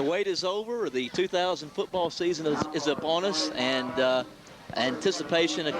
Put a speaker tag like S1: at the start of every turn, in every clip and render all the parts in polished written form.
S1: The wait is over. The 2000 football season is upon us, and anticipation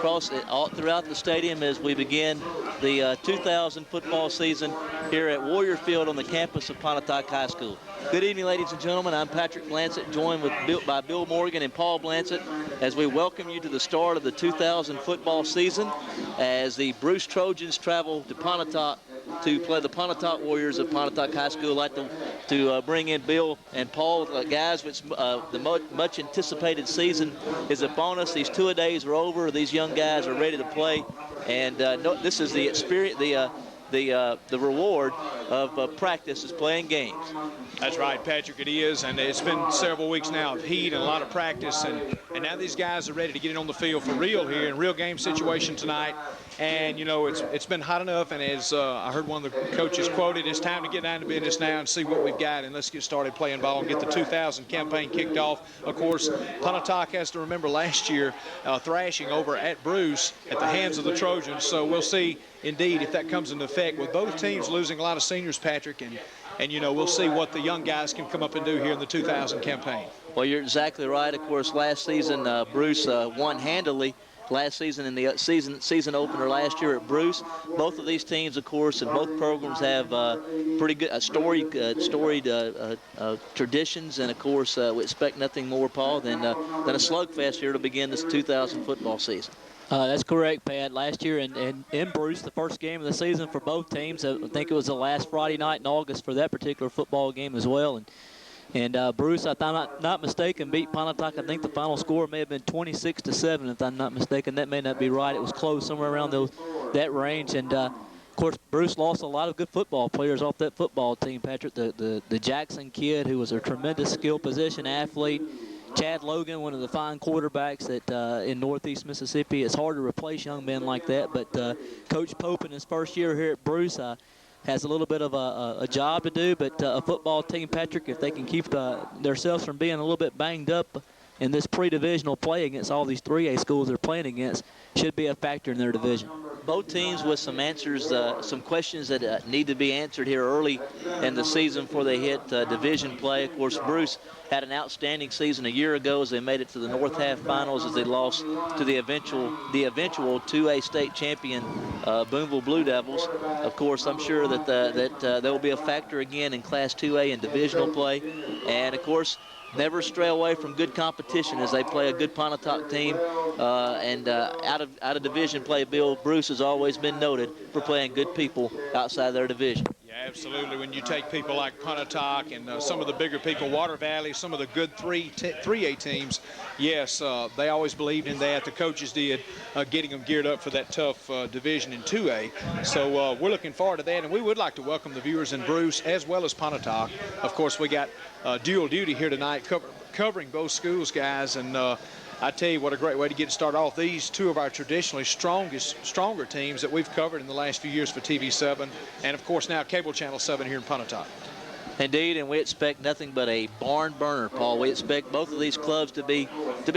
S1: all throughout the stadium as we begin the 2000 football season here at Warrior Field on the campus of Pontotoc High School. Good evening, ladies and gentlemen. I'm Patrick Blansett, joined by Bill Morgan and Paul Blansett as we welcome you to the start of the 2000 football season as the Bruce Trojans travel to Pontotoc to play the Pontotoc Warriors of Pontotoc High School. I'd like to bring in Bill and Paul. Guys, the much anticipated season is upon us. These two-a-days are over. These young guys are ready to play, and this is the experience, the reward of practice is playing games.
S2: That's right, Patrick, it is, and it's been several weeks now of heat and a lot of practice, and now these guys are ready to get it on the field for real here in real game situation tonight. And, you know, it's been hot enough, and as I heard one of the coaches quoted, it's time to get down to business now and see what we've got, and let's get started playing ball and get the 2000 campaign kicked off. Of course, Pontotoc has to remember last year thrashing over at Bruce at the hands of the Trojans, so we'll see, indeed, if that comes into effect with both teams losing a lot of seniors, Patrick, and you know, we'll see what the young guys can come up and do here in the 2000 campaign.
S1: Well, you're exactly right. Of course, last season, Bruce won handily. Last season in the season opener last year at Bruce. Both of these teams, of course, and both programs have pretty good storied traditions, and of course we expect nothing more, Paul, than a slugfest here to begin this 2000 football season.
S3: That's correct, Pat. Last year in Bruce, the first game of the season for both teams, I think it was the last Friday night in August for that particular football game as well. And Bruce, if I'm not mistaken, beat Pontotoc. I think the final score may have been 26-7, if I'm not mistaken. That may not be right. It was close, somewhere around that range. And, of course, Bruce lost a lot of good football players off that football team, Patrick. The Jackson kid, who was a tremendous skill position athlete. Chad Logan, one of the fine quarterbacks in Northeast Mississippi. It's hard to replace young men like that. But Coach Pope, in his first year here at Bruce, has a little bit of a job to do, but a football team, Patrick, if they can keep themselves from being a little bit banged up in this pre-divisional play against all these 3A schools they're playing against, should be a factor in their division.
S1: Both teams with some answers, some questions that need to be answered here early in the season before they hit division play. Of course, Bruce had an outstanding season a year ago as they made it to the North Half Finals as they lost to the eventual 2A state champion Boonville Blue Devils. Of course, I'm sure that there will be a factor again in Class 2A and divisional play. And, of course, never stray away from good competition as they play a good Pontotoc team. Out of division play, Bill, Bruce has always been noted for playing good people outside their division.
S2: Yeah, absolutely. When you take people like Pontotoc and some of the bigger people, Water Valley, some of the good 3A teams, yes, they always believed in that. The coaches did, getting them geared up for that tough division in 2A. So we're looking forward to that, and we would like to welcome the viewers in Bruce as well as Pontotoc. Of course, we got dual duty here tonight covering both schools, guys, and I tell you what a great way to get started off. These two of our traditionally stronger teams that we've covered in the last few years for TV7, and of course now Cable Channel 7 here in Pontotoc.
S1: Indeed, and we expect nothing but a barn burner, Paul. We expect both of these clubs to be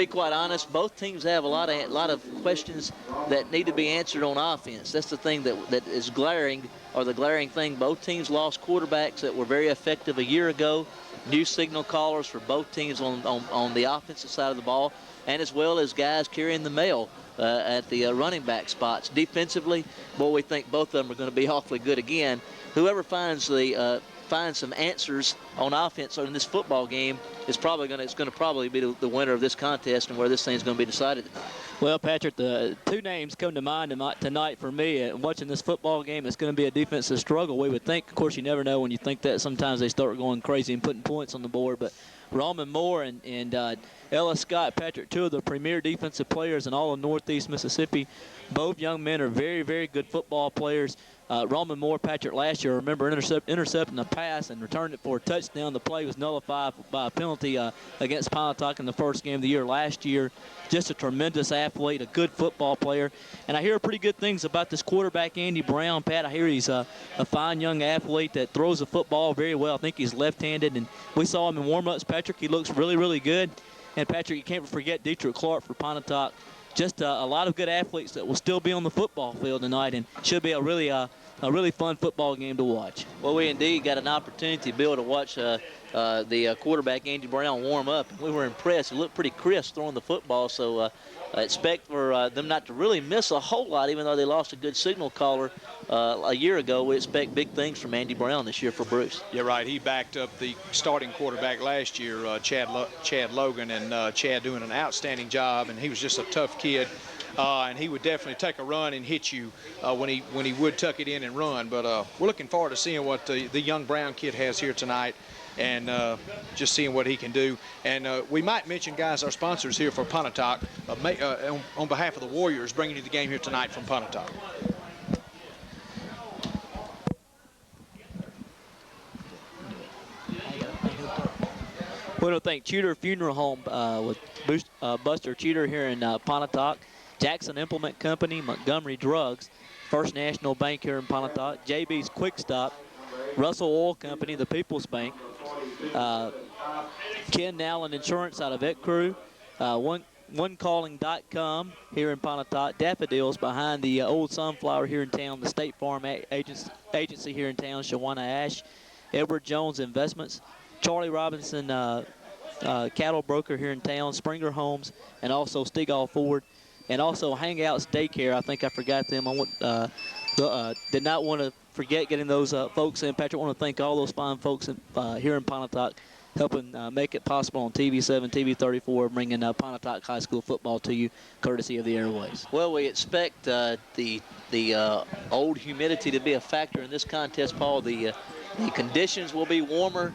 S1: quite honest. Both teams have a lot of questions that need to be answered on offense. That's the thing that is glaring, or the glaring thing. Both teams lost quarterbacks that were very effective a year ago. New signal callers for both teams on the offensive side of the ball, and as well as guys carrying the mail at the running back spots. Defensively, boy, we think both of them are going to be awfully good again. Whoever finds some answers on offense in this football game is probably going to be the winner of this contest and where this thing's going to be decided.
S3: Well, Patrick, the two names come to mind tonight for me. Watching this football game, it's going to be a defensive struggle, we would think. Of course, you never know when you think that. Sometimes they start going crazy and putting points on the board. But Roman Moore and Ellis Scott, Patrick, two of the premier defensive players in all of Northeast Mississippi. Both young men are very, very good football players. Roman Moore, Patrick, last year, remember, intercepting a pass and returned it for a touchdown. The play was nullified by a penalty against Pontotoc in the first game of the year last year. Just a tremendous athlete, a good football player. And I hear pretty good things about this quarterback, Andy Brown. Pat, I hear he's a fine young athlete that throws the football very well. I think he's left-handed, and we saw him in warm-ups, Patrick. He looks really, really good. And, Patrick, you can't forget Dietrich Clark for Pontotoc. Just a lot of good athletes that will still be on the football field tonight, and should be a really fun football game to watch.
S1: Well, we indeed got an opportunity, Bill, to watch the quarterback, Andy Brown, warm up. We were impressed. He looked pretty crisp throwing the football, so I expect for them not to really miss a whole lot, even though they lost a good signal caller a year ago. We expect big things from Andy Brown this year for Bruce.
S2: Yeah, right. He backed up the starting quarterback last year, Chad Logan, and Chad doing an outstanding job, and he was just a tough kid. And he would definitely take a run and hit you when he would tuck it in and run. But we're looking forward to seeing what the young Brown kid has here tonight, and just seeing what he can do. And we might mention, guys, our sponsors here for Pontotoc, on behalf of the Warriors, bringing you the game here tonight from Pontotoc.
S3: We want to thank Tudor Funeral Home with Buster Tudor here in Pontotoc, Jackson Implement Company, Montgomery Drugs, First National Bank here in Pontotoc, JB's Quick Stop, Russell Oil Company, the People's Bank, Ken Nowland Insurance out of Crew, OneCalling.com here in Pontotoc, Daffodils behind the old Sunflower here in town, the State Farm Agency here in town, Shawana Ash, Edward Jones Investments, Charlie Robinson Cattle Broker here in town, Springer Homes, and also Stegall Ford, and also Hangouts Daycare. I think I forgot them. Did not want to forget getting those folks in. Patrick, I want to thank all those fine folks here in Pontotoc helping make it possible on TV7, TV34, bringing Pontotoc High School football to you, courtesy of the airways.
S1: Well, we expect the old humidity to be a factor in this contest, Paul. The conditions will be warmer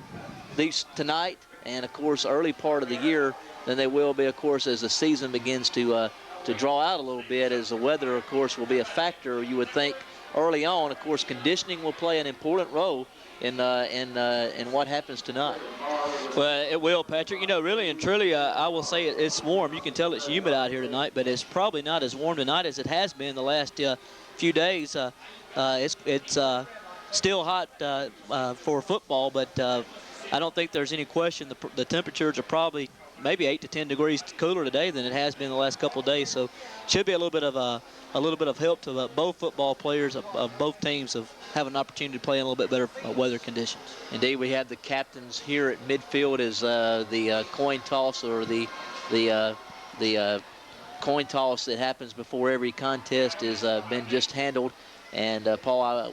S1: tonight, and of course early part of the year than they will be, of course, as the season begins to draw out a little bit, as the weather, of course, will be a factor. You would think early on. Of course, conditioning will play an important role in what happens tonight.
S3: Well, it will, Patrick. You know, really and truly, I will say it's warm. You can tell it's humid out here tonight, but it's probably not as warm tonight as it has been the last few days. It's still hot for football, but I don't think there's any question the temperatures are probably maybe 8 to 10 degrees cooler today than it has been the last couple of days. So should be a little bit of help to both football players of both teams of having an opportunity to play in a little bit better weather conditions.
S1: Indeed, we have the captains here at midfield as the coin toss, or the coin toss that happens before every contest has been just handled. And Paul, I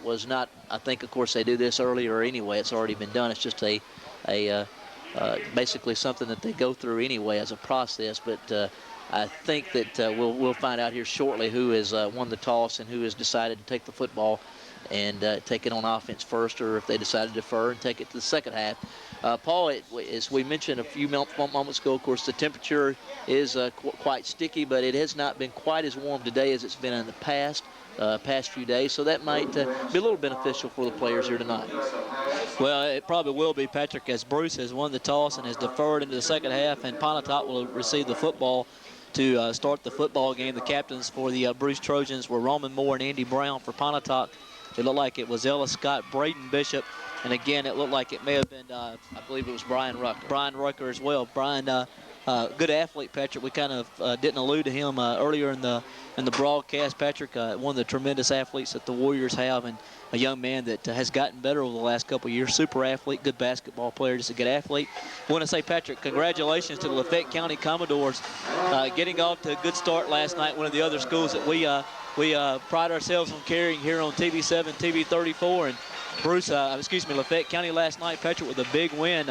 S1: think, of course, they do this earlier anyway. It's already been done. It's just basically something that they go through anyway as a process. But I think that we'll find out here shortly who has won the toss and who has decided to take the football and take it on offense first, or if they decide to defer and take it to the second half. Paul, as we mentioned a few moments ago, of course, the temperature is quite sticky, but it has not been quite as warm today as it's been in the past few days, so that might be a little beneficial for the players here tonight.
S3: Well, it probably will be, Patrick, as Bruce has won the toss and has deferred into the second half, and Pontotoc will receive the football to start the football game. The captains for the Bruce Trojans were Roman Moore and Andy Brown. For Pontotoc, it looked like it was Ellis Scott, Braden Bishop, and again, it looked like it may have been, I believe it was Brian Rucker. Brian Rucker as well. Brian, good athlete, Patrick. We kind of didn't allude to him earlier in the broadcast. Patrick, one of the tremendous athletes that the Warriors have, and a young man that has gotten better over the last couple of years. Super athlete, good basketball player, just a good athlete. I want to say, Patrick, congratulations to the Lafayette County Commodores getting off to a good start last night. One of the other schools that we pride ourselves on carrying here on TV7, TV34, and Lafayette County last night, Patrick, with a big win,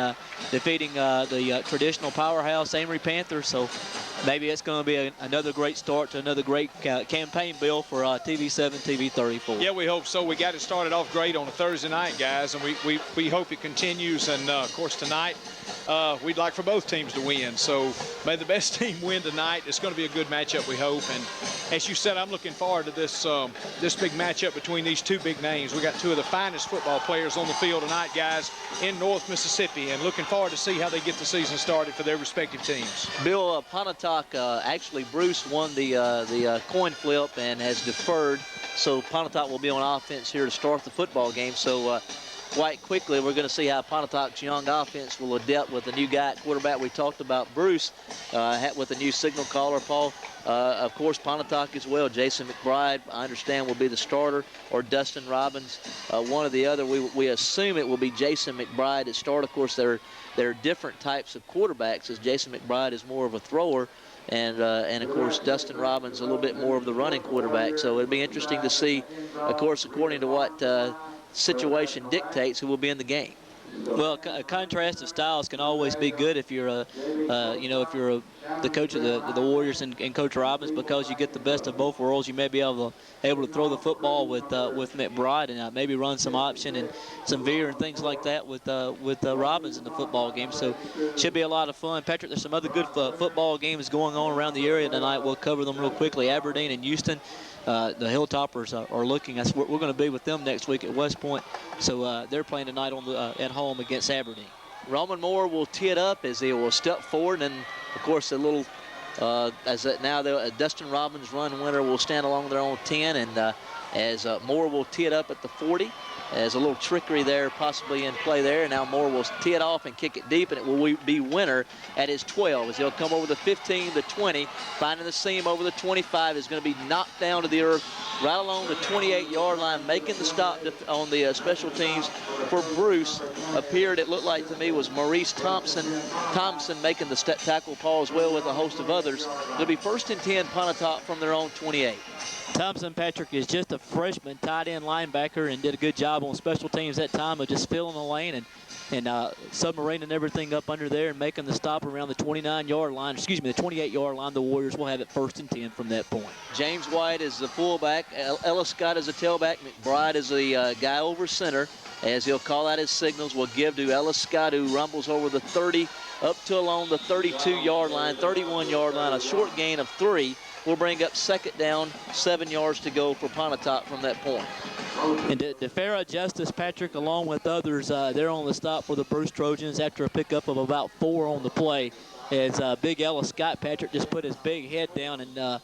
S3: defeating the traditional powerhouse Amory Panthers. So maybe it's going to be another great start to another great campaign bill for TV7, TV34.
S2: Yeah, we hope so. We got it started off great on a Thursday night, guys, and we hope it continues. And, of course, tonight we'd like for both teams to win. So may the best team win tonight. It's going to be a good matchup, we hope. And as you said, I'm looking forward to this big matchup between these two big names. We got two of the finest football players on the field tonight, guys, in North Mississippi, and looking forward to see how they get the season started for their respective teams.
S1: Bill, Pontotoc, actually Bruce won the coin flip and has deferred, so Pontotoc will be on offense here to start the football game. So quite quickly. We're going to see how Pontotoc's young offense will adapt with the new guy at quarterback. We talked about Bruce with the new signal caller, Paul. Of course, Pontotoc as well. Jason McBride, I understand, will be the starter, or Dustin Robbins, one or the other. We assume it will be Jason McBride at start. Of course, there are different types of quarterbacks, as Jason McBride is more of a thrower, and of course, Dustin Robbins a little bit more of the running quarterback. So it'll be interesting to see, of course, according to what situation dictates, who will be in the game.
S3: Well, a contrast of styles can always be good if you're the coach of the Warriors and Coach Robbins, because you get the best of both worlds. You may be able to throw the football with McBride and maybe run some option and some veer and things like that with Robbins in the football game. So should be a lot of fun. Patrick, there's some other good football games going on around the area tonight. We'll cover them real quickly. Aberdeen and Houston. The Hilltoppers are looking. We're going to be with them next week at West Point. So they're playing tonight at home against Aberdeen.
S1: Roman Moore will tee it up as they will step forward, and of course a little Dustin Robbins run winner will stand along their own 10, and as Moore will tee it up at the 40. There's a little trickery there possibly in play there. And now Moore will tee it off and kick it deep, and it will be winner at his 12 as he'll come over the 15, the 20, finding the seam over the 25. Is going to be knocked down to the earth right along the 28-yard line, making the stop on the special teams for Bruce. Appeared, it looked like to me, was Maurice Thompson making the tackle, Paul, as well with a host of others. It'll be 1st and 10 Pontotoc from their own 28.
S3: Thompson, Patrick, is just a freshman tight end linebacker and did a good job on special teams that time of just filling the lane and submarining everything up under there and making the stop around the 29-yard line. Excuse me, the 28-yard line. The Warriors will have it 1st and 10 from that point.
S1: James White is the fullback. Ellis Scott is the tailback. McBride is the guy over center. As he'll call out his signals, will give to Ellis Scott, who rumbles over the 30 up to along the 32-yard line, 31-yard line, a short gain of 3. Will bring up 2nd down, 7 yards to go for Pontotoc from that point.
S3: And DeFera Justice, Patrick, along with others, they're on the stop for the Bruce Trojans after a pickup of about 4 on the play. As Big Ellis Scott, Patrick, just put his big head down and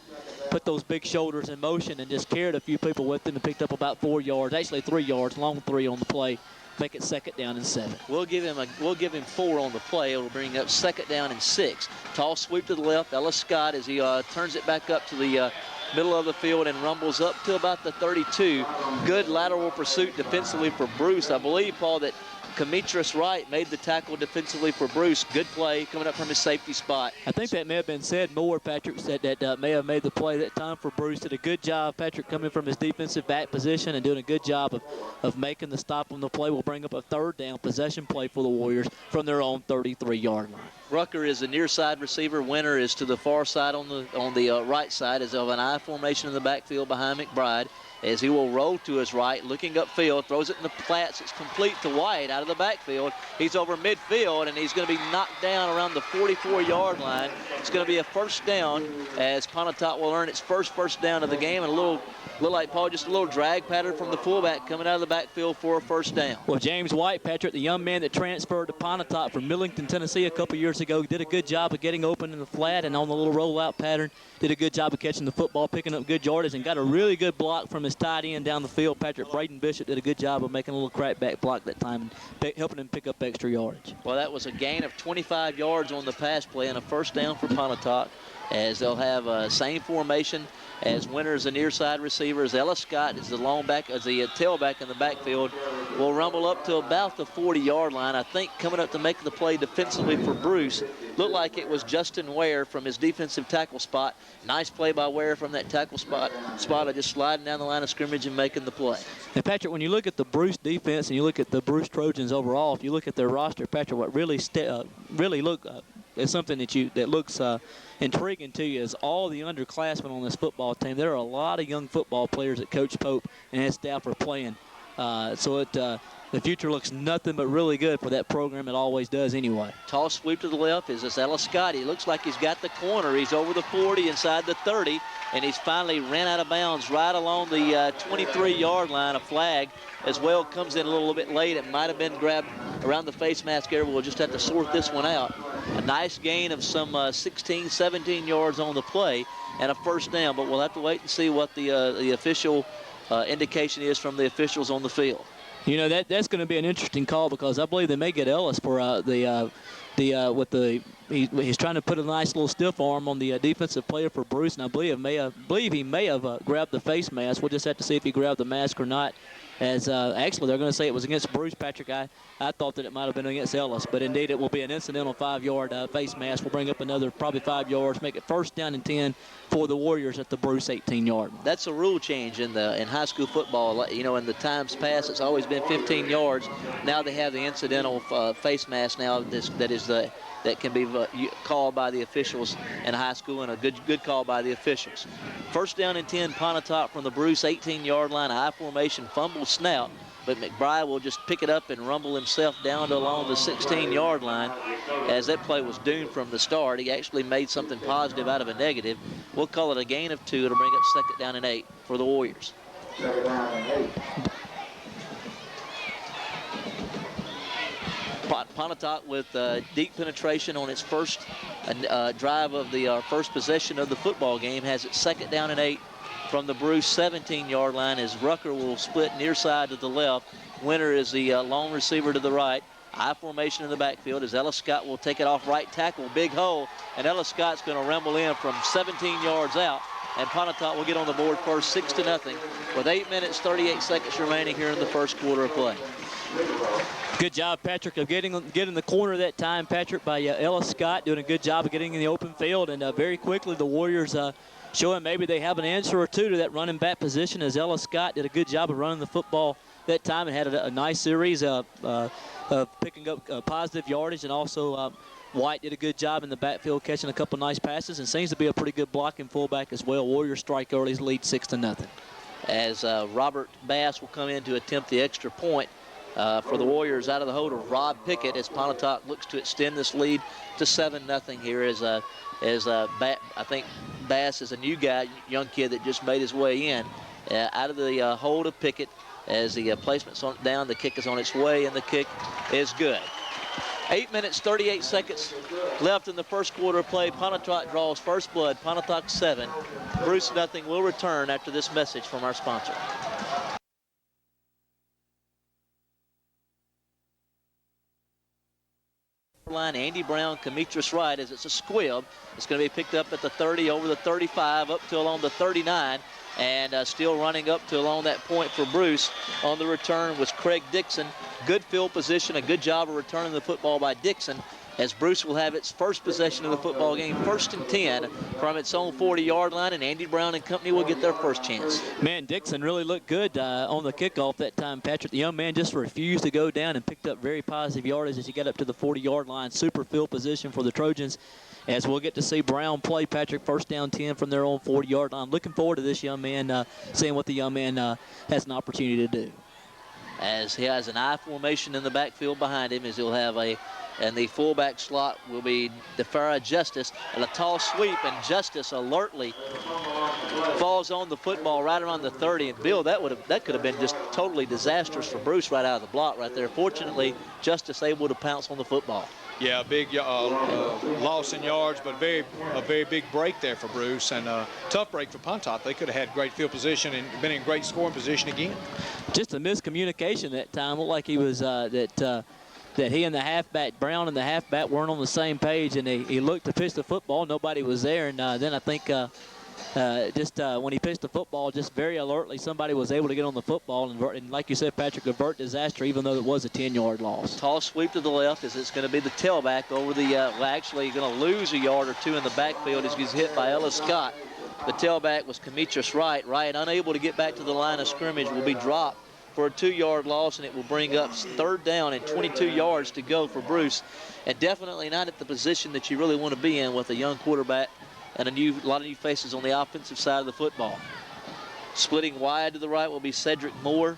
S3: put those big shoulders in motion and just carried a few people with him and picked up about 4 yards, actually 3 yards, long 3 on the play. Make it 2nd down and 7.
S1: We'll give him 4 on the play. It'll bring up 2nd down and 6. Toss sweep to the left. Ellis Scott as he turns it back up to the middle of the field and rumbles up to about the 32. Good lateral pursuit defensively for Bruce. I believe, Paul, that Demetris Wright made the tackle defensively for Bruce. Good play coming up from his safety spot.
S3: I think that may have been said more, Patrick, that may have made the play that time for Bruce. Did a good job, Patrick, coming from his defensive back position and doing a good job of making the stop on the play. Will bring up a 3rd down possession play for the Warriors from their own 33-yard line.
S1: Rucker is the near side receiver. Winner is to the far side on the right side as of an I formation in the backfield behind McBride. As he will roll to his right, looking upfield, throws it in the flats. It's complete to White out of the backfield. He's over midfield, and he's going to be knocked down around the 44-yard line. It's going to be a 1st down as Pontotoc will earn its first down of the game, and a little like, Paul, just a little drag pattern from the fullback coming out of the backfield for a 1st down.
S3: Well, James White, Patrick, the young man that transferred to Pontotoc from Millington, Tennessee a couple years ago, did a good job of getting open in the flat and on the little rollout pattern. Did a good job of catching the football, picking up good yardage, and got a really good block from his tight end down the field. Patrick, Braden Bishop did a good job of making a little crackback block that time and helping him pick up extra yardage.
S1: Well, that was a gain of 25 yards on the pass play and a 1st down for Pontotoc, as they'll have same formation as Winter is the near side receiver, as Ellis Scott is the tailback in the backfield. Will rumble up to about the 40-yard line. I think coming up to make the play defensively for Bruce. Looked like it was Justin Ware from his defensive tackle spot. Nice play by Ware from that tackle spot of just sliding down the line of scrimmage and making the play.
S3: And Patrick, when you look at the Bruce defense and you look at the Bruce Trojans overall, if you look at their roster, Patrick, what really is something that looks intriguing to you is all the underclassmen on this football team. There are a lot of young football players that Coach Pope and his staff are playing. The future looks nothing but really good for that program. It always does anyway.
S1: Toss sweep to the left is this Ellis Scott. He looks like he's got the corner. He's over the 40 inside the 30, and he's finally ran out of bounds right along the 23-yard line. A flag as well comes in a little bit late. It might have been grabbed around the face mask area. We'll just have to sort this one out. A nice gain of some 16, 17 yards on the play and a 1st down, but we'll have to wait and see what the official indication is from the officials on the field.
S3: You know, that's going to be an interesting call because I believe they may get Ellis for he's trying to put a nice little stiff arm on the defensive player for Bruce, and I believe he may have grabbed the face mask. We'll just have to see if he grabbed the mask or not. As actually they're going to say it was against Bruce. Patrick, I thought that it might have been against Ellis, but indeed it will be an incidental 5-yard face mask. We'll bring up another probably 5 yards, make it 1st down and 10 for the Warriors at the Bruce 18-yard line.
S1: That's a rule change in high school football. You know, in the times past, it's always been 15 yards. Now they have the incidental face mask now that can be called by the officials in high school, and a good call by the officials. 1st down and 10, Pontotoc from the Bruce 18-yard line, I formation, fumble snap, but McBride will just pick it up and rumble himself down to along the 16-yard line, as that play was doomed from the start. He actually made something positive out of a negative. We'll call it a gain of 2 to bring up 2nd down and 8 for the Warriors.
S4: 2nd down and 8.
S1: Pontotoc with deep penetration on its first drive of the first possession of the football game has it 2nd down and 8 from the Bruce 17-yard line, as Rucker will split near side to the left. Winter is the long receiver to the right. I formation in the backfield as Ellis Scott will take it off right tackle. Big hole, and Ellis Scott's going to rumble in from 17 yards out, and Pontotoc will get on the board first 6-0 with 8 minutes 38 seconds remaining here in the first quarter of play.
S3: Good job, Patrick, of getting the corner that time, Patrick, by Ellis Scott, doing a good job of getting in the open field. And very quickly the Warriors showing maybe they have an answer or two to that running back position, as Ellis Scott did a good job of running the football that time and had a nice series of picking up positive yardage. And also White did a good job in the backfield catching a couple nice passes and seems to be a pretty good blocking fullback as well. Warriors strike early, lead 6-0.
S1: As Robert Bass will come in to attempt the extra point. For the Warriors out of the hold of Rob Pickett, as Pontotoc looks to extend this lead to 7-0 here. I think Bass is a new guy, young kid that just made his way in. Out of the hold of Pickett, as the placement's down, the kick is on its way, and the kick is good. 8 minutes 38 seconds left in the first quarter of play. Pontotoc draws first blood. Pontotoc 7, Bruce 0. Will return after this message from our sponsor. Line, Andy Brown, Demetrius Wright, as it's a squib. It's going to be picked up at the 30, over the 35, up to along the 39, and still running up to along that point for Bruce. On the return was Craig Dixon. Good field position, a good job of returning the football by Dixon, as Bruce will have its first possession of the football game, 1st and 10 from its own 40-yard line, and Andy Brown and company will get their first chance.
S3: Man, Dixon really looked good on the kickoff that time, Patrick. The young man just refused to go down and picked up very positive yardage as he got up to the 40-yard line. Super field position for the Trojans, as we'll get to see Brown play, Patrick, 1st down 10 from their own 40-yard line. Looking forward to this young man, seeing what the young man has an opportunity to do.
S1: As he has an I formation in the backfield behind him, as he'll have and the fullback slot will be DeFara Justice, and a tall sweep, and Justice alertly falls on the football right around the 30. And Bill, that could have been just totally disastrous for Bruce right out of the block right there. Fortunately, Justice able to pounce on the football.
S2: Yeah, a big loss in yards, but a very big break there for Bruce, and a tough break for Pontotoc. They could have had great field position and been in great scoring position again.
S3: Just a miscommunication that time. Looked like he was that he and the halfback, Brown and the halfback, weren't on the same page, and he looked to pitch the football. Nobody was there, and then I think when he pitched the football, just very alertly, somebody was able to get on the football and like you said, Patrick, avert disaster, even though it was a 10-yard loss.
S1: Tall sweep to the left, as it's going to be the tailback over the, actually going to lose a yard or two in the backfield as he's hit by Ellis Scott. The tailback was Demetrius Wright. Wright, unable to get back to the line of scrimmage, will be dropped for a 2-yard loss, and it will bring up 3rd down and 22 yards to go for Bruce. And definitely not at the position that you really want to be in with a young quarterback and a lot of new faces on the offensive side of the football. Splitting wide to the right will be Cedric Moore.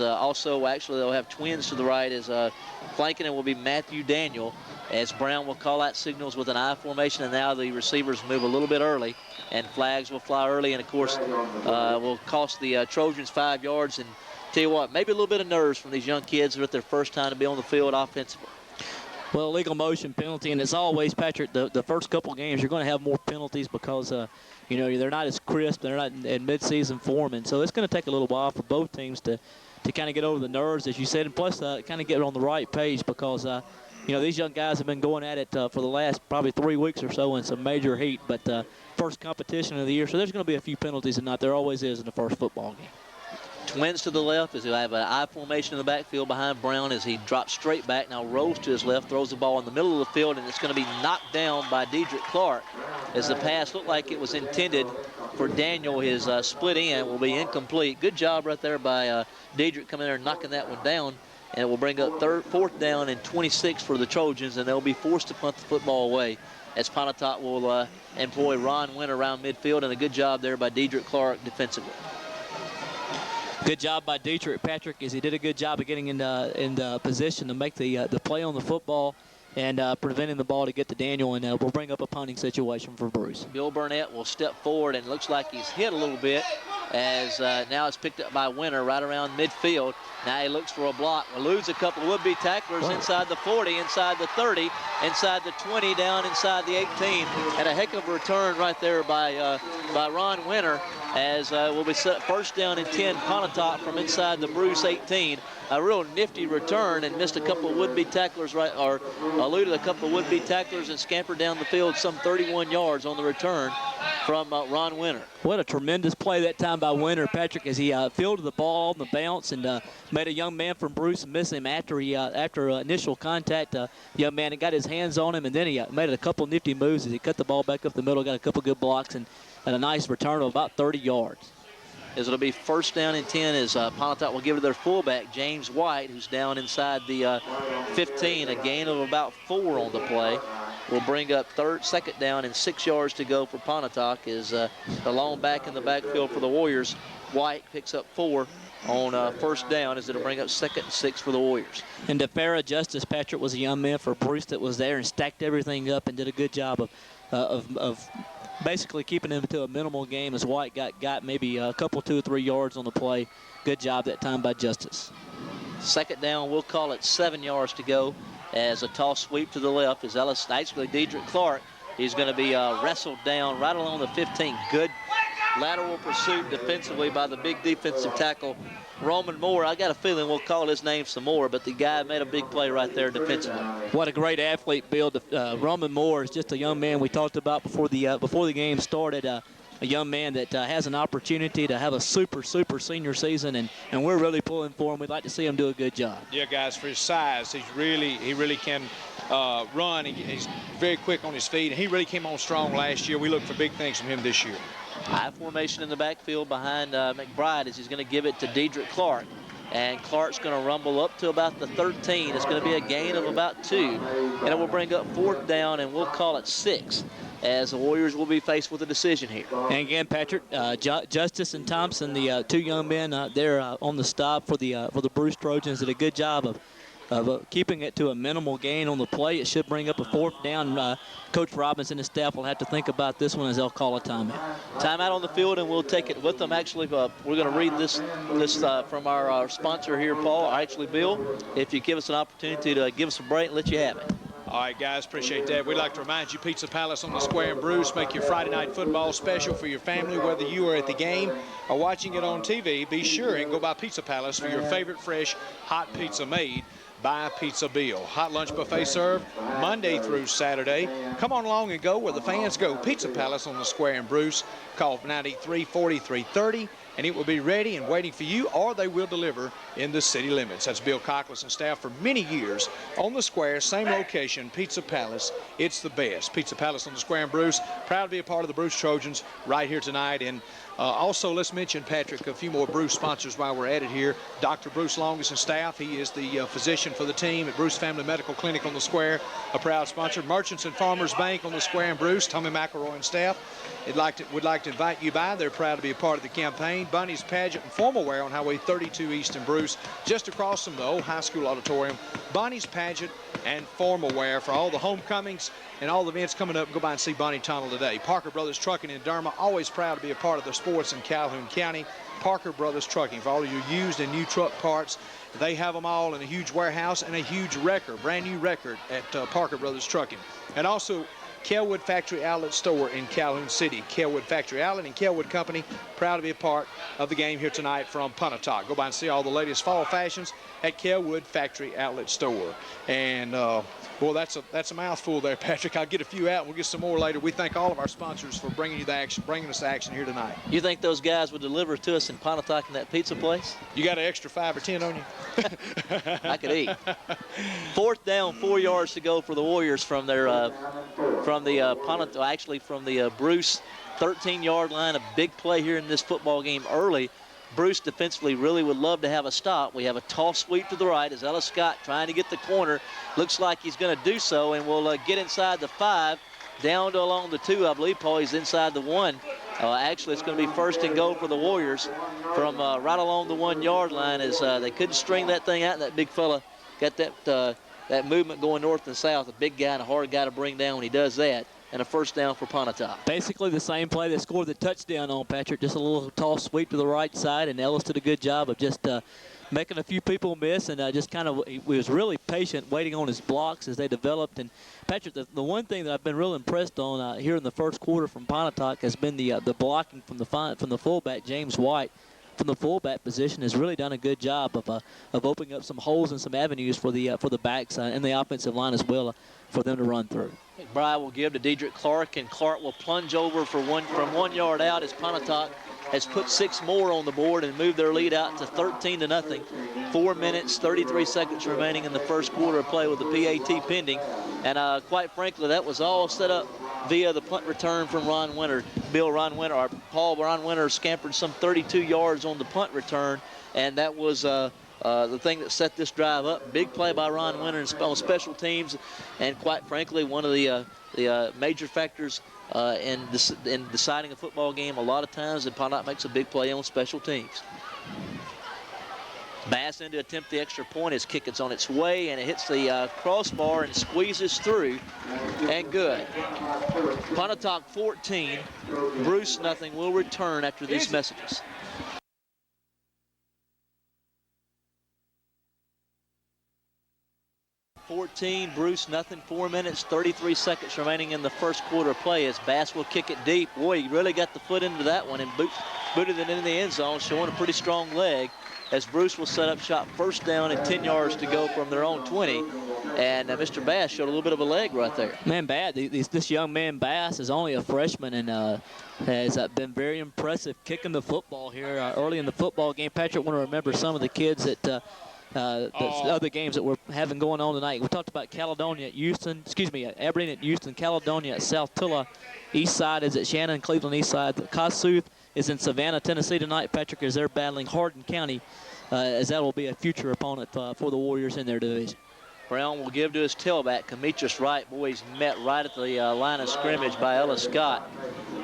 S1: Also, actually, they'll have twins to the right as flanking it will be Matthew Daniel, as Brown will call out signals with an I formation, and now the receivers move a little bit early, and flags will fly early, and of course will cost the Trojans 5 yards. And tell you what, maybe a little bit of nerves from these young kids who are at their first time to be on the field offensively.
S3: Well, legal motion penalty, and as always, Patrick, the first couple games you're going to have more penalties because they're not as crisp, they're not in mid-season form, and so it's going to take a little while for both teams to kind of get over the nerves, as you said, and plus kind of get on the right page because, these young guys have been going at it for the last probably 3 weeks or so in some major heat, but first competition of the year, so there's going to be a few penalties tonight. There always is in the first football game.
S1: Twins to the left as he'll have an I formation in the backfield behind Brown as he drops straight back, now rolls to his left, throws the ball in the middle of the field, and it's going to be knocked down by Dedrick Clark as the pass looked like it was intended for Daniel. His split end will be incomplete. Good job right there by Dedrick coming there and knocking that one down, and it will bring up fourth down and 26 for the Trojans, and they'll be forced to punt the football away as Pontotoc will employ Ron Winter around midfield, and a good job there by Dedrick Clark defensively.
S3: Good job by Dietrich Patrick, as he did a good job of getting in the position to make the play on the football and preventing the ball to get to Daniel, and we'll bring up a punting situation for Bruce.
S1: Bill Burnett will step forward, and looks like he's hit a little bit as now it's picked up by Winter right around midfield. Now he looks for a block. Eludes a couple of would-be tacklers inside the 40, inside the 30, inside the 20, down inside the 18. And a heck of a return right there by Ron Winter as will be set first down and 10 Pontotoc from inside the Bruce 18. A real nifty return, and missed a couple of would-be tacklers or eluded a couple of would-be tacklers and scampered down the field some 31 yards on the return from Ron Winter.
S3: What a tremendous play that time by Winter, Patrick, as he fielded the ball on the bounce and made a young man from Bruce miss him after initial contact. Young man got his hands on him, and then he made a couple nifty moves as he cut the ball back up the middle, got a couple good blocks, and a nice return of about 30 yards.
S1: As it'll be first down and 10 as Pontotoc will give it to their fullback, James White, who's down inside the 15. A gain of about 4 on the play. Will bring up second down and 6 yards to go for Pontotoc as the long back in the backfield for the Warriors. White picks up 4 on first down as it'll bring up second and 6 for the Warriors.
S3: And DeFera Justice Patrick was a young man for Bruce that was there and stacked everything up and did a good job of basically keeping him to a minimal game as White got maybe a couple, 2 or 3 yards on the play. Good job that time by Justice.
S1: Second down, we'll call it 7 yards to go as a toss sweep to the left is actually Dedrick Clark. He's going to be wrestled down right along the 15. Good lateral pursuit defensively by the big defensive tackle, Roman Moore. I got a feeling we'll call his name some more, but the guy made a big play right there defensively.
S3: What a great athlete, Bill. Roman Moore is just a young man we talked about before the game started. A young man that has an opportunity to have a super senior season, and we're really pulling for him. We'd like to see him do a good job.
S2: Yeah, guys, for his size, he really can run. He's very quick on his feet, and he really came on strong last year. We look for big things from him this year.
S1: High formation in the backfield behind McBride as he's going to give it to Dedrick Clark. And Clark's going to rumble up to about the 13. It's going to be a gain of about 2. And it will bring up fourth down, and we'll call it 6. As the Warriors will be faced with a decision here.
S3: And again, Patrick, Justice and Thompson, the 2 young men there on the stop for the Bruce Trojans, did a good job of keeping it to a minimal gain on the play. It should bring up a fourth down. Coach Robinson and his staff will have to think about this one as they'll call a timeout.
S1: Timeout on the field, and we'll take it with them. Actually, we're going to read this from our sponsor here, Paul, actually Bill. If you give us an opportunity to give us a break and let you have it.
S2: All right, guys, appreciate that. We'd like to remind you, Pizza Palace on the Square in Bruce. Make your Friday night football special for your family, whether you are at the game or watching it on TV. Be sure and go by Pizza Palace for your favorite fresh hot pizza made by Pizza Bill. Hot lunch buffet served Monday through Saturday. Come on along and go where the fans go. Pizza Palace on the Square in Bruce. Call 983-4330, and it will be ready and waiting for you, or they will deliver in the city limits. That's Bill Cockles and staff for many years on the Square, same location, Pizza Palace. It's the best. Pizza Palace on the Square in Bruce. Proud to be a part of the Bruce Trojans right here tonight. And also, let's mention, Patrick, a few more Bruce sponsors while we're at it here. Dr. Bruce Longus and staff. He is the physician for the team at Bruce Family Medical Clinic on the Square, a proud sponsor. Merchants and Farmers Bank on the Square in Bruce. Tommy McElroy and staff would like to invite you by. They're proud to be a part of the campaign. Bunny's Pageant and Formal Wear on Highway 32 East in Bruce, just across from the old high school auditorium. Bonnie's Pageant and Formal Wear for all the homecomings and all the events coming up. Go by and see Bonnie Tunnel today. Parker Brothers Trucking in Derma, always proud to be a part of the sports in Calhoun County. Parker Brothers Trucking for all of your used and new truck parts. They have them all in a huge warehouse and a huge wrecker, brand new record at Parker Brothers Trucking. And also Kelwood Factory Outlet Store in Calhoun City. Kelwood Factory Outlet and Kelwood Company, proud to be a part of the game here tonight from Pontotoc. Go by and see all the latest fall fashions at Kelwood Factory Outlet Store. And boy, that's a mouthful there, Patrick. I'll get a few out and we'll get some more later. We thank all of our sponsors for bringing us action here tonight.
S1: You think those guys would deliver to us in Pontotoc in that pizza place?
S2: You got an extra 5 or 10 on you?
S1: I could eat. 4th down, 4 yards to go for the Warriors from their Bruce 13-yard line. A big play here in this football game early. Bruce defensively really would love to have a stop. We have a toss sweep to the right as Ellis Scott trying to get the corner. Looks like he's going to do so, and will get inside the 5, down to along the 2. I believe, Paul, he's inside the 1. Actually, it's going to be 1st and goal for the Warriors from right along the 1-yard line as they couldn't string that thing out. And that big fella got that movement going north and south. A big guy and a hard guy to bring down when he does that. And a 1st down for Pontotoc.
S3: Basically the same play they scored the touchdown on, Patrick. Just a little toss sweep to the right side, and Ellis did a good job of just making a few people miss, and just kind of he was really patient waiting on his blocks as they developed. And Patrick, the one thing that I've been real impressed on here in the first quarter from Pontotoc has been the blocking from the fullback, James White. From the fullback position has really done a good job of opening up some holes and some avenues for the backs and the offensive line as well for them to run through.
S1: Bry will give to Dedrick Clark, and Clark will plunge over from 1 yard out as Pontotoc has put 6 more on the board and moved their lead out to 13-0. 4 minutes, 33 seconds remaining in the first quarter of play with the PAT pending. And quite frankly, that was all set up via the punt return from Ron Winter. Paul Ron Winter scampered some 32 yards on the punt return, and that was the thing that set this drive up. Big play by Ron Winter on special teams, and quite frankly, one of the major factors in deciding a football game a lot of times, and Pontotoc makes a big play on special teams. Bass in to attempt the extra point. His kick is on its way, and it hits the crossbar and squeezes through, and good. Pontotoc 14, Bruce nothing. Will return after these messages. Bruce nothing. 4 minutes, 33 seconds remaining in the first quarter play as Bass will kick it deep. Boy, he really got the foot into that one and booted it into the end zone, showing a pretty strong leg as Bruce will set up shop 1st down and 10 yards to go from their own 20. And Mr. Bass showed a little bit of a leg right there.
S3: Man, this young man Bass is only a freshman and has been very impressive kicking the football here early in the football game. Patrick, want to remember some of the kids that the other games that we're having going on tonight. We talked about Aberdeen at Houston, Caledonia at South Tulla. East Side is at Shannon, Cleveland East Side. Kossuth is in Savannah, Tennessee tonight, Patrick, as they're battling Hardin County, as that will be a future opponent for the Warriors in their division.
S1: Brown will give to his tailback, Demetrius Wright. Boy, he's met right at the line of scrimmage by Ellis Scott.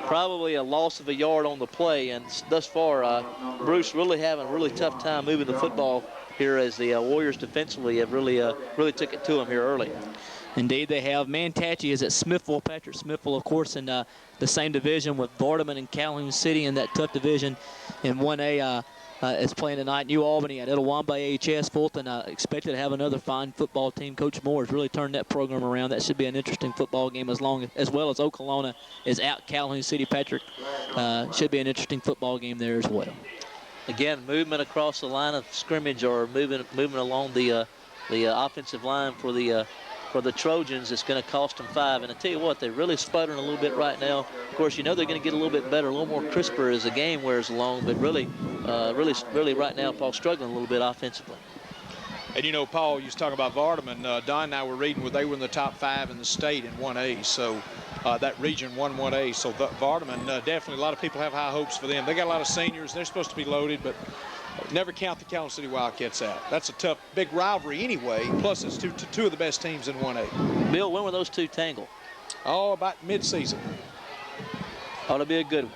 S1: Probably a loss of a yard on the play, and thus far, Bruce really having a really tough time moving the football here as the Warriors defensively have really took it to him here early.
S3: Indeed, they have. Mantachi is at Smithville. Patrick Smithville, of course, in the same division with Vardaman and Calhoun City in that tough division in 1A. Is playing tonight. New Albany at Etowamba AHS. Fulton expected to have another fine football team. Coach Moore has really turned that program around. That should be an interesting football game as well as Okolona is out Calhoun City. Patrick, should be an interesting football game there as well.
S1: Again, movement across the line of scrimmage or moving along the offensive line for the Trojans. It's going to cost them 5. And I tell you what, they're really sputtering a little bit right now. Of course, they're going to get a little bit better, a little more crisper as the game wears along. But really right now, Paul's struggling a little bit offensively.
S2: And Paul, you was talking about Vardaman. Don and I were reading where they were in the top 5 in the state in 1A. So that region 1A. So Vardaman, definitely a lot of people have high hopes for them. They got a lot of seniors. They're supposed to be loaded, but never count the Calhoun City Wildcats out. That's a tough, big rivalry anyway. Plus, it's two of the best teams in 1A.
S1: Bill, when were those two tangled?
S2: Oh, about mid-season.
S1: Ought to be a good one.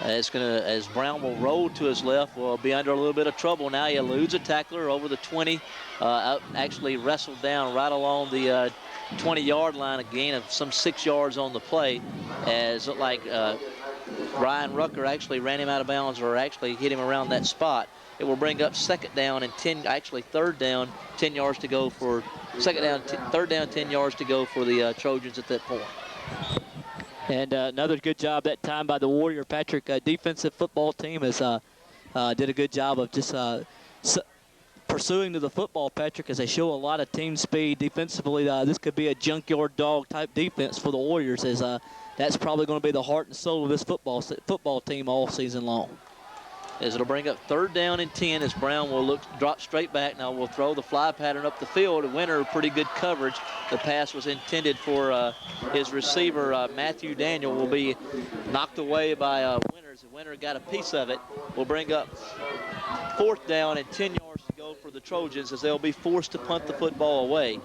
S1: As Brown will roll to his left, will be under a little bit of trouble now. He eludes a tackler over the 20. Actually wrestled down right along the 20-yard line, a gain of some 6 yards on the play. As it looked like Ryan Rucker actually ran him out of bounds or actually hit him around that spot. It will bring up 2nd down and 3rd down, 10 yards to go for 2nd down, 3rd down, 10 yards to go for the Trojans at that point.
S3: And another good job that time by the Warrior Patrick defensive football team has did a good job of just pursuing to the football, Patrick, as they show a lot of team speed defensively. This could be a junkyard dog type defense for the Warriors, as that's probably going to be the heart and soul of this football team all season long.
S1: As it'll bring up 3rd down and 10 as Brown will drop straight back. Now we'll throw the fly pattern up the field. Winter, pretty good coverage. The pass was intended for his receiver, Matthew Daniel, will be knocked away by Winter. The Winter got a piece of it. We'll bring up 4th down and 10 yards to go for the Trojans as they'll be forced to punt the football away.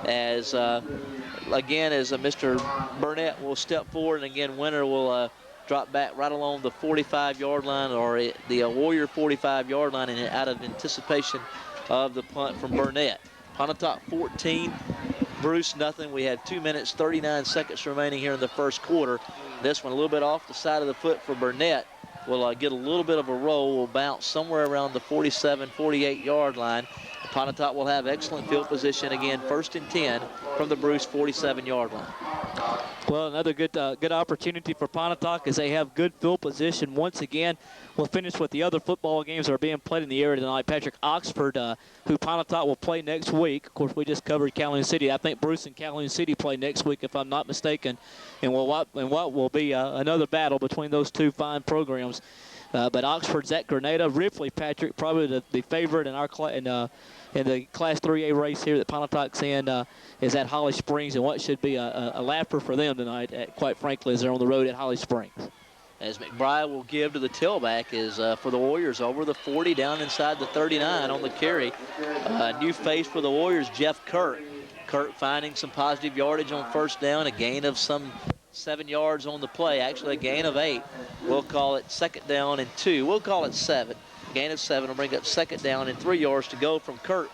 S1: As, again, as Mr. Burnett will step forward, and again, Winter will drop back right along the 45-yard line, or the Warrior 45-yard line, and out of anticipation of the punt from Burnett. Pontotoc 14, Bruce nothing. We have 2 minutes, 39 seconds remaining here in the first quarter. This one a little bit off the side of the foot for Burnett. Will get a little bit of a roll. Will bounce somewhere around the 47, 48-yard line. Pontotoc will have excellent field position again, 1st and 10 from the Bruce 47-yard line.
S3: Well, another good opportunity for Pontotoc as they have good field position. Once again, we'll finish with the other football games that are being played in the area tonight. Patrick, Oxford, who Pontotoc will play next week. Of course, we just covered Calhoun City. I think Bruce and Calhoun City play next week, if I'm not mistaken, and what will be another battle between those two fine programs. But Oxford's at Grenada. Ripley, Patrick, probably the favorite in our in the Class 3A race here that Pontotoc's in, is at Holly Springs, and what should be a laugher for them tonight, quite frankly, as they're on the road at Holly Springs.
S1: As McBride will give to the tailback is for the Warriors over the 40 down inside the 39 on the carry. New face for the Warriors, Jeff Kirk. Kirk finding some positive yardage on 1st down, a gain of some 7 yards on the play, actually a gain of 8. We'll call it 2nd down and 2. We'll call it 7. Gain of 7 will bring up 2nd down and 3 yards to go from Kirk,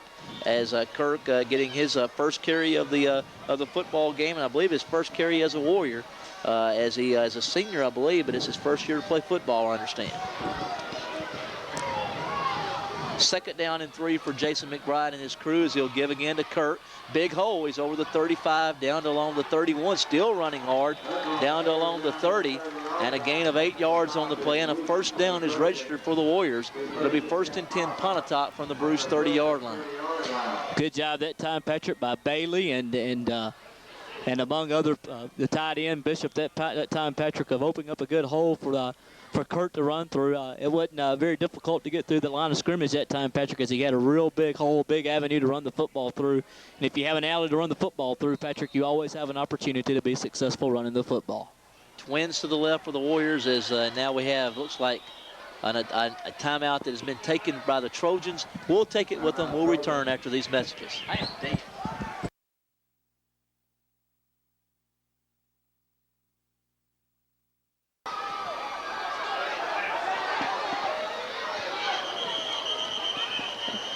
S1: as Kirk getting his first carry of the football game, and I believe his first carry as a Warrior, as a senior, I believe, but it's his first year to play football, I understand. 2nd down and 3 for Jason McBride and his crew as he'll give again to Kirk. Big hole. He's over the 35, down to along the 31, still running hard, down to along the 30, and a gain of 8 yards on the play, and a 1st down is registered for the Warriors. It'll be 1st and 10 Pontotoc from the Bruce 30-yard line.
S3: Good job that time, Patrick, by Bailey and among other the tight end Bishop that time, Patrick, of opening up a good hole for Kurt to run through. It wasn't very difficult to get through the line of scrimmage that time, Patrick, as he had a real big hole, big avenue to run the football through. And if you have an alley to run the football through, Patrick, you always have an opportunity to be successful running the football.
S1: Twins to the left for the Warriors as now we have, looks like, a timeout that has been taken by the Trojans. We'll take it with them. We'll return after these messages.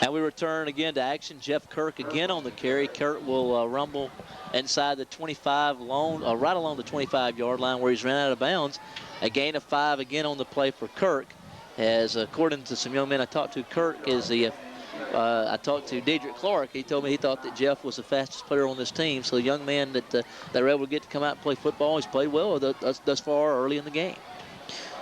S1: And we return again to action. Jeff Kirk again on the carry. Kirk will rumble inside the 25, right along the 25-yard line where he's ran out of bounds. A gain of 5 again on the play for Kirk. As according to some young men I talked to, Kirk is I talked to Dedrick Clark. He told me he thought that Jeff was the fastest player on this team. So the young man that they were able to get to come out and play football, he's played well thus far early in the game.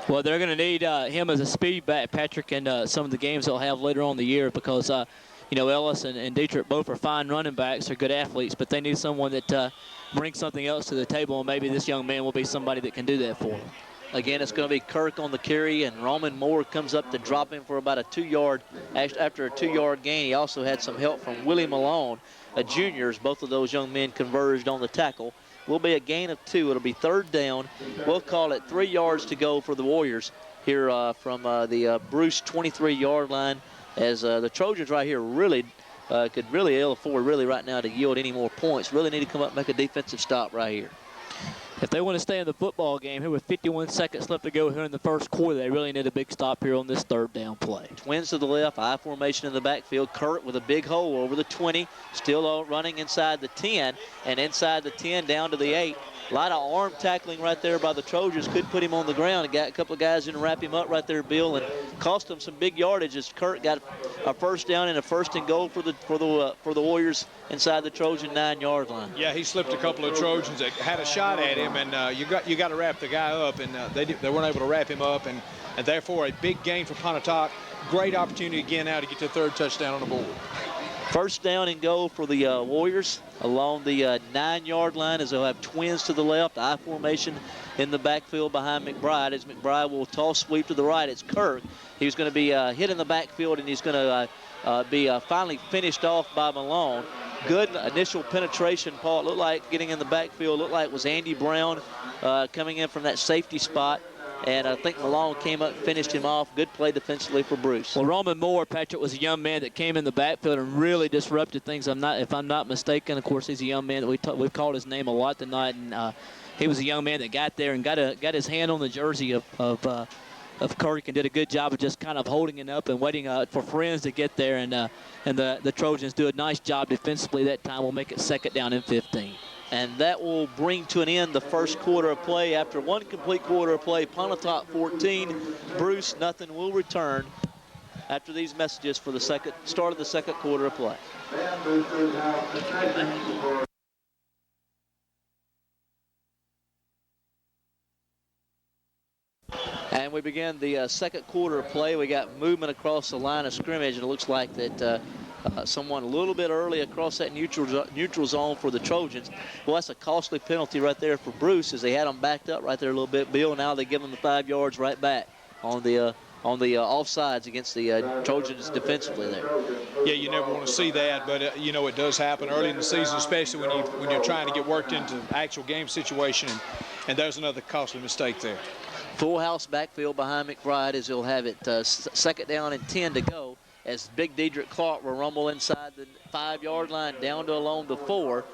S3: Well, they're going to need him as a speed back, Patrick, in some of the games they'll have later on in the year because, Ellis and Dietrich both are fine running backs. They're good athletes, but they need someone that brings something else to the table, and maybe this young man will be somebody that can do that for them.
S1: Again, it's going to be Kirk on the carry, and Roman Moore comes up to drop him for about a 2-yard. After a 2-yard gain, he also had some help from Willie Malone, a junior. Both of those young men converged on the tackle. Will be a gain of 2. It'll be 3rd down. We'll call it 3 yards to go for the Warriors here from the Bruce 23-yard line, as the Trojans right here really could really ill afford right now to yield any more points. Really need to come up and make a defensive stop right here.
S3: If they want to stay in the football game here with 51 seconds left to go here in the first quarter, they really need a big stop here on this 3rd down play.
S1: Twins to the left, I formation in the backfield. Kurt with a big hole over the 20, still running inside the 10, and inside the 10 down to the 8. A lot of arm tackling right there by the Trojans. Could put him on the ground and got a couple of guys in to wrap him up right there, Bill, and cost them some big yardage as Kirk got a first down and a first and goal for the Warriors inside the Trojan 9-yard line.
S2: Yeah, he slipped a couple of Trojans that had a shot at him, and you got to wrap the guy up, and they weren't able to wrap him up, and therefore a big gain for Pontotoc. Great opportunity again now to get to the 3rd touchdown on the board.
S1: First down and goal for the Warriors along the 9-yard line as they'll have twins to the left, I formation in the backfield behind McBride. As McBride will toss sweep to the right, it's Kirk. He's going to be hit in the backfield, and he's going to be finally finished off by Malone. Good initial penetration, Paul. It looked like getting in the backfield, looked like it was Andy Brown coming in from that safety spot. And I think Malone came up and finished him off. Good play defensively for Bruce.
S3: Well, Roman Moore, Patrick, was a young man that came in the backfield and really disrupted things. If I'm not mistaken, of course, he's a young man that we've called his name a lot tonight. And he was a young man that got there and got his hand on the jersey of Kirk and did a good job of just kind of holding it up and waiting for friends to get there. And the Trojans do a nice job defensively that time. We'll make it 2nd down and 15.
S1: And that will bring to an end the first quarter of play. After one complete quarter of play, Pontotoc 14, Bruce nothing. Will return after these messages for the start of the second quarter of play. And we begin the second quarter of play. We got movement across the line of scrimmage, and it looks like that someone a little bit early across that neutral zone for the Trojans. Well, that's a costly penalty right there for Bruce, as they had them backed up right there a little bit, Bill. Now they give them the 5 yards right back on the offsides against the Trojans defensively there.
S2: Yeah, you never want to see that, but you know it does happen early in the season, especially when you're trying to get worked into actual game situation, and there's another costly mistake there.
S1: Full house backfield behind McBride as he'll have it 2nd down and 10 to go, as Big Dedrick Clark will rumble inside the 5-yard line down to along the 4.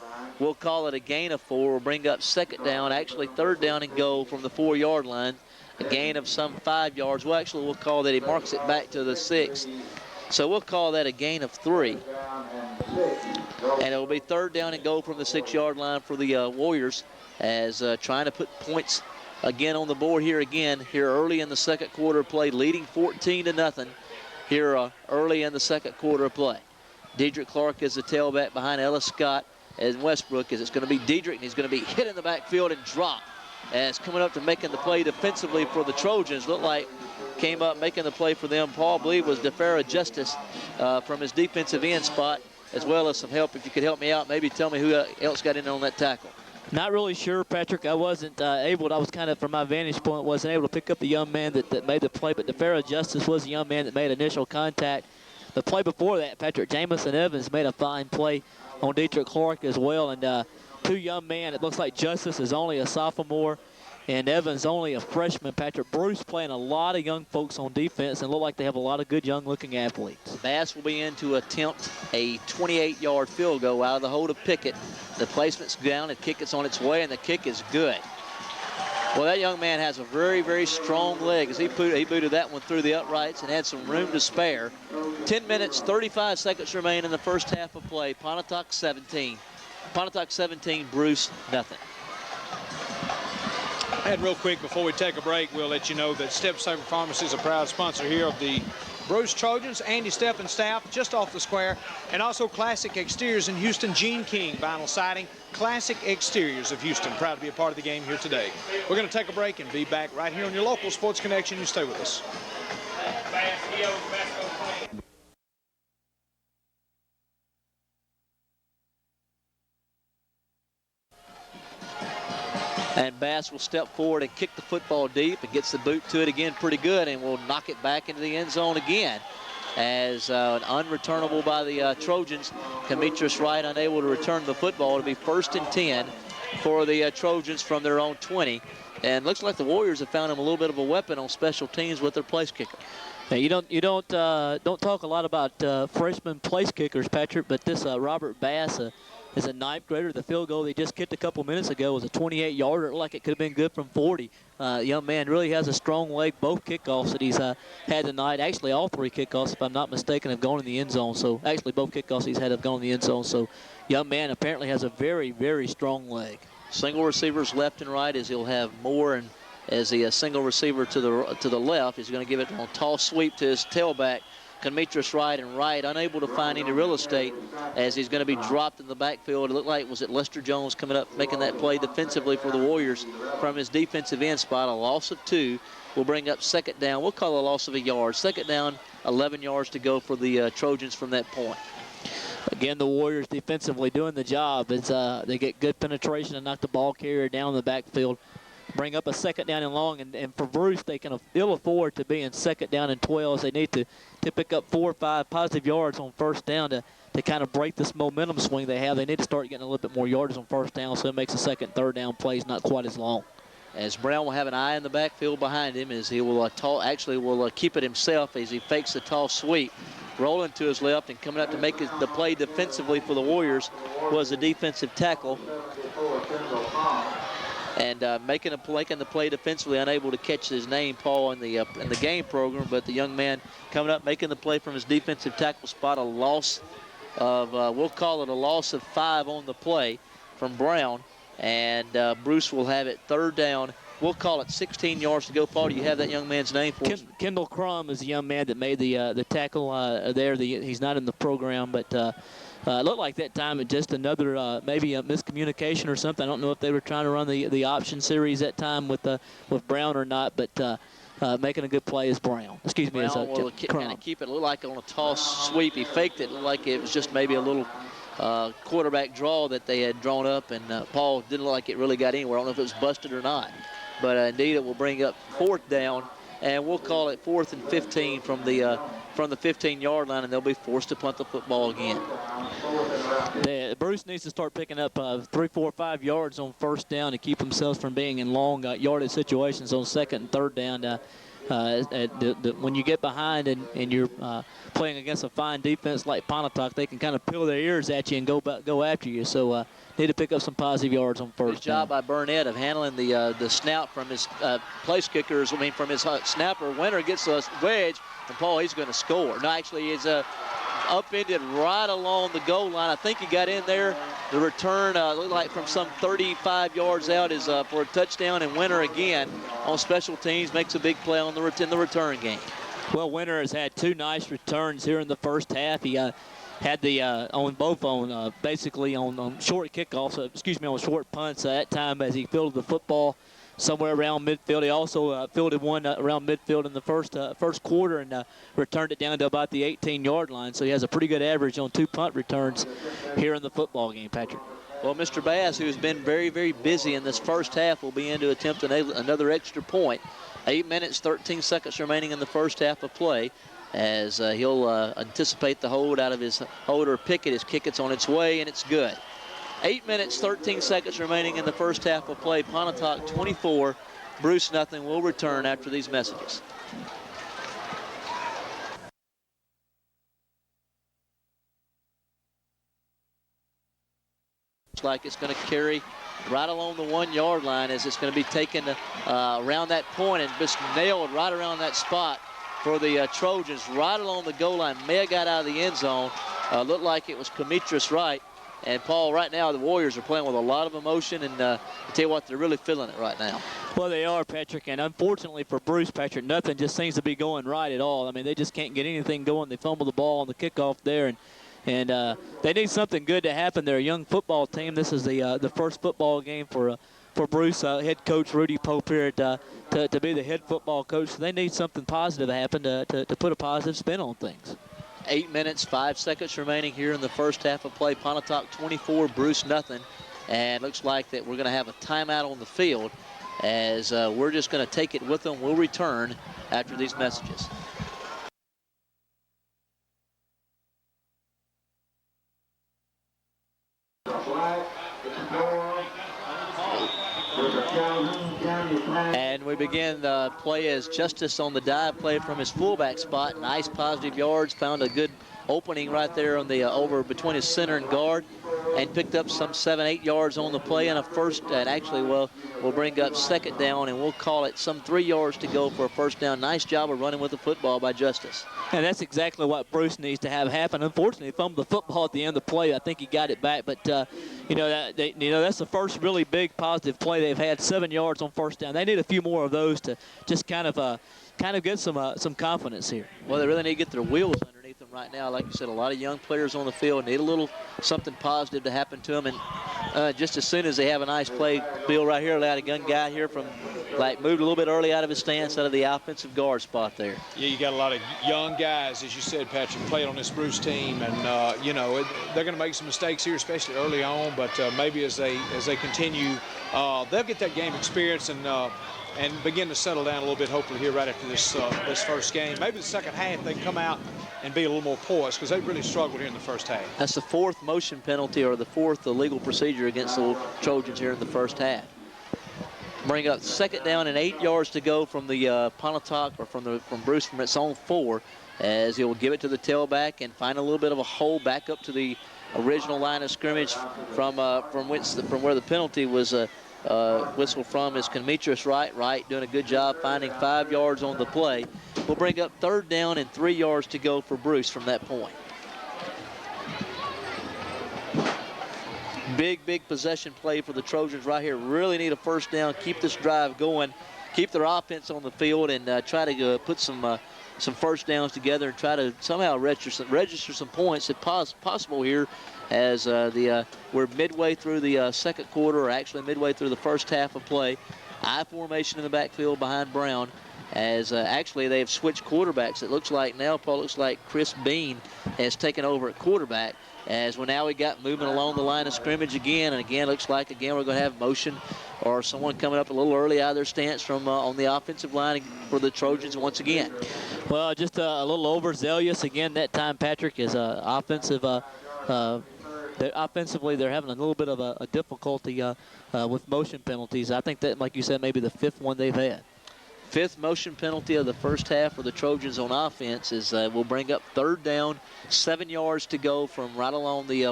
S1: We'll call it a gain of 4. We'll bring up 2nd down, actually 3rd down and goal from the 4-yard line. A gain of some 5 yards. Well, actually, we'll call that he marks it back to the 6. So we'll call that a gain of 3. And it will be 3rd down and goal from the 6-yard line for the Warriors, as trying to put points again on the board here early in the second quarter of play, leading 14-0 here early in the second quarter of play. Dedrick Clark is the tailback behind Ellis Scott and Westbrook, as it's going to be Dedrick, and he's going to be hit in the backfield and dropped. As coming up to making the play defensively for the Trojans, looked like came up making the play for them, Paul, I believe, was DeFera Justice from his defensive end spot, as well as some help. If you could help me out, maybe tell me who else got in on that tackle.
S3: Not really sure, Patrick. I wasn't able. I was kind of, from my vantage point, wasn't able to pick up the young man that made the play. But DeFera Justice was the young man that made initial contact. The play before that, Patrick, Jamison Evans made a fine play on Dedrick Clark as well. And 2 young men. It looks like Justice is only a sophomore, and Evans only a freshman. Patrick, Bruce playing a lot of young folks on defense, and look like they have a lot of good young-looking athletes.
S1: Bass will be in to attempt a 28-yard field goal out of the hold of Pickett. The placement's down, and kick is on its way, and the kick is good. Well, that young man has a very, very strong leg, as he booted that one through the uprights and had some room to spare. 10 minutes, 35 seconds remain in the first half of play. Pontotoc 17. Pontotoc 17, Bruce nothing.
S2: And real quick, before we take a break, we'll let you know that Step Saver Pharmacy is a proud sponsor here of the Bruce Trojans. Andy Stepp and staff just off the square. And also Classic Exteriors in Houston. Gene King, vinyl siding. Classic Exteriors of Houston. Proud to be a part of the game here today. We're going to take a break and be back right here on your local Sports Connection. You stay with us.
S1: And Bass will step forward and kick the football deep and gets the boot to it again pretty good, and will knock it back into the end zone again. As an unreturnable by the Trojans. Demetrius Wright unable to return the football. It'll be 1st and 10 for the Trojans from their own 20. And looks like the Warriors have found him a little bit of a weapon on special teams with their place kicker.
S3: Now, you don't talk a lot about freshman place kickers, Patrick, but this Robert Bass is a 9th grader. The field goal they just kicked a couple minutes ago was a 28-yarder. It looked like it could have been good from 40. Young man really has a strong leg. Both kickoffs that he's had tonight, actually all 3 kickoffs, if I'm not mistaken, have gone in the end zone. So actually both kickoffs he's had have gone in the end zone. So young man apparently has a very, very strong leg.
S1: Single receivers left and right, as he'll have Moore and as the single receiver to the left. He's going to give it on toss sweep to his tailback, Demetrius Wright, and Wright unable to find any real estate as he's going to be dropped in the backfield. It looked like, was it Lester Jones coming up making that play defensively for the Warriors from his defensive end spot. A loss of 2 will bring up second down. We'll call it a loss of a yard. Second down, 11 yards to go for the Trojans from that point.
S3: Again, the Warriors defensively doing the job as they get good penetration and knock the ball carrier down in the backfield. Bring up a second down and long, and for Bruce, they can ill afford to be in second down and 12. They need to pick up 4 or 5 positive yards on first down to kind of break this momentum swing they have. They need to start getting a little bit more yards on first down, so it makes the second, third down plays not quite as long.
S1: As Brown will have an eye in the backfield behind him, as he will keep it himself as he fakes the toss sweep. Rolling to his left and coming up to make the play defensively for the Warriors was the defensive tackle. And making the play defensively, unable to catch his name, Paul, in the game program. But the young man coming up, making the play from his defensive tackle spot. A loss of, we'll call it a loss of 5 on the play from Brown. And Bruce will have it third down. We'll call it 16 yards to go. Paul, do you have that young man's name for us?
S3: Kendall Crum is the young man that made the tackle there. He's not in the program, but it looked like that time it just another maybe a miscommunication or something. I don't know if they were trying to run the option series that time with Brown or not, but making a good play is Brown. Excuse me,
S1: Brown will kind of keep it. Look like on a toss sweep. He faked it. Looked like it was just maybe a little quarterback draw that they had drawn up, and Paul didn't look like it really got anywhere. I don't know if it was busted or not. But indeed, it will bring up fourth down, and we'll call it 4th and 15 from the 15-yard line, and they'll be forced to punt the football again.
S3: Bruce needs to start picking up 3, 4, 5 yards on first down to keep themselves from being in long yardage situations on second and third down. When you get behind and you're playing against a fine defense like Pontotoc, they can kind of peel their ears at you and go after you. So need to pick up some positive yards on first.
S1: Good job by Burnett of handling the snout from his place kickers. From his snapper. Winter gets a wedge, and Paul, he's going to score. No, actually, he's upended right along the goal line. I think he got in there. The return looked like from some 35 yards out is for a touchdown, and Winter again on special teams makes a big play in the return game.
S3: Well, Winter has had 2 nice returns here in the first half. He had the basically on short kickoffs, on short punts that time as he fielded the football somewhere around midfield. He also fielded one around midfield in the first quarter and returned it down to about the 18-yard line. So he has a pretty good average on 2 punt returns here in the football game, Patrick.
S1: Well, Mr. Bass, who's been very, very busy in this first half, will be in to attempt another extra point. 8 minutes, 13 seconds remaining in the first half of play, as he'll anticipate the hold out of his holder Pickett. His kick, it's on its way, and it's good. 8 minutes, 13 seconds remaining in the first half of play. Pontotoc 24, Bruce nothing. Will return after these messages. Looks like it's going to carry right along the 1-yard line as it's going to be taken around that point and just nailed right around that spot for the Trojans, right along the goal line. May have got out of the end zone. Looked like it was Demetrius Wright. And, Paul, right now the Warriors are playing with a lot of emotion, and I tell you what, they're really feeling it right now.
S3: Well, they are, Patrick, and unfortunately for Bruce, Patrick, nothing just seems to be going right at all. I mean, they just can't get anything going. They fumble the ball on the kickoff there, and they need something good to happen. They're a young football team. This is the first football game for Bruce, head coach Rudy Pope here to be the head football coach. So they need something positive to happen to put a positive spin on things.
S1: 8 minutes, 5 seconds remaining here in the first half of play. Pontotoc 24, Bruce nothing. And looks like that we're going to have a timeout on the field as we're just going to take it with them. We'll return after these messages. And we begin the play as Justice on the dive play from his fullback spot. Nice positive yards, found a good opening right there on the over between his center and guard, and picked up some 7-8 yards on the play, and a first, and actually, well, we'll bring up second down, and we'll call it some 3 yards to go for a first down. Nice job of running with the football by Justice.
S3: And that's exactly what Bruce needs to have happen. Unfortunately, he fumbled the football at the end of the play. I think he got it back, but that's the first really big positive play they've had. 7 yards on first down. They need a few more of those to just kind of get some confidence here.
S1: Well, they really need to get their wheels underneath them right now. Like you said, a lot of young players on the field need a little something positive to happen to them. And just as soon as they have a nice play, Bill right here, allowed a gun guy here from, moved a little bit early out of his stance out of the offensive guard spot there.
S2: Yeah, you got a lot of young guys, as you said, Patrick, playing on this Bruce team. And, they're going to make some mistakes here, especially early on. But maybe as they continue, they'll get that game experience and begin to settle down a little bit, hopefully, here right after this first game. Maybe the second half they can come out and be a little more poised, because they really struggled here in the first half.
S1: That's the 4th motion penalty, or the 4th illegal procedure against the Trojans here in the first half. Bring up second down and 8 yards to go from the Pontotoc, or from Bruce from its own 4, as he'll give it to the tailback and find a little bit of a hole back up to the original line of scrimmage from where the penalty was whistle from is Demetrius Wright doing a good job finding 5 yards on the play. We'll bring up third down and 3 yards to go for Bruce from that point. Big possession play for the Trojans right here. Really need a first down, keep this drive going, keep their offense on the field, and try to put some first downs together and try to somehow register some points if possible here, as we're midway through the second quarter, or actually midway through the first half of play. I formation in the backfield behind Brown, as actually they've switched quarterbacks. It looks like now, Paul, looks like Chris Bean has taken over at quarterback, as we got moving along the line of scrimmage again, and again looks like we're going to have motion or someone coming up a little early out of their stance from on the offensive line for the Trojans once again.
S3: Well, just a little overzealous again that time, Patrick, is offensive. Offensively, they're having a little bit of a difficulty with motion penalties. I think that, like you said, maybe the 5th one they've had.
S1: 5th motion penalty of the first half for the Trojans on offense is we'll bring up third down, 7 yards to go from right along the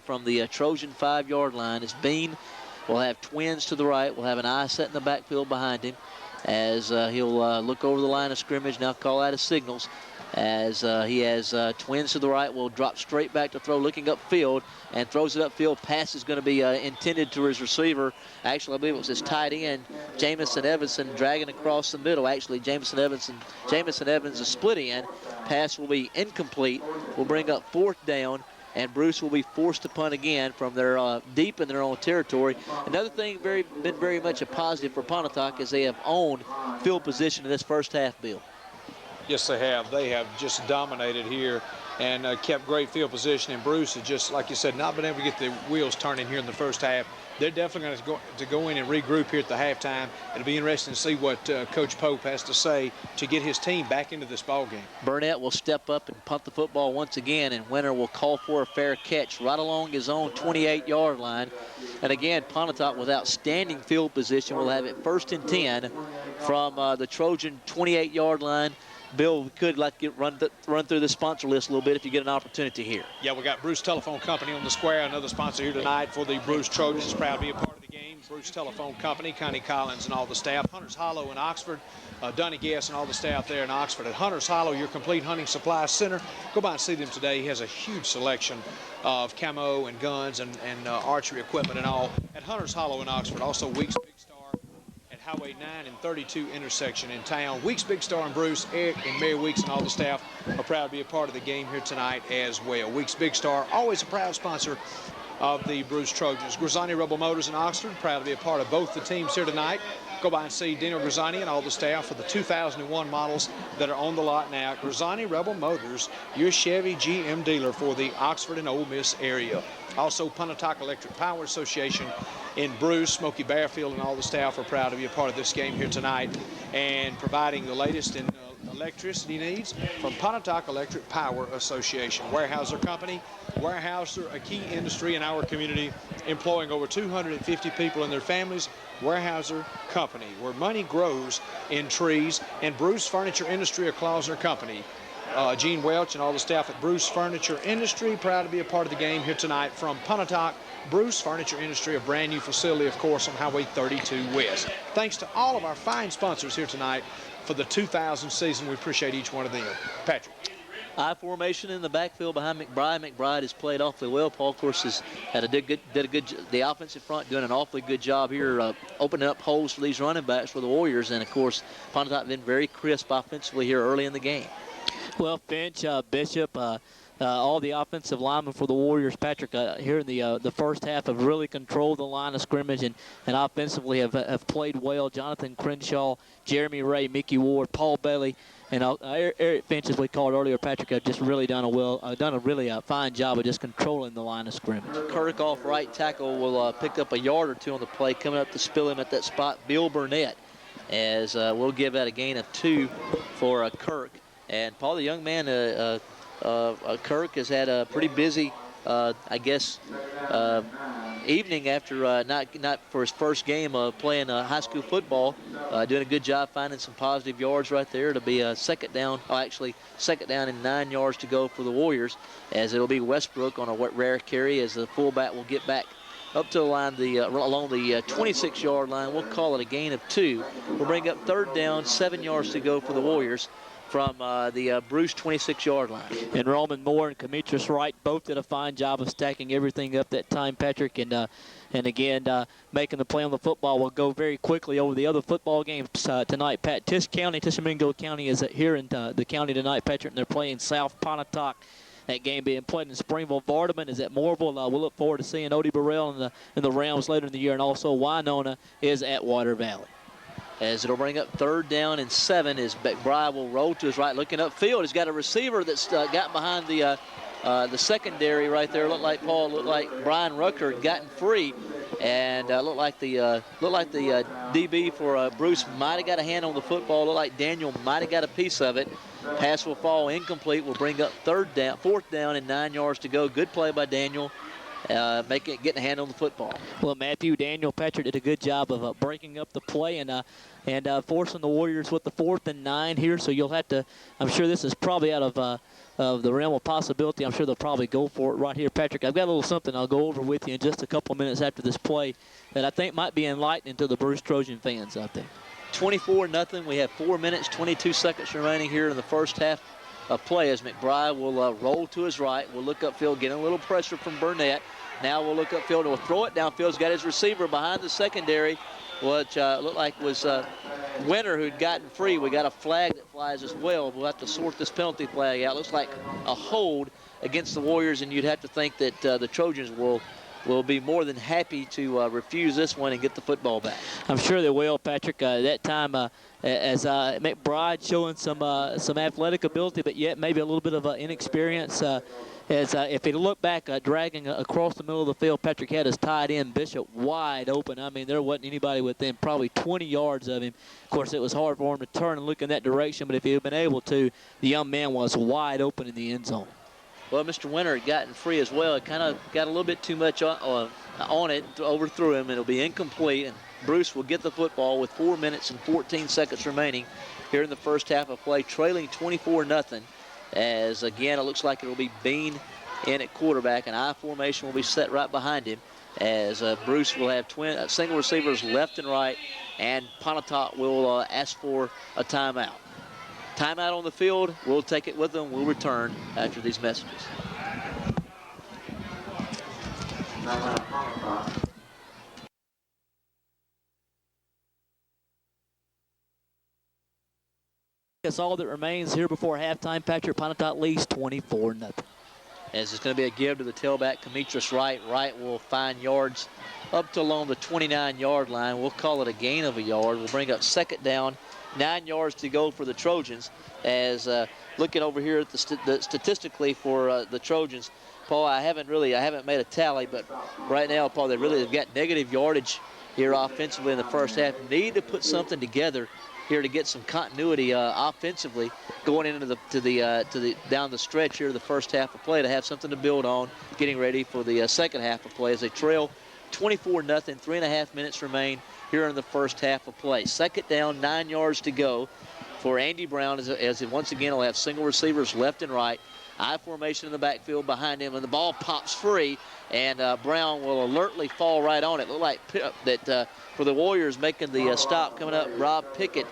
S1: from the Trojan 5-yard line. As Bean will have twins to the right. We'll have an eye set in the backfield behind him, as he'll look over the line of scrimmage, now call out his signals. As he has twins to the right, will drop straight back to throw, looking upfield, and throws it upfield. Pass is going to be intended to his receiver. Actually, I believe it was his tight end, Jamison Evanson, dragging across the middle. Actually, Jamison Evans, a split end. Pass will be incomplete. We'll bring up 4th down, and Bruce will be forced to punt again from their deep in their own territory. Another thing been very much a positive for Pontotoc is they have owned field position in this first half, Bill.
S2: Yes, they have. They have just dominated here and kept great field position. And Bruce has just, like you said, not been able to get the wheels turning here in the first half. They're definitely going to go in and regroup here at the halftime. It'll be interesting to see what Coach Pope has to say to get his team back into this ball game.
S1: Burnett will step up and punt the football once again, and Winter will call for a fair catch right along his own 28-yard line. And again, Pontotoc with outstanding field position will have it 1st and 10 from the Trojan 28-yard line. Bill, we could run through the sponsor list a little bit if you get an opportunity here.
S2: Yeah, we got Bruce Telephone Company on the square, another sponsor here tonight for the Bruce Trojans. Proud to be a part of the game. Bruce Telephone Company, Connie Collins and all the staff. Hunters Hollow in Oxford, Donnie Guess and all the staff there in Oxford. At Hunters Hollow, your complete hunting supply center. Go by and see them today. He has a huge selection of camo and guns and archery equipment and all at Hunters Hollow in Oxford. Also, Weeks Big Star at Highway 9 and 32 intersection in town. Weeks Big Star and Bruce, Eric and Mary Weeks and all the staff are proud to be a part of the game here tonight as well. Weeks Big Star, always a proud sponsor of the Bruce Trojans. Grisani Rebel Motors in Oxford, proud to be a part of both the teams here tonight. Go by and see Dino Grisani and all the staff for the 2001 models that are on the lot now. Grisani Rebel Motors, your Chevy GM dealer for the Oxford and Ole Miss area. Also, Pontotoc Electric Power Association in Bruce, Smokey Bearfield, and all the staff are proud to be a part of this game here tonight and providing the latest in electricity needs from Pontotoc Electric Power Association. Weyerhaeuser Company. Weyerhaeuser, a key industry in our community, employing over 250 people and their families. Weyerhaeuser Company, where money grows in trees. And Bruce Furniture Industry, a Clauser Company. Gene Welch and all the staff at Bruce Furniture Industry. Proud to be a part of the game here tonight from Pontotoc. Bruce Furniture Industry, a brand new facility, of course, on Highway 32 West. Thanks to all of our fine sponsors here tonight for the 2000 season. We appreciate each one of them. Patrick.
S1: I formation in the backfield behind McBride. McBride has played awfully well. Paul, of course, the offensive front doing an awfully good job here, opening up holes for these running backs for the Warriors. And, of course, Pontotoc been very crisp offensively here early in the game.
S3: Well, Finch, Bishop, all the offensive linemen for the Warriors, Patrick, here in the first half have really controlled the line of scrimmage and offensively have played well. Jonathan Crenshaw, Jeremy Ray, Mickey Ward, Paul Bailey, and Eric Finch, as we called earlier, Patrick, have just really done a really fine job of just controlling the line of scrimmage.
S1: Kirk off right tackle will pick up a yard or two on the play, coming up to spill him at that spot, Bill Burnett, as we'll give that a gain of 2 for Kirk. And Paul, the young man, Kirk, has had a pretty busy, evening after not for his first game playing high school football. Doing a good job finding some positive yards right there. It'll be a second down and 9 yards to go for the Warriors, as it'll be Westbrook on a rare carry as the fullback will get back up to the line, along the 26-yard line. We'll call it a gain of 2. We'll bring up third down, 7 yards to go for the Warriors from the Bruce 26-yard line.
S3: And Roman Moore and Demetrius Wright both did a fine job of stacking everything up that time, Patrick. And again, making the play on the football. We'll go very quickly over the other football games tonight. Tishomingo County is here in the county tonight, Patrick, and they're playing South Pontotoc. That game being played in Springville. Vardaman is at Moorville. We'll look forward to seeing Odie Burrell and the Rams later in the year. And also Winona is at Water Valley.
S1: As it'll bring up third down and 7 as McBride will roll to his right, looking upfield. He's got a receiver that's got behind the secondary right there. Looked like Brian Rucker had gotten free, and looked like the DB for Bruce might have got a hand on the football. Looked like Daniel might have got a piece of it. Pass will fall incomplete. Will bring up fourth down and 9 yards to go. Good play by Daniel. Getting a hand on the football.
S3: Well, Matthew Daniel Patrick did a good job of breaking up the play and forcing the Warriors with the 4th and 9 here. So you'll have to. I'm sure this is probably out of the realm of possibility. I'm sure they'll probably go for it right here, Patrick. I've got a little something I'll go over with you in just a couple of minutes after this play that I think might be enlightening to the Bruce Trojan fans out there.
S1: 24-0. We have 4 minutes, 22 seconds remaining here in the first half of play as McBride will roll to his right. We'll look upfield, getting a little pressure from Burnett. Now we'll look upfield. We'll throw it downfield. He's got his receiver behind the secondary, which looked like was Winter who'd gotten free. We got a flag that flies as well. We'll have to sort this penalty flag out. Looks like a hold against the Warriors, and you'd have to think that the Trojans will be more than happy to refuse this one and get the football back.
S3: I'm sure they will, Patrick. That time, as McBride showing some athletic ability, but yet maybe a little bit of inexperience. If he look back, dragging across the middle of the field, Patrick had his tight end Bishop wide open. I mean, there wasn't anybody within probably 20 yards of him. Of course, it was hard for him to turn and look in that direction, but if he had been able to, the young man was wide open in the end zone.
S1: Well, Mr. Winter had gotten free as well. It kind of got a little bit too much on it, overthrew him, and it'll be incomplete. And Bruce will get the football with 4 minutes and 14 seconds remaining here in the first half of play, trailing 24-0. As, again, it looks like it'll be Bean in at quarterback, and I formation will be set right behind him as Bruce will have single receivers left and right, and Pontotoc will ask for a timeout. Timeout on the field. We'll take it with them. We'll return after these messages.
S3: That's all that remains here before halftime. Patrick, Pontotoc leads 24-0.
S1: As it's going to be a give to the tailback, Demetrius Wright. Wright will find yards up to along the 29-yard line. We'll call it a gain of a yard. We'll bring up second down, 9 yards to go for the Trojans. As looking over here at the statistically for the Trojans, Paul, I haven't made a tally, but right now, Paul, they've got negative yardage here offensively in the first half. Need to put something together here to get some continuity offensively going into the down the stretch here of the first half of play, to have something to build on, getting ready for the second half of play as they trail 24-0. 3.5 minutes remain here in the first half of play. Second down, 9 yards to go for Andy Brown as once again he'll have single receivers left and right. I formation in the backfield behind him, and the ball pops free, and Brown will alertly fall right on it. Looked like that for the Warriors making the stop coming up, Rob Pickett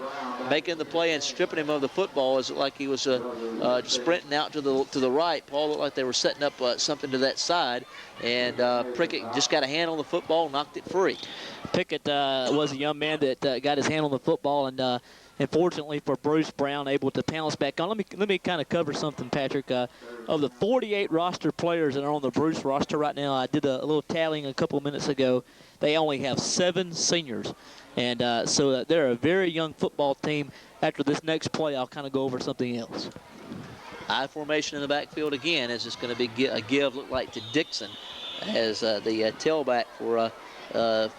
S1: making the play and stripping him of the football. It like he was sprinting out to the right. Paul looked like they were setting up something to that side, and Pickett just got a hand on the football, knocked it free.
S3: Pickett was a young man that got his hand on the football, and fortunately for Bruce Brown, able to pounce back on. Let me kind of cover something, Patrick. Of the 48 roster players that are on the Bruce roster right now, I did a little tallying a couple of minutes ago. They only have 7 seniors, and so they're a very young football team. After this next play, I'll kind of go over something else.
S1: I formation in the backfield again, as it's going to be a give, look like to Dixon as the tailback for out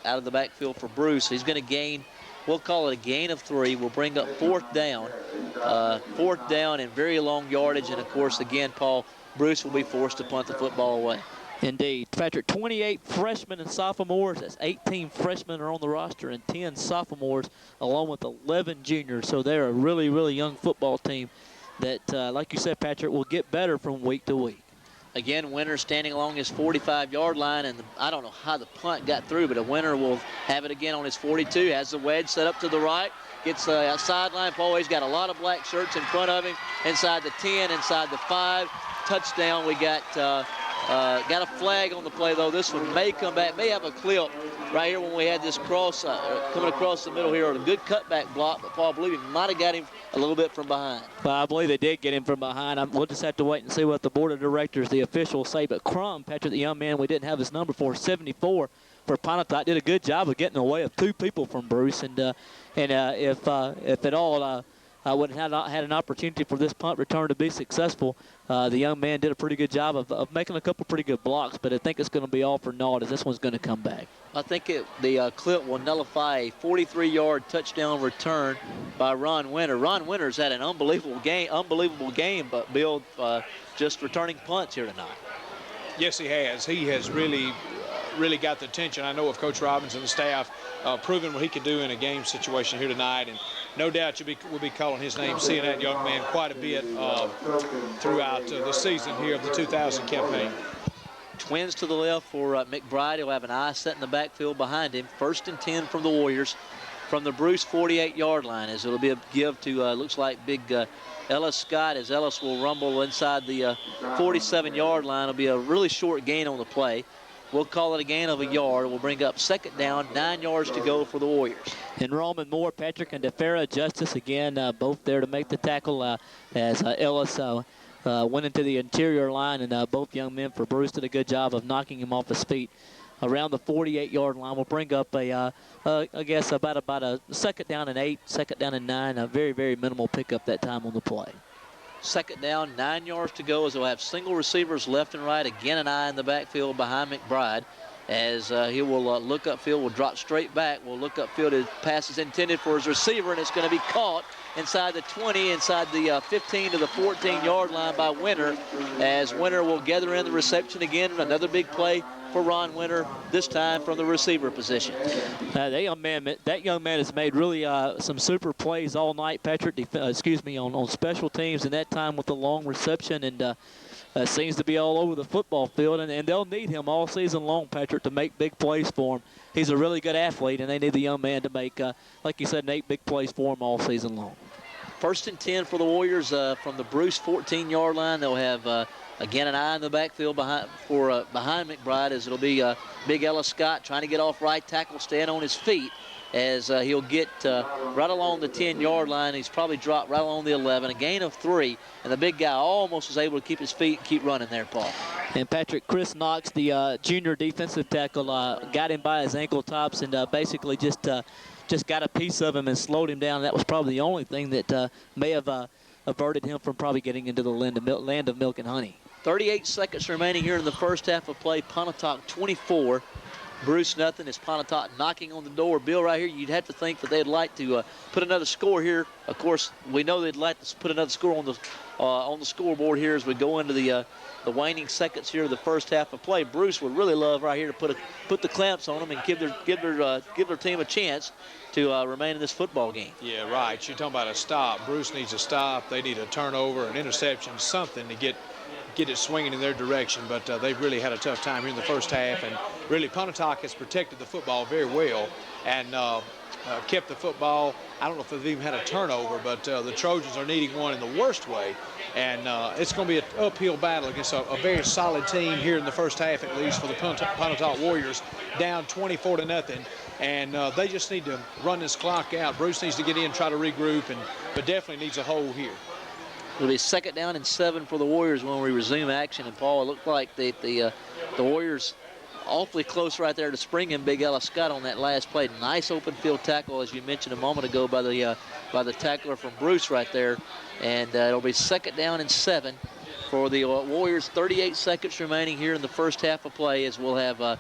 S1: of the backfield for Bruce. He's going to gain. We'll call it a gain of 3. We'll bring up 4th down. 4th down and very long yardage. And, of course, again, Paul, Bruce will be forced to punt the football away.
S3: Indeed. Patrick, 28 freshmen and sophomores. That's 18 freshmen are on the roster and 10 sophomores, along with 11 juniors. So they're a really, really young football team that, like you said, Patrick, will get better from week to week.
S1: Again, Winter standing along his 45-yard line, and I don't know how the punt got through, but a Winter will have it again on his 42. Has the wedge set up to the right, gets a sideline. Paul, he's got a lot of black shirts in front of him, inside the 10, inside the 5. Touchdown. We got a flag on the play, though. This one may come back, may have a clip right here when we had this cross coming across the middle here. A good cutback block, but Paul, I believe he might have got him a little bit from behind.
S3: Well, I believe they did get him from behind. We'll just have to wait and see what the board of directors, the officials, say. But Crum, Patrick, the young man we didn't have his number for, 74 for Pontotoc, did a good job of getting away of 2 people from Bruce. And if at all I would have not had an opportunity for this punt return to be successful, the young man did a pretty good job of making a couple pretty good blocks, but I think it's going to be all for naught as this one's going to come back.
S1: I think the clip will nullify a 43-yard touchdown return by Ron Winter. Ron Winter's had an unbelievable game, but Bill just returning punts here tonight.
S2: Yes, he has. He has really got the attention, I know, of Coach Robbins and the staff, proving what he can do in a game situation here tonight. And no doubt we'll be calling his name, seeing that young man quite a bit throughout the season here of the 2000 campaign.
S1: Twins to the left for McBride. He'll have an eye set in the backfield behind him. 1st and 10 from the Warriors from the Bruce 48-yard line, as it'll be a give to, looks like big Ellis Scott, as Ellis will rumble inside the 47-yard line. It'll be a really short gain on the play. We'll call it a gain of a yard. We'll bring up 2nd down, 9 yards to go for the Warriors.
S3: And Roman Moore, Patrick, and DeFera Justice again, both there to make the tackle as Ellis went into the interior line, and both young men for Bruce did a good job of knocking him off his feet around the 48-yard line. We'll bring up I guess about a 2nd down and 8, 2nd down and 9. A very, very minimal pickup that time on the play.
S1: 2nd down, 9 yards to go, as we'll have single receivers left and right. Again, an eye in the backfield behind McBride, as he will look upfield, will drop straight back. Will look upfield. His pass is intended for his receiver, and it's going to be caught inside the 20, inside the 15 to the 14-yard line by Winter, as Winter will gather in the reception again. Another big play for Ron Winter, this time from the receiver position.
S3: That young man has made really some super plays all night, Patrick, on special teams, and that time with the long reception, and seems to be all over the football field, and they'll need him all season long, Patrick, to make big plays for him. He's a really good athlete, and they need the young man to make, like you said, 8 big plays for him all season long.
S1: 1st and 10 for the Warriors from the Bruce 14-yard line. They'll have again an eye in the backfield behind McBride, as it'll be big Ellis Scott trying to get off right tackle, staying on his feet, as he'll get right along the 10-yard line. He's probably dropped right along the 11, a gain of 3, and the big guy almost was able to keep his feet and keep running there, Paul.
S3: And Patrick, Chris Knox, the junior defensive tackle, got him by his ankle tops and basically just got a piece of him and slowed him down. That was probably the only thing that may have averted him from probably getting into the land of milk and honey.
S1: 38 seconds remaining here in the first half of play. Pontotoc 24, Bruce nothing. Is Pontotoc knocking on the door. Bill, right here, you'd have to think that they'd like to put another score here. Of course, we know they'd like to put another score on the scoreboard here as we go into the waning seconds here of the first half of play. Bruce would really love right here to put the clamps on them and give their team a chance to remain in this football game.
S2: Yeah, right. You're talking about a stop. Bruce needs a stop. They need a turnover, an interception, something to get it swinging in their direction. But they've really had a tough time here in the first half. And really, Pontotoc has protected the football very well and kept the football. I don't know if they've even had a turnover, but the Trojans are needing one in the worst way. And it's going to be an uphill battle against a very solid team here in the first half, at least for the Pontotoc Warriors, down 24-0. And they just need to run this clock out. Bruce needs to get in, try to regroup, but definitely needs a hold here.
S1: It'll be 2nd down and 7 for the Warriors when we resume action. And Paul, it looked like the Warriors awfully close right there to springing Big Ella Scott on that last play. Nice open field tackle, as you mentioned a moment ago, by the tackler from Bruce right there. And it'll be 2nd down and 7 for the Warriors. 38 seconds remaining here in the first half of play, as we'll have a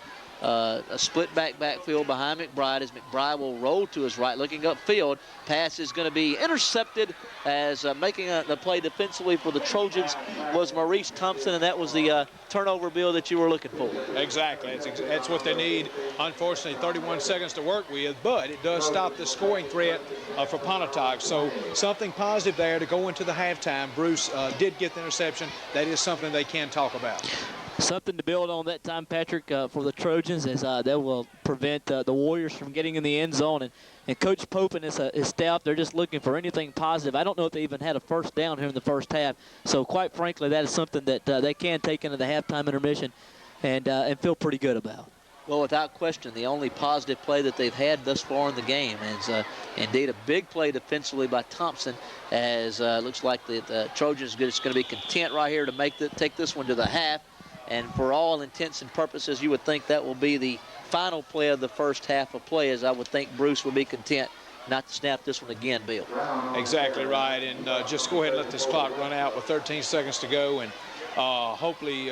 S1: split backfield behind McBride, as McBride will roll to his right, looking upfield. Pass is going to be intercepted, as making the play defensively for the Trojans was Maurice Thompson, and that was the turnover, Bill, that you were looking for.
S2: Exactly. That's what they need. Unfortunately, 31 seconds to work with, but it does stop the scoring threat for Pontotoc. So something positive there to go into the halftime. Bruce did get the interception. That is something they can talk about.
S3: Something to build on that time, Patrick, for the Trojans, as that will prevent the Warriors from getting in the end zone. And Coach Pope and his staff, they're just looking for anything positive. I don't know if they even had a first down here in the first half. So quite frankly, that is something that they can take into the halftime intermission and feel pretty good about.
S1: Well, without question, the only positive play that they've had thus far in the game is indeed a big play defensively by Thompson, as looks like the Trojans are just going to be content right here to take this one to the half. And for all intents and purposes, you would think that will be the final play of the first half of play, as I would think Bruce would be content not to snap this one again, Bill.
S2: Exactly right. And just go ahead and let this clock run out with 13 seconds to go. And hopefully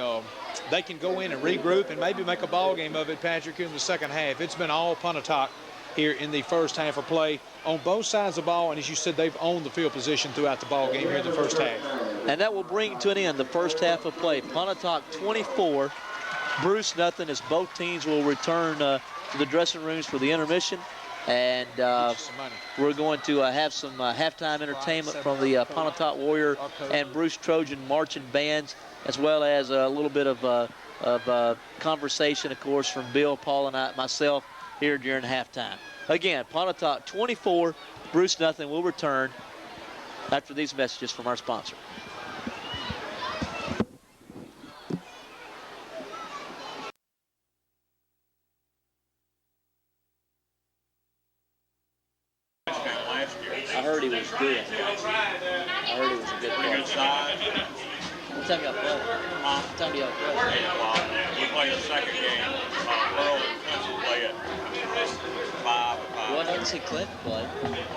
S2: they can go in and regroup and maybe make a ball game of it, Patrick, in the second half. It's been all Pontotoc here in the first half of play on both sides of the ball. And as you said, they've owned the field position throughout the ball game here in the first half.
S1: And that will bring to an end the first half of play. Pontotoc 24, Bruce nothing, as both teams will return to the dressing rooms for the intermission. And we're going to have some halftime entertainment from the Pontotoc Warrior and Bruce Trojan marching bands, as well as a little bit of conversation, of course, from Bill, Paul, and myself here during halftime. Again, Pontotoc 24, Bruce nothing. Will return after these messages from our sponsor. I heard he was good. I heard he was a good player. What time y'all play? What time do y'all play?
S5: 8 o'clock. We play the second game. Pearl and Clemson play at 5 or 5.
S1: Well, I'd like to see Clinton play.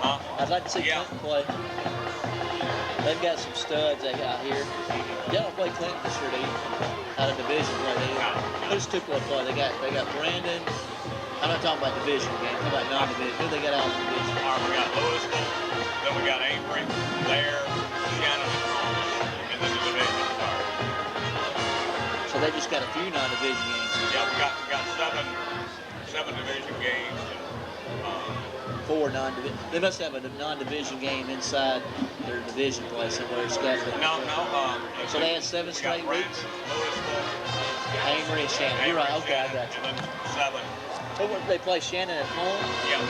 S5: Huh?
S1: I'd like to see Clinton play. They've got some studs they got here. Y'all don't play Clinton this year, do you? Out of division play, do you? Who's two play? They got Brandon. I'm not talking about division games. I'm talking about non-division. Who they got out of the division?
S5: All right, we got Louisville, then we got Amory, Blair, Shannon, and then the division starts.
S1: So they just got a few non-division games.
S5: Yeah, we got seven division games. And,
S1: 4 non-division. They must have a non-division game inside their division play somewhere scattered.
S5: no.
S1: So they had 7 straight
S5: Brandon,
S1: weeks?
S5: Louisville,
S1: Amory and Shannon. You're right. Okay, I got you.
S5: and then 7.
S1: They play Shannon at home,
S5: Yeah, we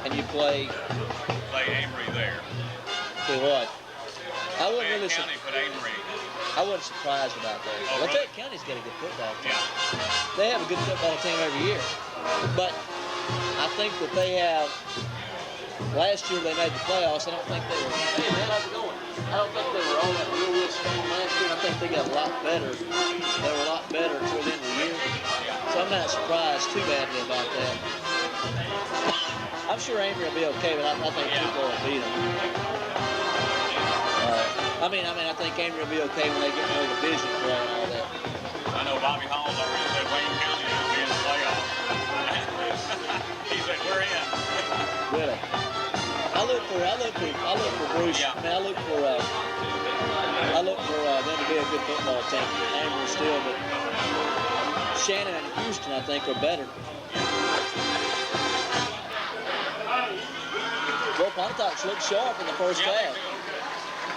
S1: and you play
S5: Amory there.
S1: what? I wasn't really
S5: County put Amory.
S1: I wasn't surprised about that.
S5: Oh, really?
S1: Lafayette County's got a good football team.
S5: Yeah.
S1: They have a good football team every year. But I think that they have, last year they made the playoffs. I don't think they were, hey man, how's it going? I don't think they were all that real strong last year. I think they got a lot better. They were a lot better toward the end of the year. So I'm not surprised too badly about that. I'm sure Amory will be okay, but I think people will beat them. I think Amory will be okay when they get more division play and all that.
S5: I know Bobby Hall's already said Wayne County will be in the playoffs.
S1: Bruce.
S5: Yeah.
S1: I mean, I look for them to be a good football team. Amber still, but Shannon and Houston, I think, are better. Well, Pontotoc looked sharp in the first half.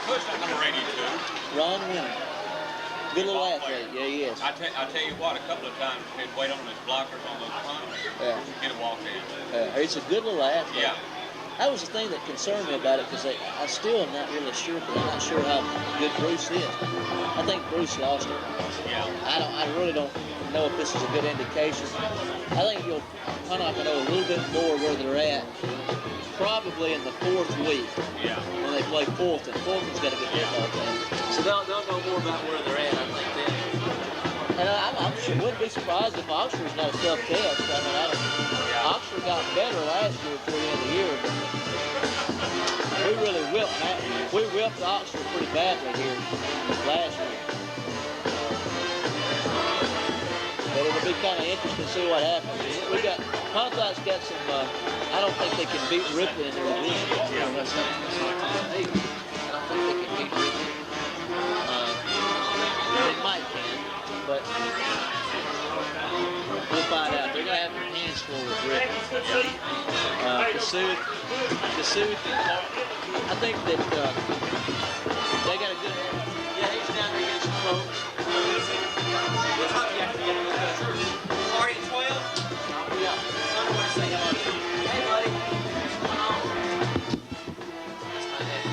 S5: Push that number 82.
S1: Ron Winner. Good little athlete. Yeah, he is.
S5: I tell you what, a couple of times he'd wait on his blockers on those punts.
S1: Yeah.
S5: He'd have walked in.
S1: He's a good little athlete.
S5: Yeah.
S1: That was the thing that concerned me about it, because I still am not really sure, because I'm not sure how good Bruce is. I think Bruce lost it.
S5: Yeah.
S1: I really don't know if this is a good indication. I think Pontotoc will know a little bit more where they're at, probably in the 4th week.
S5: Yeah.
S1: When they play Fulton. Fulton's got a good football team. So they'll know more about where they're at, I think, then. And I'm sure, wouldn't be surprised if Oxford's not a self-test. I mean, Oxford got better last year before the end of the year. We really whipped that. We whipped Oxford pretty badly here last year. But it'll be kind of interesting to see what happens. We got Pontotoc's got some. I don't think they can beat Ripley in their division. Yeah, that's not. I don't think they can beat Ripley. They might can, but we'll find out. They're gonna have their hands full with Ripley. Kasut, I think that they got a good. Yeah, he's down there getting some folks. Are you 12? Yeah. I want to say hello to you. Hey, buddy. What's going on? That's my dad.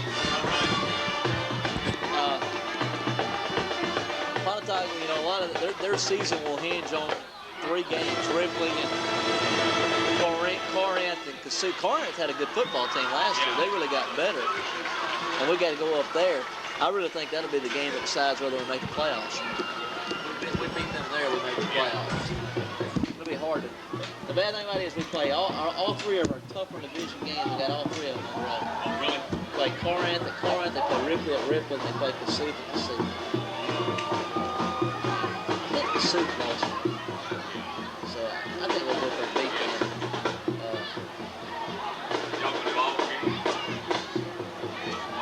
S1: Pontotoc, you know, a lot of their season will hinge on 3 games, Ripley and Corinth and Kasut. Corinth had a good football team last year. They really got better. And we got to go up there. I really think that'll be the game that decides whether we make the playoffs. We beat them there, we make the playoffs. It'll be hard to. The bad thing about it is we play all 3 of our tougher division games. We got all 3 of them in a row.
S5: Oh, really?
S1: We play Corinth at Corinth, they play Ripley at Ripley, and they play Kasut at Kasut. I think Kasut lost. So I think we'll go for a beat them.
S5: Y'all put the ball here.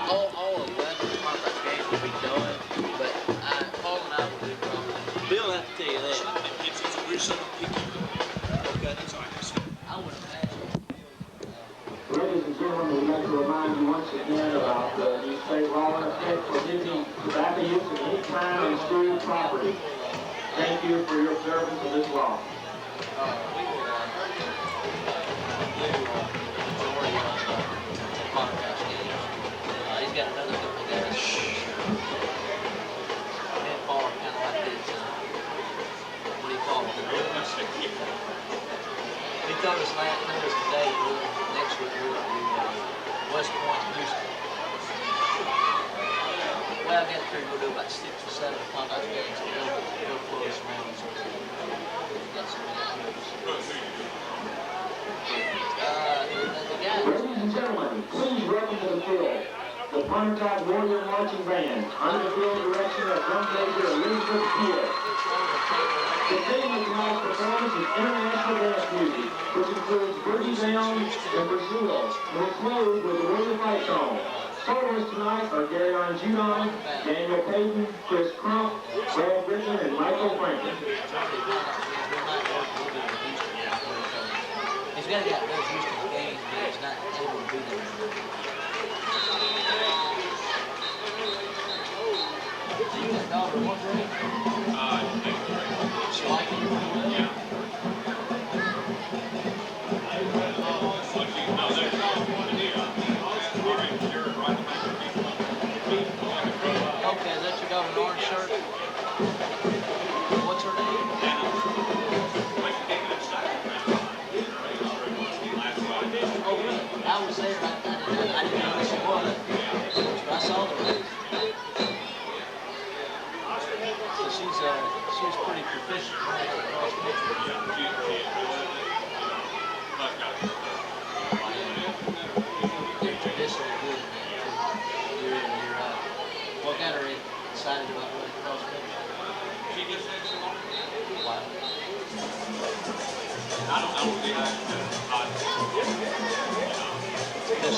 S1: All 11 Pontotoc games will be done, but Paul and I will do probably. Bill will have to tell you that.
S5: It's a weird sort of picky.
S1: Okay.
S5: That's all right.
S1: I would imagine.
S4: Ladies and gentlemen, we'd like to remind you once again about the new state law in effect forbidding tobacco use of any kind on school property. Thank you for your observance of this law.
S1: We will do majority on the Pontotoc games. He's got another couple of guys. Me and Paul are kind of like this. What do you call it? He told us today next week we're going to do West Point, Houston. Well, I got to figure we'll do about 6 or 7 Pontotoc games. We'll close around. So we've got some good the guys.
S4: Ladies and gentlemen, please welcome to the field the Pontotoc Warrior Marching Band under the field direction of drum major Elizabeth Pierce. The theme of tonight's performance is international dance music, which includes boogie down and Brazil, and will close with the Warrior Fight Song. Soloists tonight are Gary Judon, Daniel Payton, Chris Crump, Brad Griffin, and Michael Franklin.
S1: He's got to get those Houston games, but he's not able to be there. So you got a daughter, what grade? She like it?
S5: Yeah.
S1: Okay, is that your daughter in the orange shirt? What's her name? Oh, really? I was there. I didn't know who she was. But I saw the race. So she's pretty proficient running across country. They're traditionally good in that too, year in and year out. What got her excited about running cross country? Wow.
S5: I don't think I
S1: What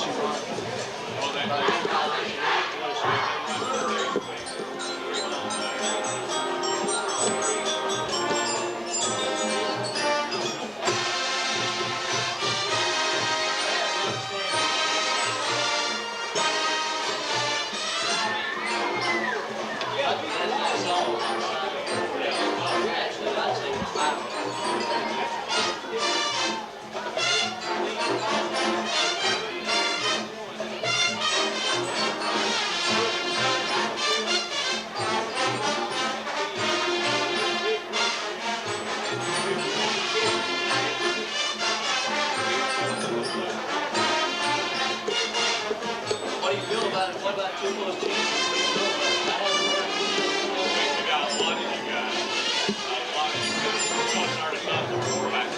S1: do you feel about it? What about two little teams? What do you feel about it? I haven't heard
S5: You got a lot of you guys. A lot of you guys. We're going to start at the quarterback.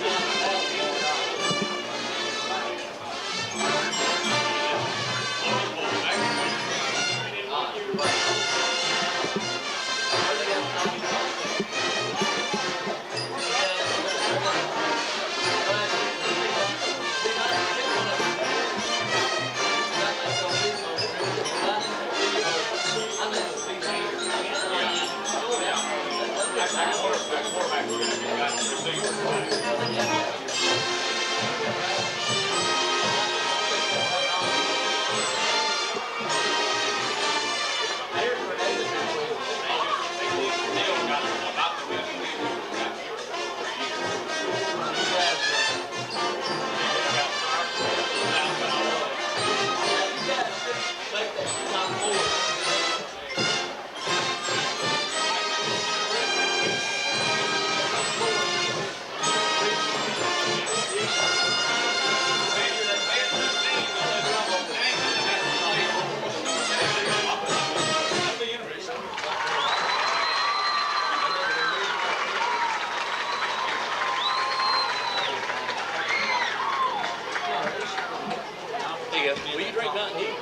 S1: Will you drink Mountain Dew?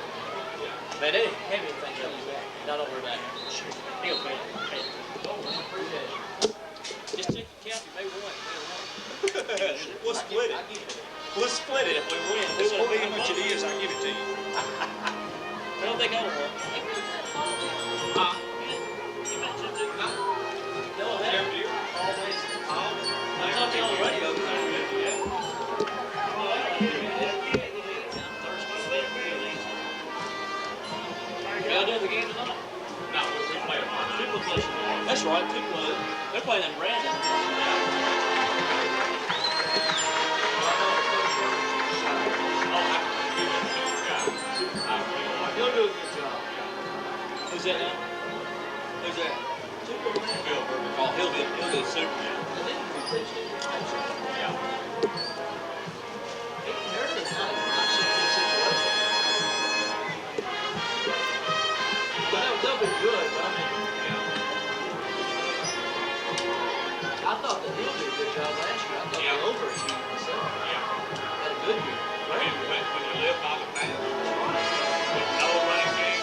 S1: Man, they hand me the thing up. No, don't worry about it. He'll pay it. Just check your cap, you may win.
S5: We'll split it. We'll split it if we win.
S2: This will be how much it is. I'll give it to you.
S1: I don't think I will.
S5: Huh?
S1: No, I haven't. I talked to you on the radio. Y'all doing the game tonight?
S5: No, we play tomorrow.
S1: Super close. That's right, Tupelo. They're playing in Brandon. He'll do a good job. Who's that now? Who's that? Bill. Oh, he'll be super.
S5: Yeah.
S1: They'll be good, but I mean, I thought that he'll do a good job last year. I thought they overachieved themselves. Had a good year. Great year.
S5: When you live by the path, with no running game,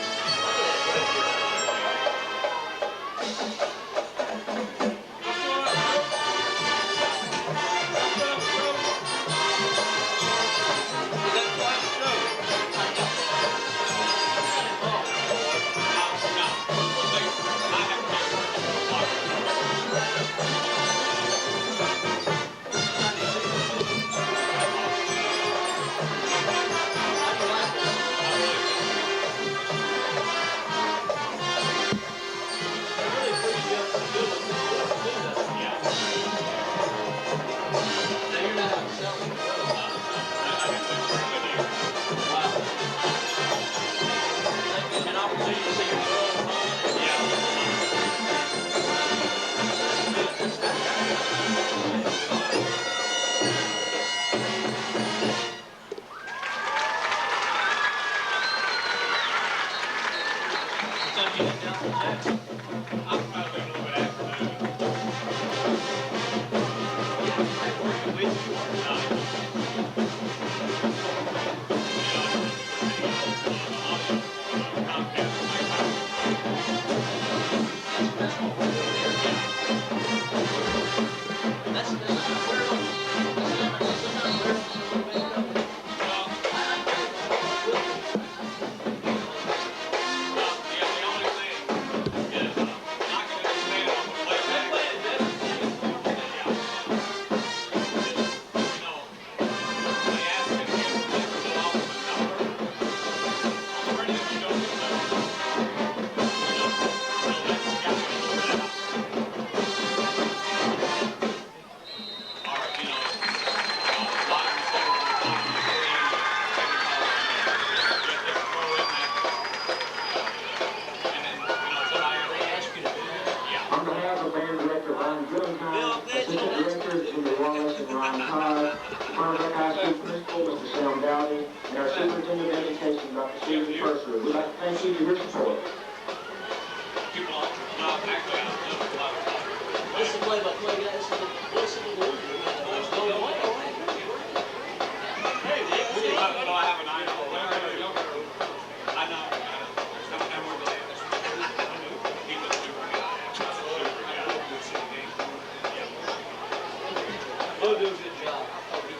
S3: He'll do a good job. He'll do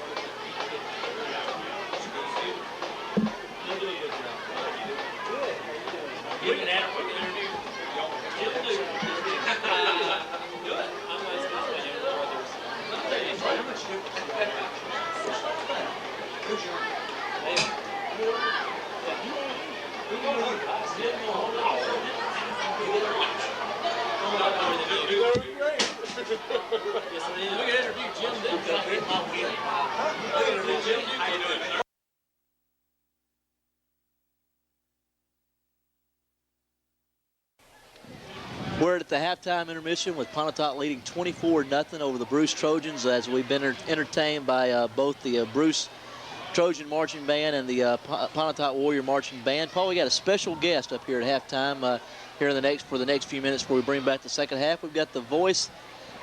S3: a good job. Good. We can add a quick interview. He'll do it. Do it. I'm not supposed to know others. Look at interview Jim Duke up here. Look at interview Jim Duke. How you doing?
S1: We're at the halftime intermission with Pontotoc leading 24-0 over the Bruce Trojans as we've been entertained by both the Bruce Trojan Marching Band and the Pontotoc Warrior Marching Band. Paul, we got a special guest up here at halftime here for the next few minutes before we bring back the second half. We've got the voice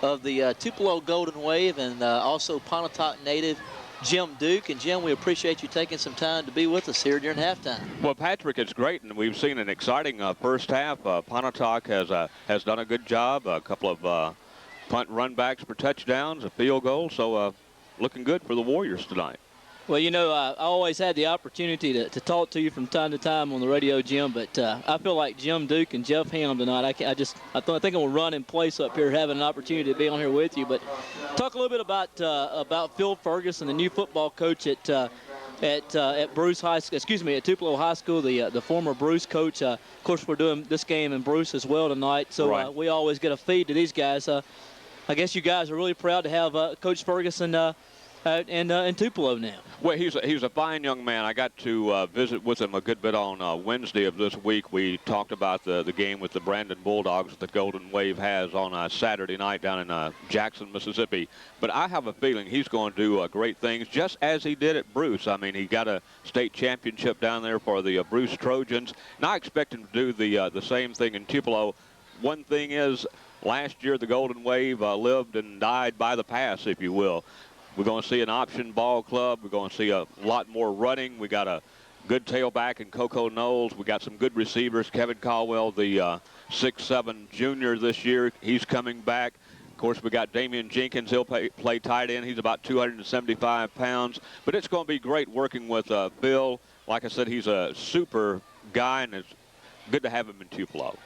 S1: of the Tupelo Golden Wave and also Pontotoc native Jim Duke. And Jim, we appreciate you taking some time to be with us here during halftime.
S6: Well, Patrick, it's great, and we've seen an exciting first half. Pontotoc has done a good job. A couple of punt runbacks for touchdowns, a field goal. So looking good for the Warriors tonight.
S3: Well, you know, I always had the opportunity to talk to you from time to time on the radio, Jim, but I feel like Jim Duke and Jeff Ham tonight, I think I'm going to run in place up here, having an opportunity to be on here with you. But talk a little bit about Phil Ferguson, the new football coach at Bruce High School, at Tupelo High School, the former Bruce coach. Of course, we're doing this game in Bruce as well tonight, so
S6: right.
S3: We always get a feed to these guys. I guess you guys are really proud to have Coach Ferguson in Tupelo now.
S6: Well, he's a fine young man. I got to visit with him a good bit on Wednesday of this week. We talked about the game with the Brandon Bulldogs that the Golden Wave has on Saturday night down in Jackson, Mississippi. But I have a feeling he's going to do great things, just as he did at Bruce. I mean, he got a state championship down there for the Bruce Trojans, and I expect him to do the same thing in Tupelo. One thing is, last year the Golden Wave lived and died by the pass, if you will. We're going to see an option ball club. We're going to see a lot more running. We got a good tailback in Coco Knowles. We got some good receivers. Kevin Caldwell, the 6'7" junior this year, he's coming back. Of course, we got Damian Jenkins. He'll play tight end. He's about 275 pounds. But it's going to be great working with Bill. Like I said, he's a super guy, and it's good to have him in Tupelo.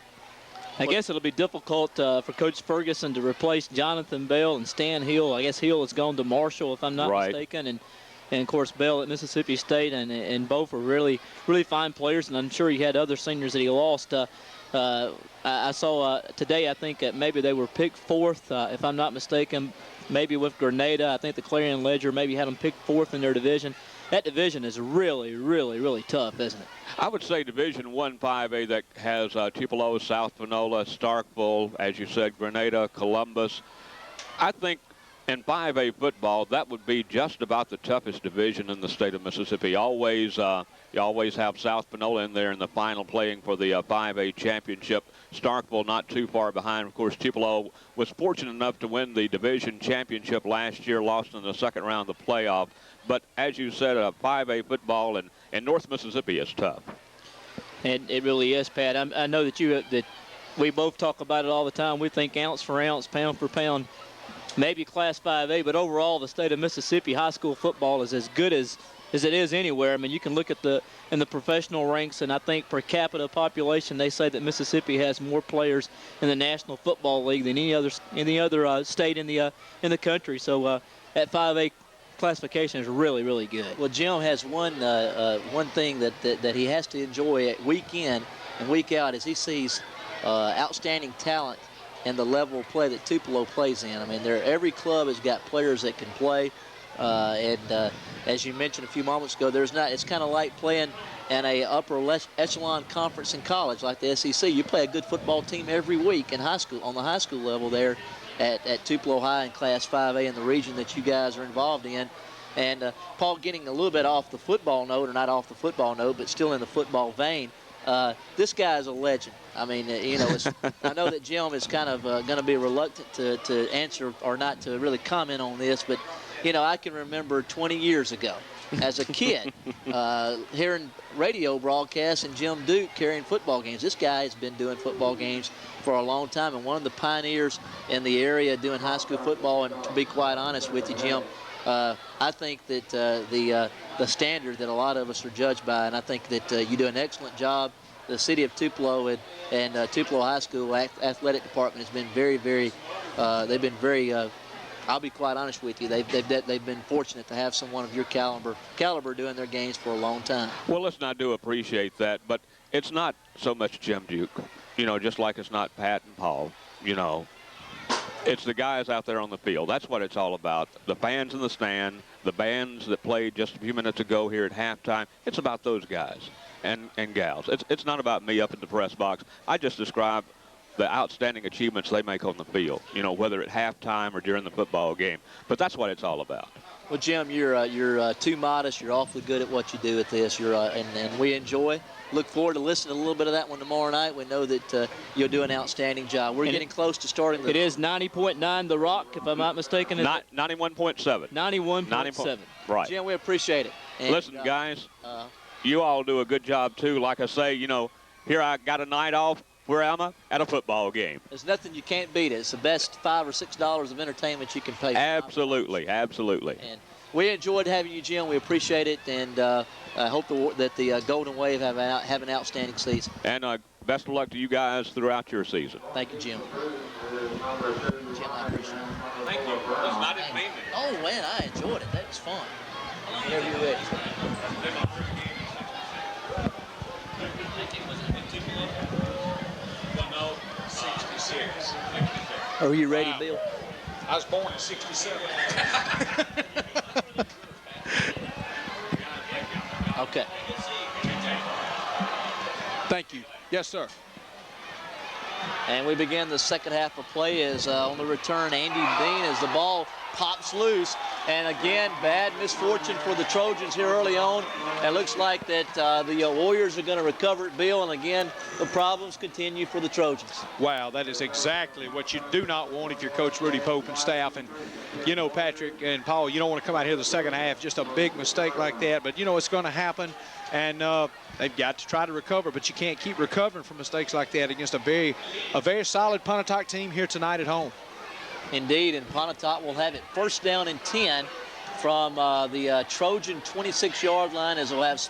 S3: I guess it'll be difficult for Coach Ferguson to replace Jonathan Bell and Stan Hill. I guess Hill has gone to Marshall, if I'm not mistaken, and of course Bell at Mississippi State, and both are really fine players. And I'm sure he had other seniors that he lost. I saw today, I think maybe they were picked fourth, if I'm not mistaken, maybe with Grenada. I think the Clarion Ledger maybe had them picked fourth in their division. That division is really tough, isn't it?
S6: I would say Division I 5A that has Tupelo, South Panola, Starkville, as you said, Grenada, Columbus. I think in 5A football, that would be just about the toughest division in the state of Mississippi. You always have South Panola in there in the final playing for the 5A championship. Starkville not too far behind. Of course, Tupelo was fortunate enough to win the division championship last year, lost in the second round of the playoff. But as you said, 5A football in North Mississippi is tough.
S3: And it really is, Pat. I know that we both talk about it all the time. We think ounce for ounce, pound for pound, maybe Class 5A, but overall the state of Mississippi high school football is as good as it is anywhere. I mean, you can look at in the professional ranks, and I think per capita population, they say that Mississippi has more players in the National Football League than any other state in the country. So at 5A classification is really good.
S1: Well, Jim has one thing that he has to enjoy week in and week out as he sees outstanding talent and the level of play that Tupelo plays in. I mean, every club has got players that can play, and as you mentioned a few moments ago, it's kind of like playing in a upper echelon conference in college like the SEC. You play a good football team every week in high school, on the high school level there at Tupelo High in Class 5A in the region that you guys are involved in. And Paul, getting a little bit off the football note, or not off the football note, but still in the football vein, this guy is a legend. I mean, I know that Jim is kind of going to be reluctant to answer or not to really comment on this, but, I can remember 20 years ago as a kid, hearing radio broadcasts and Jim Duke carrying football games. This guy has been doing football games for a long time and one of the pioneers in the area doing high school football. And to be quite honest with you, Jim, I think that the standard that a lot of us are judged by, and I think that you do an excellent job. The city of Tupelo and Tupelo High School athletic department has been very, very. They've been very. I'll be quite honest with you. They've been fortunate to have someone of your caliber doing their games for a long time.
S6: Well, listen, I do appreciate that, but it's not so much Jim Duke. You know, just like it's not Pat and Paul. You know, it's the guys out there on the field. That's what it's all about. The fans in the stand, the bands that played just a few minutes ago here at halftime. It's about those guys and gals. It's not about me up in the press box. I just describe the outstanding achievements they make on the field, you know, whether at halftime or during the football game. But that's what it's all about.
S1: Well, Jim, you're too modest. You're awfully good at what you do at this. And we enjoy. Look forward to listening to a little bit of that one tomorrow night. We know that you'll do an outstanding job. We're getting close to starting.
S3: It is 90.9 The Rock, if I'm not mistaken.
S6: 91.7.
S3: 91.7.
S6: Right.
S1: Jim, we appreciate it. And,
S6: listen, guys, you all do a good job, too. Like I say, you know, here I got a night off. Where am I? At a football game.
S1: There's nothing you can't beat. It's the best $5 or $6 of entertainment you can pay for.
S6: Absolutely, absolutely.
S1: And we enjoyed having you, Jim. We appreciate it, and I hope that the Golden Wave have an outstanding season.
S6: And best of luck to you guys throughout your season.
S1: Thank you, Jim. Jim, I appreciate it.
S5: Thank you. I didn't mean it.
S1: Oh, man, I enjoyed it. That was fun. Whenever you're ready.
S5: No, 66.
S1: Are you ready, Bill?
S2: I was born in 67.
S1: Okay.
S2: Thank you. Yes, sir.
S1: And we begin the second half of play as on the return, Andy Bean as the ball pops loose. And again, bad misfortune for the Trojans here early on. It looks like that the Warriors are going to recover it, Bill. And again, the problems continue for the Trojans.
S2: Wow, that is exactly what you do not want if you're Coach Rudy Pope and staff. And, you know, Patrick and Paul, you don't want to come out here the second half, just a big mistake like that. But, you know, it's going to happen. And they've got to try to recover, but you can't keep recovering from mistakes like that against a very solid Pontotoc team here tonight at home.
S1: Indeed, and Pontotoc will have it first down and 10 from the Trojan 26-yard line, as we'll have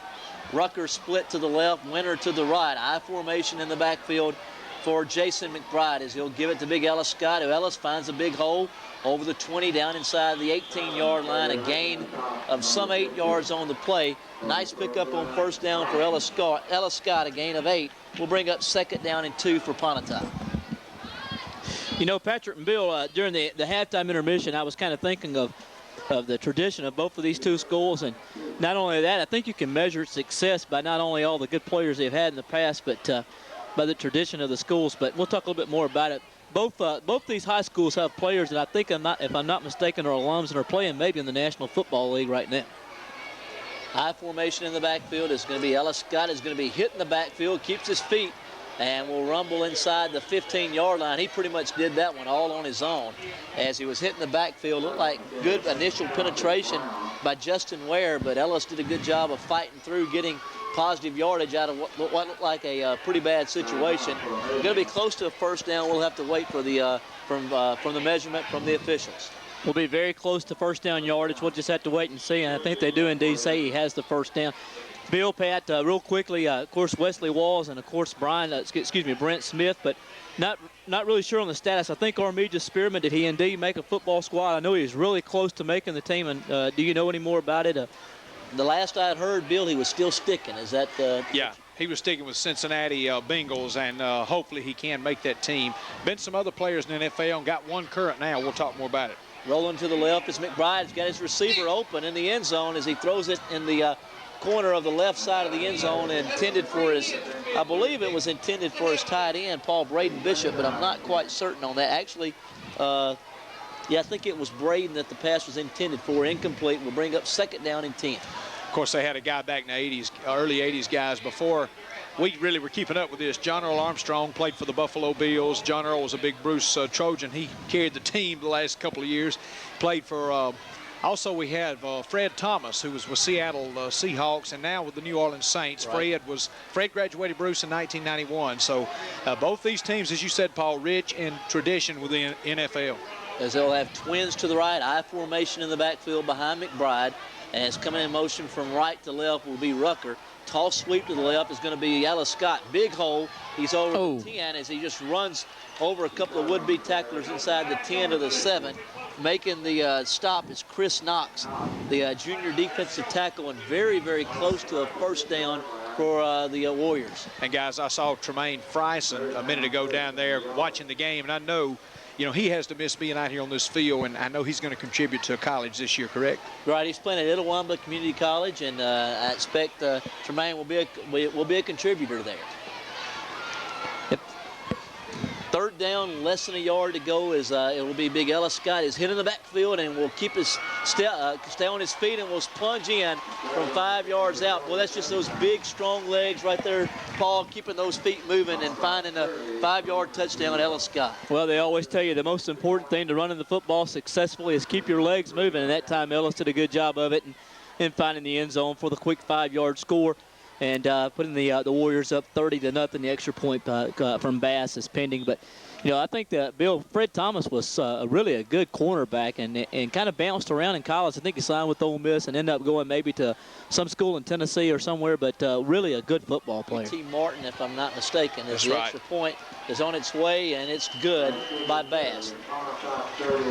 S1: Rucker split to the left, Winter to the right. I formation in the backfield for Jason McBride as he'll give it to big Ellis Scott, who Ellis finds a big hole over the 20 down inside the 18-yard line, a gain of some 8 yards on the play. Nice pickup on first down for Ellis Scott, a gain of 8. We'll bring up second down and 2 for Pontotoc.
S3: You know, Patrick and Bill, during the halftime intermission, I was kind of thinking of the tradition of both of these two schools. And not only that, I think you can measure success by not only all the good players they've had in the past, but by the tradition of the schools. But we'll talk a little bit more about it. Both these high schools have players that I think, if I'm not mistaken, are alums and are playing maybe in the National Football League right now.
S1: High formation in the backfield is going to be Ellis Scott is going to be hitting the backfield, keeps his feet, and will rumble inside the 15-yard line. He pretty much did that one all on his own as he was hitting the backfield. Looked like good initial penetration by Justin Ware, but Ellis did a good job of fighting through, getting positive yardage out of what looked like a pretty bad situation. Going to be close to a first down. We'll have to wait for the from the measurement from the officials.
S3: We'll be very close to first down yardage. We'll just have to wait and see, and I think they do indeed say he has the first down. Bill, Pat, real quickly, of course, Wesley Walls and, of course, Brent Smith, but not really sure on the status. I think Armija Spearman, did he indeed make a football squad? I know he was really close to making the team, and do you know any more about it?
S1: The last I'd heard, Bill, he was still sticking. Is that
S2: Yeah, he was sticking with Cincinnati Bengals, and hopefully he can make that team. Been some other players in the NFL and got one current now. We'll talk more about it.
S1: Rolling to the left is McBride. He's got his receiver open in the end zone as he throws it in the corner of the left side of the end zone, intended for his, I believe it was intended for his tight end, Paul Braden Bishop, but I'm not quite certain on that. Actually, yeah, I think it was Braden that the pass was intended for. Incomplete. We'll bring up second down and 10.
S2: Of course, they had a guy back in the 80s, early 80s guys before we really were keeping up with this. John Earl Armstrong played for the Buffalo Bills. John Earl was a big Bruce Trojan. He carried the team the last couple of years. Played for Also, we have Fred Thomas, who was with Seattle Seahawks and now with the New Orleans Saints.
S1: Right.
S2: Fred graduated Bruce in 1991. So both these teams, as you said, Paul, rich in tradition within NFL.
S1: As they'll have twins to the right, I formation in the backfield behind McBride. As coming in motion from right to left will be Rucker. Toss sweep to the left is going to be Alice Scott. Big hole. He's over the 10 as he just runs over a couple of would-be tacklers inside the 10 to the 7. Making the stop is Chris Knox, the junior defensive tackle, and very, very close to a first down for the Warriors.
S2: And, guys, I saw Tremaine Frison a minute ago down there watching the game, and I know, you know, he has to miss being out here on this field, and I know he's going to contribute to college this year, correct?
S1: Right, he's playing at Itawamba Community College, and I expect Tremaine will be a contributor there.
S3: Yep.
S1: Third down, less than a yard to go. It will be Big Ellis Scott is hit in the backfield and will keep his stay on his feet and will plunge in from 5 yards out. Well, that's just those big, strong legs right there, Paul, keeping those feet moving and finding a 5-yard touchdown, Ellis Scott.
S3: Well, they always tell you the most important thing to running the football successfully is keep your legs moving, and that time Ellis did a good job of it and finding the end zone for the quick 5-yard score. And putting the Warriors up 30-0. The extra point from Bass is pending. But, you know, I think that Fred Thomas was really a good cornerback and kind of bounced around in college. I think he signed with Ole Miss and ended up going maybe to some school in Tennessee or somewhere, but really a good football player.
S1: T. Martin, if I'm not mistaken,
S2: That's
S1: the
S2: right.
S1: extra point is on its way, and it's good by Bass.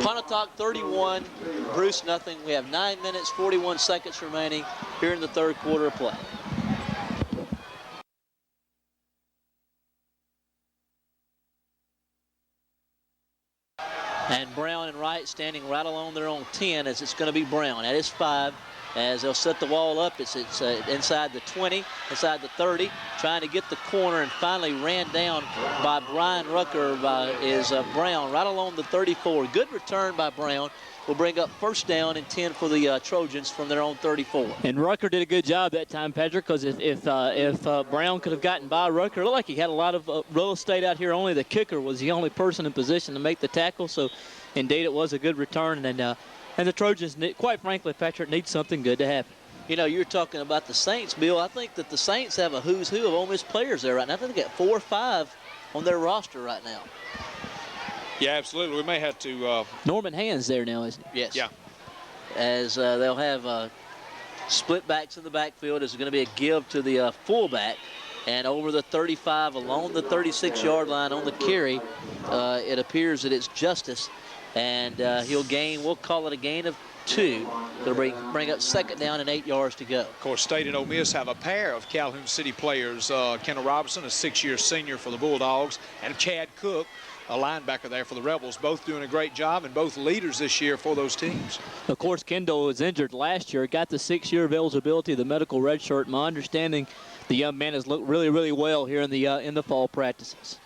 S1: Pontotoc 31, Bruce nothing. We have 9 minutes, 41 seconds remaining here in the third quarter of play. And Brown and Wright standing right along their own 10 as it's going to be Brown at his 5 as they'll set the wall up. It's inside the 20, inside the 30, trying to get the corner and finally ran down by Brian Rucker is Brown right along the 34. Good return by Brown. Will bring up first down and 10 for the Trojans from their own 34.
S3: And Rucker did a good job that time, Patrick, because if Brown could have gotten by Rucker, it looked like he had a lot of real estate out here. Only the kicker was the only person in position to make the tackle. So, indeed, it was a good return. And the Trojans, quite frankly, Patrick, need something good to happen.
S1: You know, you're talking about the Saints, Bill. I think that the Saints have a who's who of Ole Miss players there right now. I think they got 4 or 5 on their roster right now.
S2: Yeah, absolutely. We may have to.
S3: Norman Hand's there now, isn't he?
S1: Yes.
S2: Yeah.
S1: As they'll have split backs in the backfield. There's going to be a give to the fullback. And over the 35, along the 36-yard line on the carry, it appears that it's Justice. And he'll gain, we'll call it a gain of 2. It'll bring up second down and 8 yards to go.
S2: Of course, State and Ole Miss have a pair of Calhoun City players. Kendall Robinson, a 6-year senior for the Bulldogs, and Chad Cook, a linebacker there for the Rebels, both doing a great job and both leaders this year for those teams.
S3: Of course, Kendall was injured last year, got the 6-year of eligibility, the medical red shirt. My understanding, the young man has looked really, really well here in the fall practices.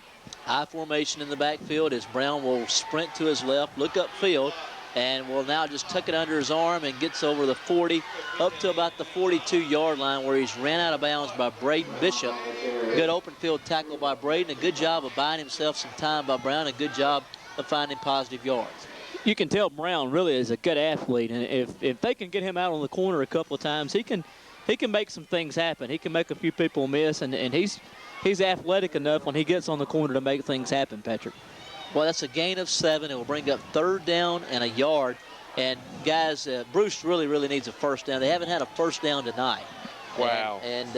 S1: High formation in the backfield as Brown will sprint to his left, look upfield, and will now just tuck it under his arm and gets over the 40 up to about the 42-yard line where he's ran out of bounds by Braden Bishop. Good open field tackle by Braden. A good job of buying himself some time by Brown. A good job of finding positive yards.
S3: You can tell Brown really is a good athlete, and if they can get him out on the corner a couple of times, he can make some things happen. He can make a few people miss, and he's athletic enough when he gets on the corner to make things happen, Patrick.
S1: Well, that's a gain of 7. It will bring up third down and a yard. And, guys, Bruce really, really needs a first down. They haven't had a first down tonight.
S2: Wow.
S1: And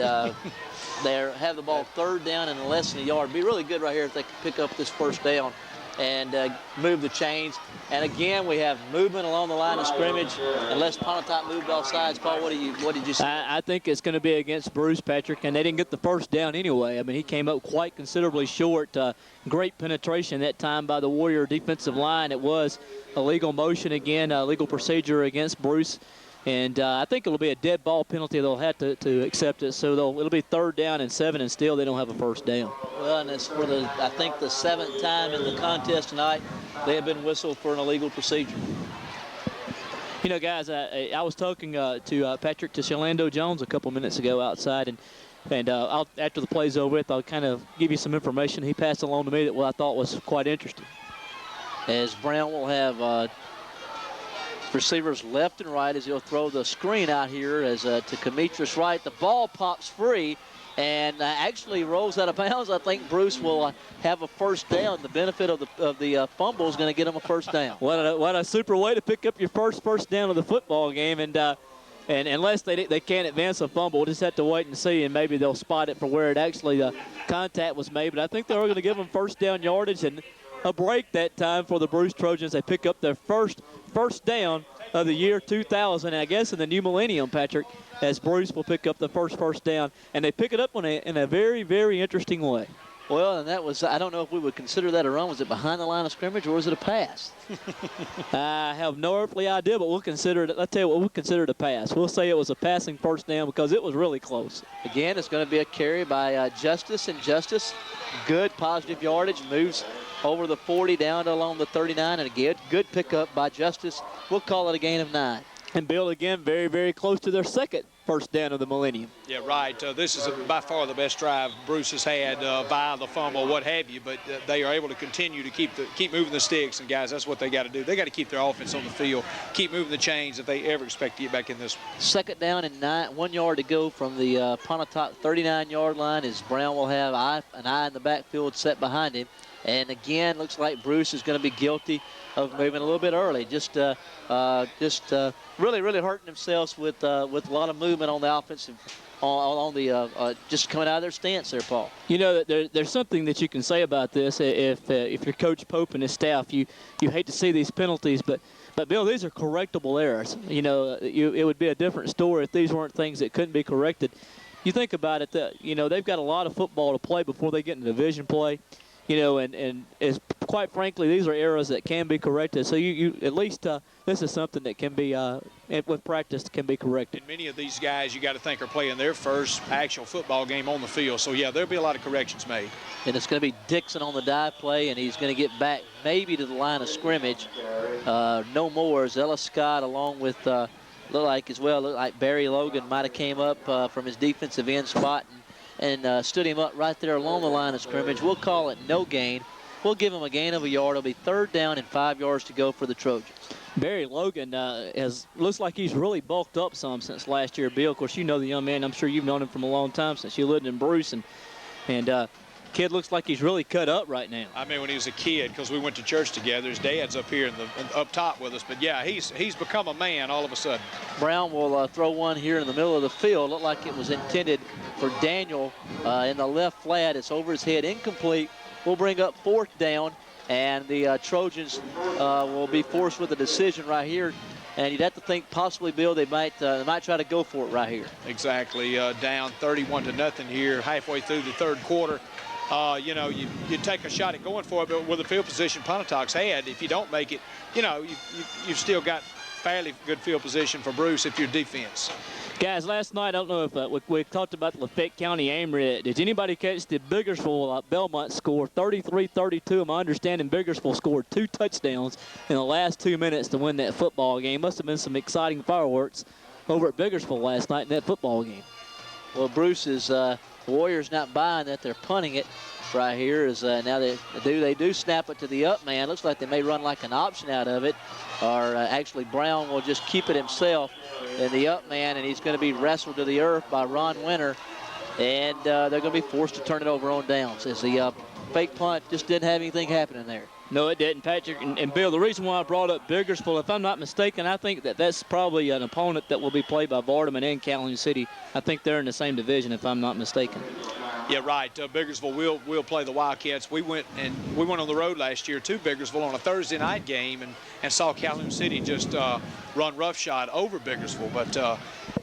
S1: they have the ball third down and less than a yard. It'd be really good right here if they could pick up this first down and move the chains. And again, we have movement along the line of scrimmage. Unless Pontotoc moved off sides, Paul, what did you say?
S3: I think it's going to be against Bruce, Patrick, and they didn't get the first down anyway. I mean, he came up quite considerably short. Great penetration that time by the Warrior defensive line. It was a legal motion again, a legal procedure against Bruce. And I think it'll be a dead ball penalty. They'll have to accept it. So it'll be third down and 7, and still they don't have a first down.
S1: Well, and it's for I think the 7th time in the contest tonight they have been whistled for an illegal procedure.
S3: You know, guys, I was talking to Patrick Tishalando Jones a couple minutes ago outside, and after the play's over with, I'll kind of give you some information he passed along to me that I thought was quite interesting.
S1: As Brown will have Receivers left and right as he'll throw the screen out here as to Kamitra's right. The ball pops free and actually rolls out of bounds. I think Bruce will have a first down. The benefit of the fumble is going to get him a first down.
S3: What a super way to pick up your first down of the football game. And unless they can't advance a fumble, we'll just have to wait and see, and maybe they'll spot it for where it actually the contact was made. But I think they're going to give them first down yardage and a break that time for the Bruce Trojans. They pick up their first down of the year 2000, and I guess in the new millennium, Patrick, as Bruce will pick up the first down. And they pick it up in a very, very interesting way.
S1: Well, and that was, I don't know if we would consider that a run. Was it behind the line of scrimmage, or was it a pass?
S3: I have no earthly idea, but we'll consider it. I'll tell you what, we'll consider it a pass. We'll say it was a passing first down because it was really close.
S1: Again, it's going to be a carry by Justice, and Justice, good positive yardage, moves over the 40 down to along the 39, and again, good pickup by Justice. We'll call it a gain of 9.
S3: And Bill, again, very, very close to their second first down of the millennium.
S2: Yeah, right. This is by far the best drive Bruce has had via the fumble, what have you. But they are able to continue to keep moving the sticks. And guys, that's what they got to do. They got to keep their offense on the field, keep moving the chains if they ever expect to get back in this.
S1: Second down and 1 yard to go from the Pontotoc 39-yard line. As Brown will have an eye in the backfield set behind him. And again, looks like Bruce is going to be guilty of moving a little bit early. Just really hurting themselves with a lot of movement on the offensive, on the just coming out of their stance there, Paul.
S3: You know, there's something that you can say about this. If you're Coach Pope and his staff, you hate to see these penalties, but Bill, these are correctable errors. You know, it would be a different story if these weren't things that couldn't be corrected. You think about it, they've got a lot of football to play before they get into division play. You know, and as quite frankly, these are errors that can be corrected. So you at least this is something that can be, with practice, can be corrected.
S2: And many of these guys, you got to think, are playing their first actual football game on the field. So, yeah, there'll be a lot of corrections made.
S1: And it's going to be Dixon on the dive play, and he's going to get back maybe to the line of scrimmage. No more as Ellis Scott along with, look like Barry Logan might have came up from his defensive end spot and stood him up right there along the line of scrimmage. We'll call it no gain. We'll give him a gain of a yard. It'll be third down and 5 yards to go for the Trojans.
S3: Barry Logan looks like he's really bulked up some since last year, Bill. Of course, you know the young man. I'm sure you've known him from a long time since you lived in Bruce. And kid looks like he's really cut up right now.
S2: I mean, when he was a kid, because we went to church together. His dad's up here up top with us. But, yeah, he's become a man all of a sudden.
S1: Brown will throw one here in the middle of the field. Looked like it was intended for Daniel in the left flat. It's over his head, incomplete. We'll bring up fourth down, and the Trojans will be forced with a decision right here. And you'd have to think possibly, Bill, they might try to go for it right here.
S2: Exactly. Down 31-0 here, halfway through the third quarter. You take a shot at going for it, but with the field position Pontotoc's had, if you don't make it, you've still got fairly good field position for Bruce if you're defense.
S3: Guys, last night, I don't know if we talked about Lafayette County Amory. Did anybody catch the Biggersville Belmont score? 33-32. My understanding, Biggersville scored 2 touchdowns in the last 2 minutes to win that football game. Must have been some exciting fireworks over at Biggersville last night in that football game.
S1: Well, Bruce is the Warriors not buying that. They're punting it right here. Now they do snap it to the up man. Looks like they may run like an option out of it, or actually Brown will just keep it himself in the up man, and he's going to be wrestled to the earth by Ron Winter, and they're going to be forced to turn it over on downs as the fake punt just didn't have anything happening there.
S3: No, it didn't, Patrick. And Bill, the reason why I brought up Biggersville, if I'm not mistaken, I think that's probably an opponent that will be played by Vardaman and Calhoun City. I think they're in the same division, if I'm not mistaken.
S2: Yeah, right. Biggersville will play the Wildcats. We went on the road last year to Biggersville on a Thursday night game and saw Calhoun City just run roughshod over Biggersville. But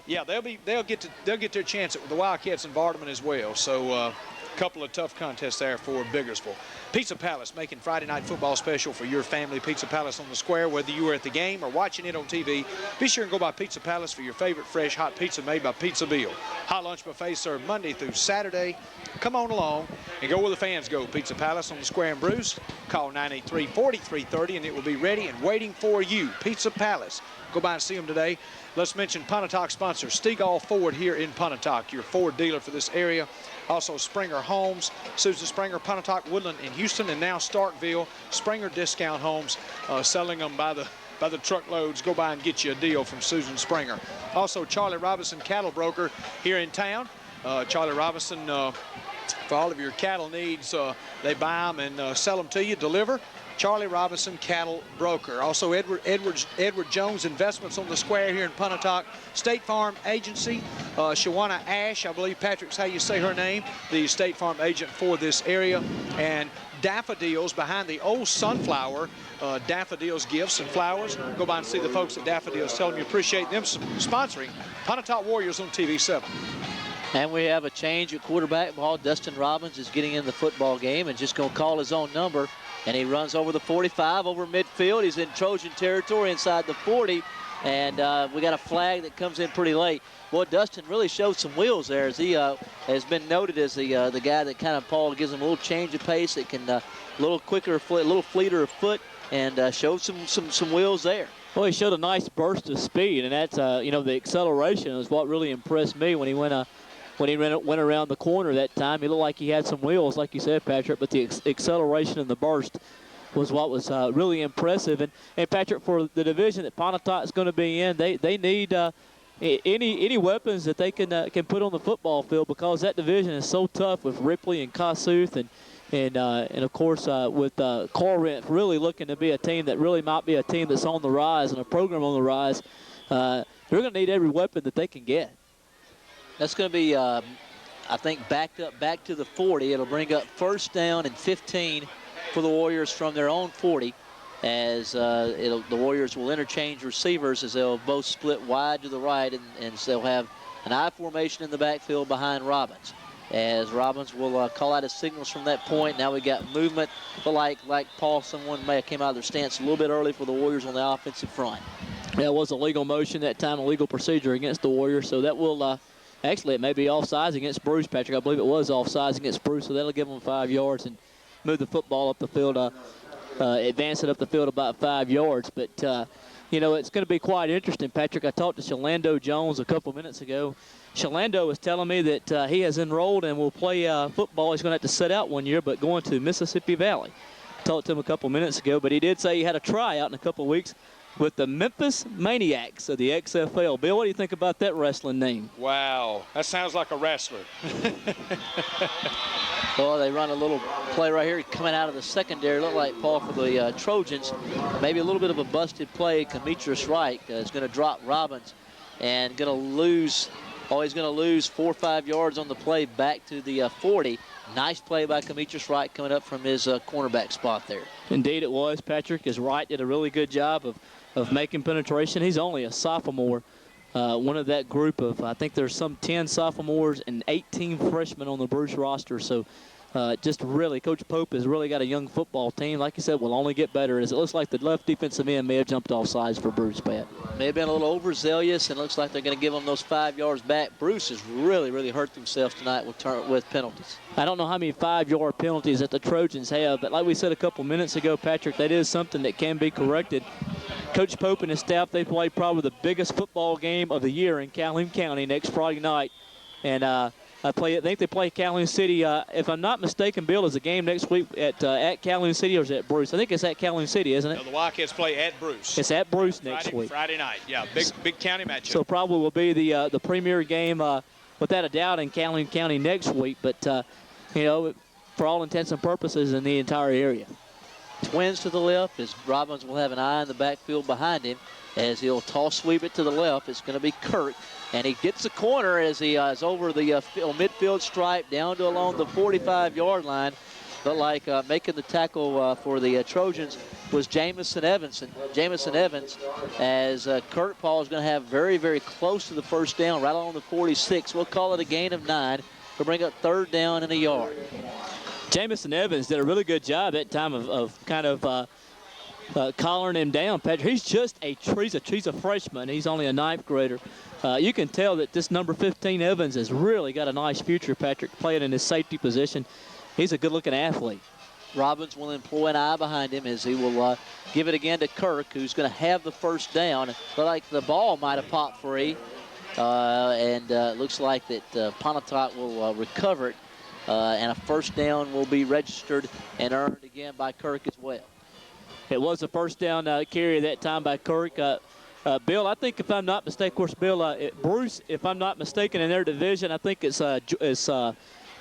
S2: yeah, they'll get their chance at the Wildcats and Vardaman as well. So a couple of tough contests there for Biggersville. Pizza Palace making Friday night football special for your family. Pizza Palace on the square, whether you were at the game or watching it on TV. Be sure and go by Pizza Palace for your favorite fresh hot pizza made by Pizza Bill. Hot lunch buffet served Monday through Saturday. Come on along and go where the fans go. Pizza Palace on the square in Bruce. Call 983-4330 and it will be ready and waiting for you. Pizza Palace. Go by and see them today. Let's mention Pontotoc sponsor Stegall Ford here in Pontotoc, your Ford dealer for this area. Also Springer Homes, Susan Springer, Pontotoc, Woodland, in Houston, and now Starkville. Springer Discount Homes, selling them by by the truckloads. Go by and get you a deal from Susan Springer. Also, Charlie Robinson Cattle Broker here in town. Charlie Robinson, for all of your cattle needs, they buy them and sell them to you, deliver. Charlie Robinson Cattle Broker. Also, Edward Jones Investments on the square here in Pontotoc. State Farm Agency. Shawana Ash, I believe, Patrick's how you say her name, the State Farm agent for this area. And Daffodils behind the old sunflower. Daffodils Gifts and Flowers. Go by and see the folks at Daffodils. Tell them you appreciate them sponsoring Pontotoc Warriors on TV7.
S1: And we have a change at quarterback ball. Dustin Robbins is getting in the football game and just going to call his own number. And he runs over the 45, over midfield. He's in Trojan territory inside the 40. And we got a flag that comes in pretty late. Boy, Dustin really showed some wheels there, as he has been noted as the guy that kind of, Paul, gives him a little change of pace that can a little quicker, a little fleeter of foot, and showed some wheels there.
S3: Well, he showed a nice burst of speed, and that's, the acceleration is what really impressed me when he went around the corner that time. He looked like he had some wheels, like you said, Patrick, but the acceleration and the burst was what was really impressive. And Patrick, for the division that Pontotoc is going to be in, they need any weapons that they can put on the football field, because that division is so tough with Ripley and Kossuth and of course with Corinth really looking to be a team that really might be a team that's on the rise and a program on the rise. They're going to need every weapon that they can get.
S1: That's going to be, I think, back to the 40. It'll bring up first down and 15 for the Warriors from their own 40, as the Warriors will interchange receivers as they'll both split wide to the right, and so they'll have an I formation in the backfield behind Robbins, as Robbins will call out his signals from that point. Now we got movement, but like Paul, someone may have came out of their stance a little bit early for the Warriors on the offensive front.
S3: That was a legal motion that time, a legal procedure against the Warriors, so that will actually, it may be offsides against Bruce, Patrick. I believe it was offsides against Bruce, so that'll give them 5 yards and move the football up the field, advance it up the field about 5 yards. But, it's going to be quite interesting, Patrick. I talked to Shalando Jones a couple minutes ago. Shalando was telling me that he has enrolled and will play football. He's going to have to sit out 1 year, but going to Mississippi Valley. Talked to him a couple minutes ago, but he did say he had a tryout in a couple of weeks with the Memphis Maniacs of the XFL. Bill, what do you think about that wrestling name?
S2: Wow, that sounds like a wrestler.
S1: Well, they run a little play right here coming out of the secondary. Look like, Paul, for the Trojans, maybe a little bit of a busted play. Demetrius Wright is going to drop Robbins and going to lose, he's going to lose 4 or 5 yards on the play back to the 40. Nice play by Demetrius Wright coming up from his cornerback spot there.
S3: Indeed it was, Patrick, as Wright did a really good job of making penetration. He's only a sophomore, one of that group of, I think there's some 10 sophomores and 18 freshmen on the Bruce roster. So just really, Coach Pope has really got a young football team. Like you said, will only get better, as it looks like the left defensive end may have jumped off sides for Bruce, Pat.
S1: May have been a little overzealous, and it looks like they're going to give them those 5 yards back. Bruce has really hurt themselves tonight with penalties.
S3: I don't know how many 5-yard penalties that the Trojans have, but like we said a couple minutes ago, Patrick, that is something that can be corrected. Coach Pope and his staff, they play probably the biggest football game of the year in Calhoun County next Friday night. And I think they play Calhoun City. If I'm not mistaken, Bill, is the game next week at Calhoun City, or is it at Bruce? I think it's at Calhoun City, isn't it?
S2: No, the Wildcats play at Bruce.
S3: It's at Bruce next week.
S2: Friday night, yeah, big county matchup.
S3: So probably will be the premier game, without a doubt, in Calhoun County next week. But, for all intents and purposes, in the entire area.
S1: Twins to the left, as Robbins will have an eye in the backfield behind him, as he'll toss sweep it to the left. It's going to be Kirk, and he gets the corner as he is over the midfield stripe down to along the 45-yard line. But like making the tackle for the Trojans was Jamison Evans. As Kurt Paul is going to have very close to the first down, right along the 46. We'll call it a gain of 9. We'll bring up 3rd down and a yard.
S3: Jamison Evans did a really good job that time of collaring him down, Patrick. He's a freshman. He's only a 9th grader. You can tell that this number 15 Evans has really got a nice future, Patrick, playing in his safety position. He's a good-looking athlete.
S1: Robbins will employ an eye behind him as he will give it again to Kirk, who's going to have the first down. But like the ball might have popped free, and looks like that Pontotoc will recover it, and a first down will be registered and earned again by Kirk as well.
S3: It was a first down carry that time by Kirk. Bill, I think if I'm not mistaken, of course, Bill, Bruce, if I'm not mistaken, in their division, I think it's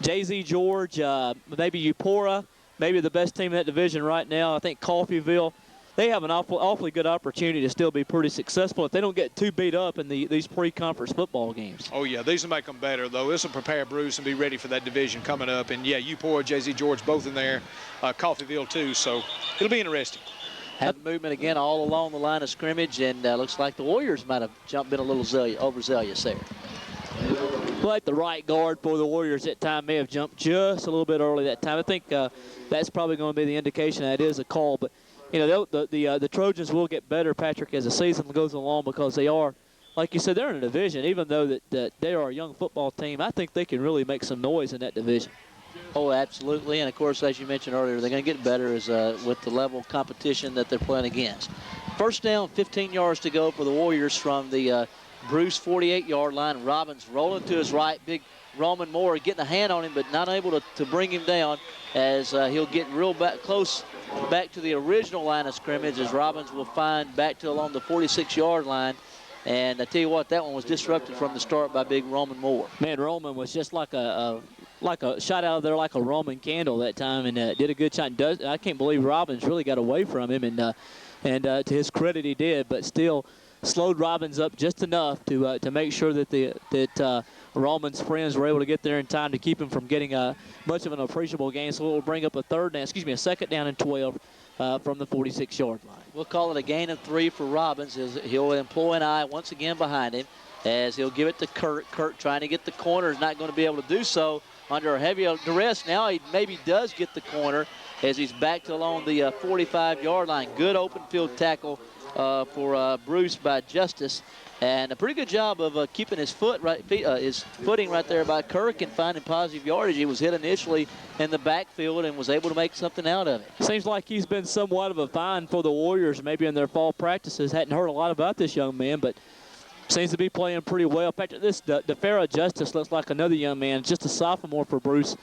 S3: Jay-Z George, maybe Eupora, maybe the best team in that division right now. I think Coffeyville. They have an awfully good opportunity to still be pretty successful if they don't get too beat up in these pre-conference football games.
S2: Oh, yeah, these will make them better, though. This will prepare Bruce and be ready for that division coming up. And, yeah, Eupora, Jay-Z George, both in there, Coffeyville, too. So it'll be interesting.
S1: Have movement again all along the line of scrimmage, and looks like the Warriors might have been a little overzealous there.
S3: Like the right guard for the Warriors that time may have jumped just a little bit early that time. I think that's probably going to be the indication that it is a call. But, you know, the Trojans will get better, Patrick, as the season goes along because they are, like you said, they're in a division. Even though that they are a young football team, I think they can really make some noise in that division.
S1: Oh, absolutely. And, of course, as you mentioned earlier, they're going to get better with the level of competition that they're playing against. First down, 15 yards to go for the Warriors from the Bruce 48-yard line. Robbins rolling to his right. Big Roman Moore getting a hand on him, but not able to bring him down as he'll get real close back to the original line of scrimmage as Robbins will find back to along the 46-yard line. And I tell you what, that one was disrupted from the start by big Roman Moore.
S3: Man, Roman was just like a shot out of there like a Roman candle that time, and did a good shot. I can't believe Robbins really got away from him, and to his credit, he did. But still, slowed Robbins up just enough to make sure that Roman's friends were able to get there in time to keep him from getting much of an appreciable gain. So it will bring up a second down and 12 from the 46-yard line.
S1: We'll call it a gain of 3 for Robbins. He'll employ an eye once again behind him as he'll give it to Kurt. Kurt trying to get the corner is not going to be able to do so under a heavy duress. Now he maybe does get the corner as he's back to along the 45-yard line. Good open field tackle for Bruce by Justice. And a pretty good job of keeping his footing right there by Kirk and finding positive yardage. He was hit initially in the backfield and was able to make something out of it.
S3: Seems like he's been somewhat of a find for the Warriors maybe in their fall practices. Hadn't heard a lot about this young man, but seems to be playing pretty well. In fact, DeFera Justice looks like another young man, just a sophomore for Bruce,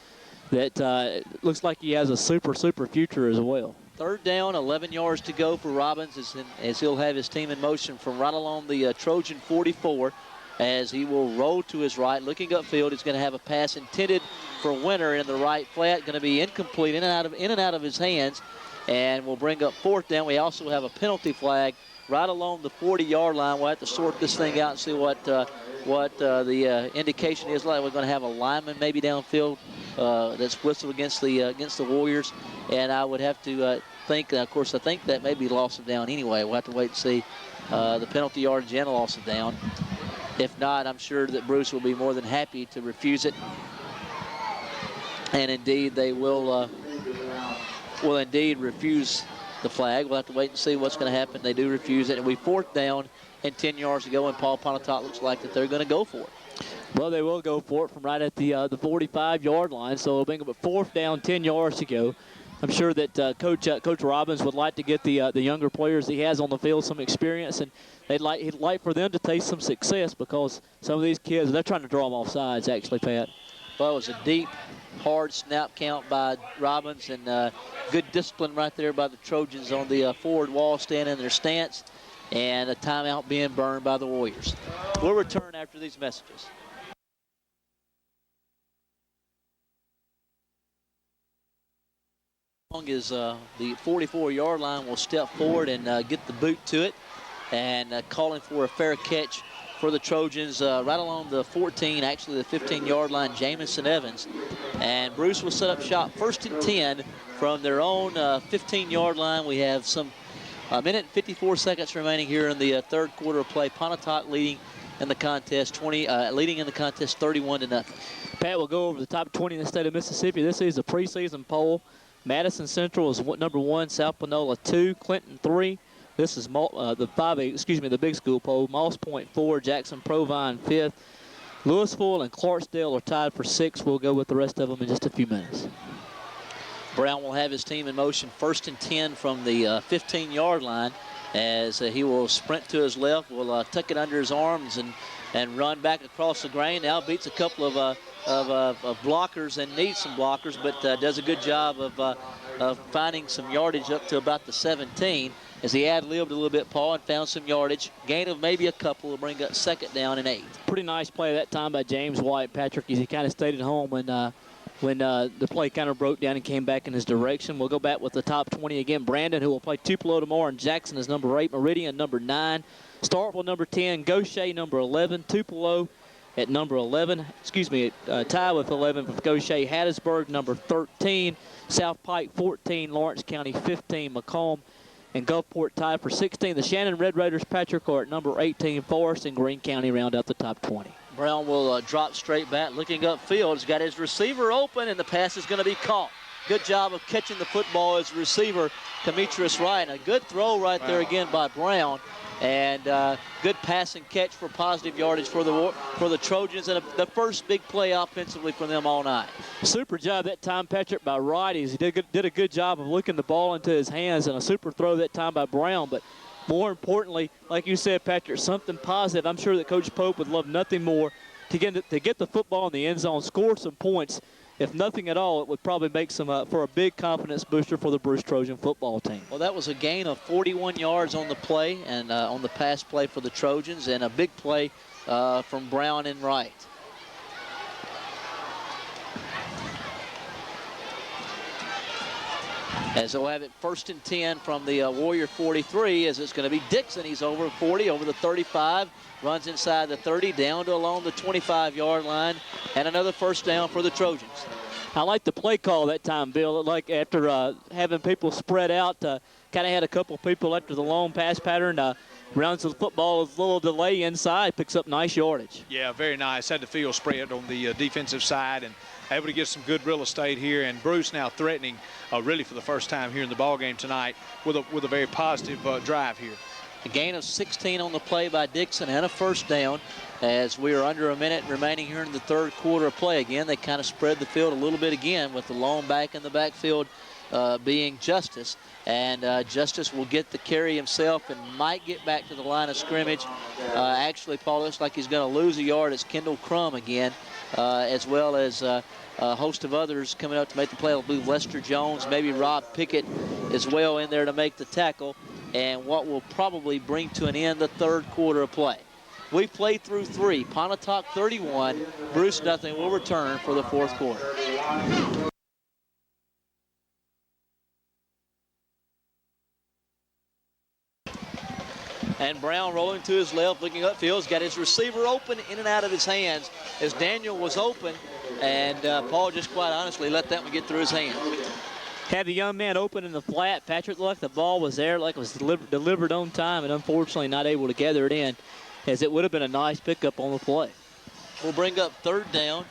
S3: that looks like he has a super future as well.
S1: Third down, 11 yards to go for Robbins as he'll have his team in motion from right along the Trojan 44 as he will roll to his right. Looking upfield, he's going to have a pass intended for Winter in the right flat. Going to be incomplete, in and out of his hands, and will bring up fourth down. We also have a penalty flag right along the 40-yard line. We'll have to sort this thing out and see what the indication is. Like we're going to have a lineman maybe downfield that's whistled against the Warriors, and I would have to think. Of course, I think that may be loss of down anyway. We'll have to wait and see the penalty yardage and loss of down. If not, I'm sure that Bruce will be more than happy to refuse it, and indeed they will indeed refuse the flag. We'll have to wait and see what's going to happen. They do refuse it, and we fourth down and 10 yards to go, and Paul Pontotoc looks like that they're going to go for it.
S3: Well, they will go for it from right at the 45-yard line, so it'll bring up a fourth down, 10 yards to go. I'm sure that Coach Robbins would like to get the younger players he has on the field some experience, and he'd like for them to taste some success because some of these kids, they're trying to draw them off sides, actually, Pat.
S1: Well, it was a deep, hard snap count by Robbins, and good discipline right there by the Trojans on the forward wall, staying in their stance, and a timeout being burned by the Warriors. We'll return after these messages. Long as the 44-yard line will step forward and get the boot to it, and calling for a fair catch for the Trojans right along the 14, actually the 15-yard line, Jamison Evans. And Bruce will set up shop first and 10 from their own 15-yard line. We have some minute and 54 seconds remaining here in the third quarter of play. Pontotoc leading in the contest 31-0.
S3: Pat will go over the top 20 in the state of Mississippi. This is a preseason poll. Madison Central is number 1, South Panola 2, Clinton 3. This is the big school poll. Moss Point 4, Jackson Provine 5th. Louisville and Clarksdale are tied for 6th. We'll go with the rest of them in just a few minutes.
S1: Brown will have his team in motion first and 10 from the 15-yard line as he will sprint to his left, will tuck it under his arms and run back across the grain. Now beats a couple of blockers and needs some blockers, but does a good job of finding some yardage up to about the 17 as he ad-libbed a little bit, Paul, and found some yardage. Gain of maybe a couple will bring up 2nd down and 8.
S3: Pretty nice play that time by James White, Patrick, as he kind of stayed at home when the play kind of broke down and came back in his direction. We'll go back with the top 20 again. Brandon, who will play Tupelo tomorrow, and Jackson is number 8, Meridian number 9, Starkville number 10, Gaucher number 11, Tupelo at number 11, tied with 11 with Gaucher, Hattiesburg number 13, South Pike 14, Lawrence County 15, Macomb and Gulfport tied for 16. The Shannon Red Raiders, Patrick, are at number 18, Forest and Greene County round out the top 20.
S1: Brown will drop straight back, looking upfield. He's got his receiver open, and the pass is going to be caught. Good job of catching the football as receiver, Demetrius Wright. A good throw right there again by Brown, and good pass and catch for positive yardage for the Trojans, and the first big play offensively for them all night.
S3: Super job that time, Patrick, by Wright. He did a good job of looking the ball into his hands, and a super throw that time by Brown. But more importantly, like you said, Patrick, something positive. I'm sure that Coach Pope would love nothing more to get the football in the end zone, score some points. If nothing at all, it would probably make some for a big confidence booster for the Bruce Trojan football team.
S1: Well, that was a gain of 41 yards on the play and on the pass play for the Trojans, and a big play from Brown and Wright. As they'll have it 1st and 10 from the Warrior 43, as it's going to be Dixon. He's over 40, over the 35, runs inside the 30, down to along the 25-yard line, and another 1st down for the Trojans.
S3: I like the play call that time, Bill. Like after having people spread out, kind of had a couple people after the long pass pattern, rounds the football with a little delay inside, picks up nice yardage.
S2: Yeah, very nice. Had the field spread on the defensive side and able to get some good real estate here. And Bruce now threatening, really for the first time here in the ball game tonight, with a very positive drive here.
S1: A gain of 16 on the play by Dixon and a 1st down, as we are under a minute remaining here in the 3rd quarter of play. Again, they kind of spread the field a little bit again, with the lone back in the backfield being Justice. And Justice will get the carry himself and might get back to the line of scrimmage. Actually, Paul, looks like he's going to lose a yard. It's Kendall Crum again, as well as a host of others coming up to make the play. I believe Lester Jones, maybe Rob Pickett as well in there to make the tackle, and what will probably bring to an end the 3rd quarter of play. We've played through 3. Pontotoc 31, Bruce nothing. Will return for the 4th quarter. And Brown rolling to his left, looking upfield. He's got his receiver open, in and out of his hands, as Daniel was open, and Paul just quite honestly let that one get through his hands.
S3: Had the young man open in the flat. Patrick looked like the ball was there, like it was delivered on time, and unfortunately not able to gather it in, as it would have been a nice pickup on the play.
S1: We'll bring up 3rd down,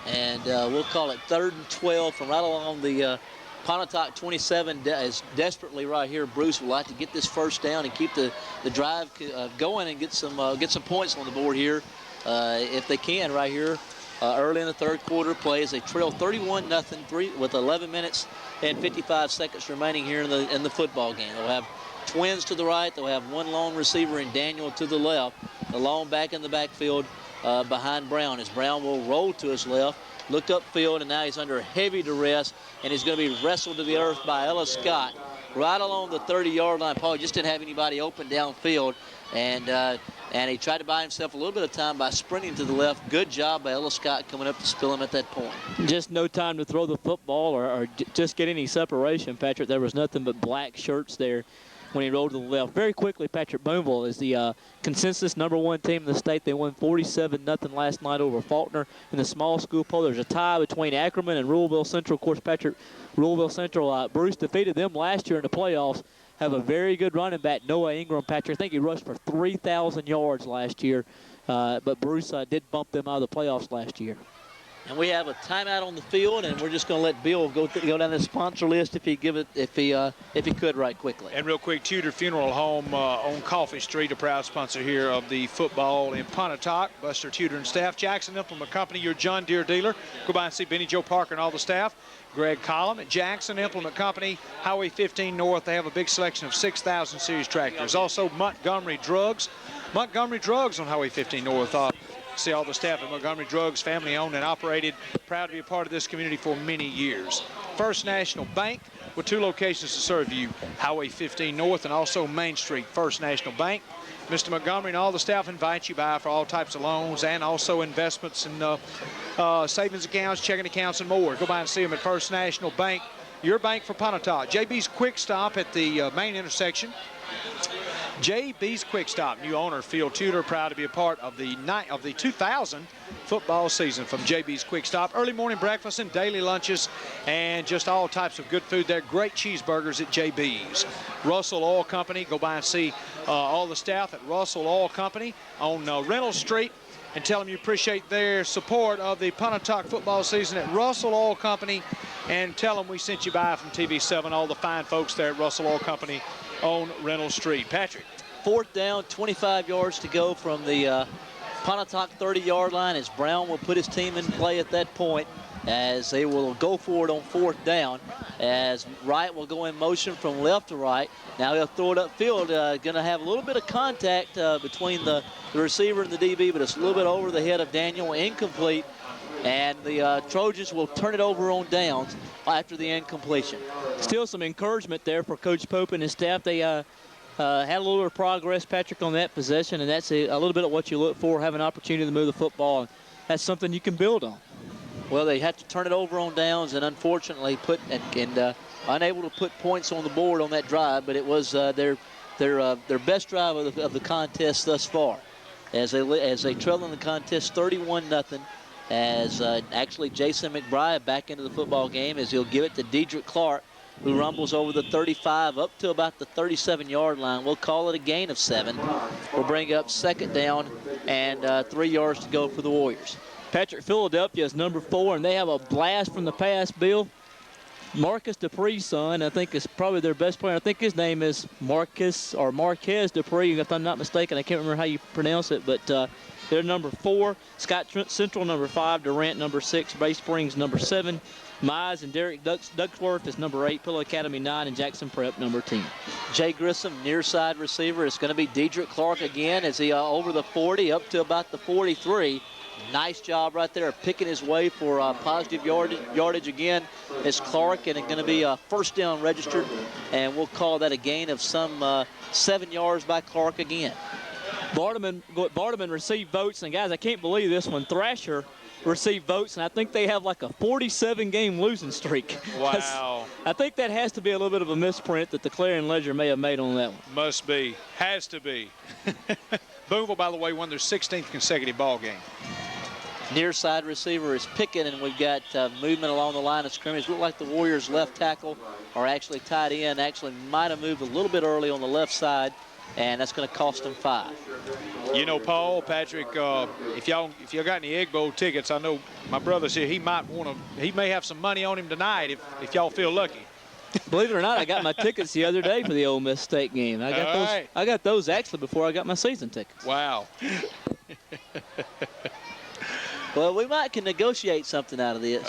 S1: and we'll call it 3rd and 12 from right along the Pontotoc 27 is desperately right here. Bruce would like to get this 1st down and keep the drive going and get some points on the board here if they can right here early in the 3rd quarter play, as they trail 31-0 with 11 minutes and 55 seconds remaining here in the football game. They'll have twins to the right. They'll have one lone receiver in Daniel to the left. The lone back in the backfield behind Brown, as Brown will roll to his left. Looked upfield, and now he's under heavy duress, and he's going to be wrestled to the earth by Ellis Scott right along the 30-yard line. Paul just didn't have anybody open downfield, and he tried to buy himself a little bit of time by sprinting to the left. Good job by Ellis Scott coming up to spill him at that point.
S3: Just no time to throw the football or just get any separation, Patrick. There was nothing but black shirts there when he rolled to the left. Very quickly, Patrick, Boonville is the consensus #1 team in the state. They won 47-0 last night over Faulkner in the small school poll. There's a tie between Ackerman and Ruleville Central. Of course, Patrick, Ruleville Central, Bruce defeated them last year in the playoffs. Have a very good running back, Noah Ingram, Patrick. I think he rushed for 3,000 yards last year, but Bruce did bump them out of the playoffs last year.
S1: And we have a timeout on the field, and we're just going to let Bill go down the sponsor list if he could right quickly.
S2: And real quick, Tudor Funeral Home on Coffee Street, a proud sponsor here of the football in Pontotoc. Buster Tudor and staff. Jackson Implement Company, your John Deere dealer. Go by and see Benny Joe Parker and all the staff. Greg Collum at Jackson Implement Company, Highway 15 North. They have a big selection of 6,000 series tractors. Also Montgomery Drugs. Montgomery Drugs on Highway 15 North. See all the staff at Montgomery Drugs, family owned and operated. Proud to be a part of this community for many years. First National Bank with 2 locations to serve you, Highway 15 North and also Main Street. First National Bank. Mr. Montgomery and all the staff invite you by for all types of loans and also investments and savings accounts, checking accounts, and more. Go by and see them at First National Bank, your bank for Pontotoc. JB's Quick Stop at the main intersection. JB's Quick Stop, new owner Phil Tudor, proud to be a part of the 2000 football season from JB's Quick Stop. Early morning breakfast and daily lunches and just all types of good food there. Great cheeseburgers at JB's. Russell Oil Company, go by and see all the staff at Russell Oil Company on Reynolds Street and tell them you appreciate their support of the Pontotoc football season at Russell Oil Company, and tell them we sent you by from TV7, all the fine folks there at Russell Oil Company on Reynolds Street. Patrick.
S1: 4th down, 25 yards to go from the Pontotoc 30-yard line as Brown will put his team in play at that point, as they will go for it on 4th down, as Wright will go in motion from left to right. Now he'll throw it upfield, going to have a little bit of contact between the receiver and the DB, but it's a little bit over the head of Daniel, incomplete, and the Trojans will turn it over on downs after the incompletion.
S3: Still some encouragement there for Coach Pope and his staff. They had a little bit of progress, Patrick, on that possession, and that's a little bit of what you look for, have an opportunity to move the football. And that's something you can build on.
S1: Well, they had to turn it over on downs, and unfortunately unable to put points on the board on that drive, but it was their best drive of the contest thus far, as they trail in the contest 31-0. As actually Jason McBride back into the football game, as he'll give it to Dedrick Clark, who rumbles over the 35 up to about the 37-yard line. We'll call it a gain of 7. We'll bring up 2nd down and 3 yards to go for the Warriors.
S3: Patrick, Philadelphia is number 4, and they have a blast from the pass, Bill. Marcus Dupree's son, I think, is probably their best player. I think his name is Marquez Dupree, if I'm not mistaken. I can't remember how you pronounce it, but they're number 4. Scott Central, number 5. Durant, number 6. Bay Springs, number 7. Mize and Derek Ducksworth is number 8. Pillow Academy, 9. And Jackson Prep, number 10.
S1: Jay Grissom, near side receiver. It's going to be Dedrick Clark again as he over the 40 up to about the 43. Nice job right there of picking his way for positive yardage again. It's Clark, and it's going to be a 1st down registered, and we'll call that a gain of some 7 yards by Clark again.
S3: Barterman received votes, and guys, I can't believe this one. Thrasher received votes, and I think they have like a 47-game losing streak.
S2: Wow.
S3: I think that has to be a little bit of a misprint that the Clarion Ledger may have made on that one.
S2: Must be. Has to be. Boonville, by the way, won their 16th consecutive ball game.
S1: Near side receiver is Pickett, and we've got movement along the line of scrimmage. Look like the Warriors' left tackle are actually tied in. Actually might have moved a little bit early on the left side, and that's going to cost them 5.
S2: You know, Paul, Patrick, if y'all got any Egg Bowl tickets, I know my brother's here. He may have some money on him tonight if y'all feel lucky.
S3: Believe it or not, I got my tickets the other day for the Ole Miss State game. I got those actually before I got my season tickets.
S2: Wow.
S1: Well, we might can negotiate something out of this.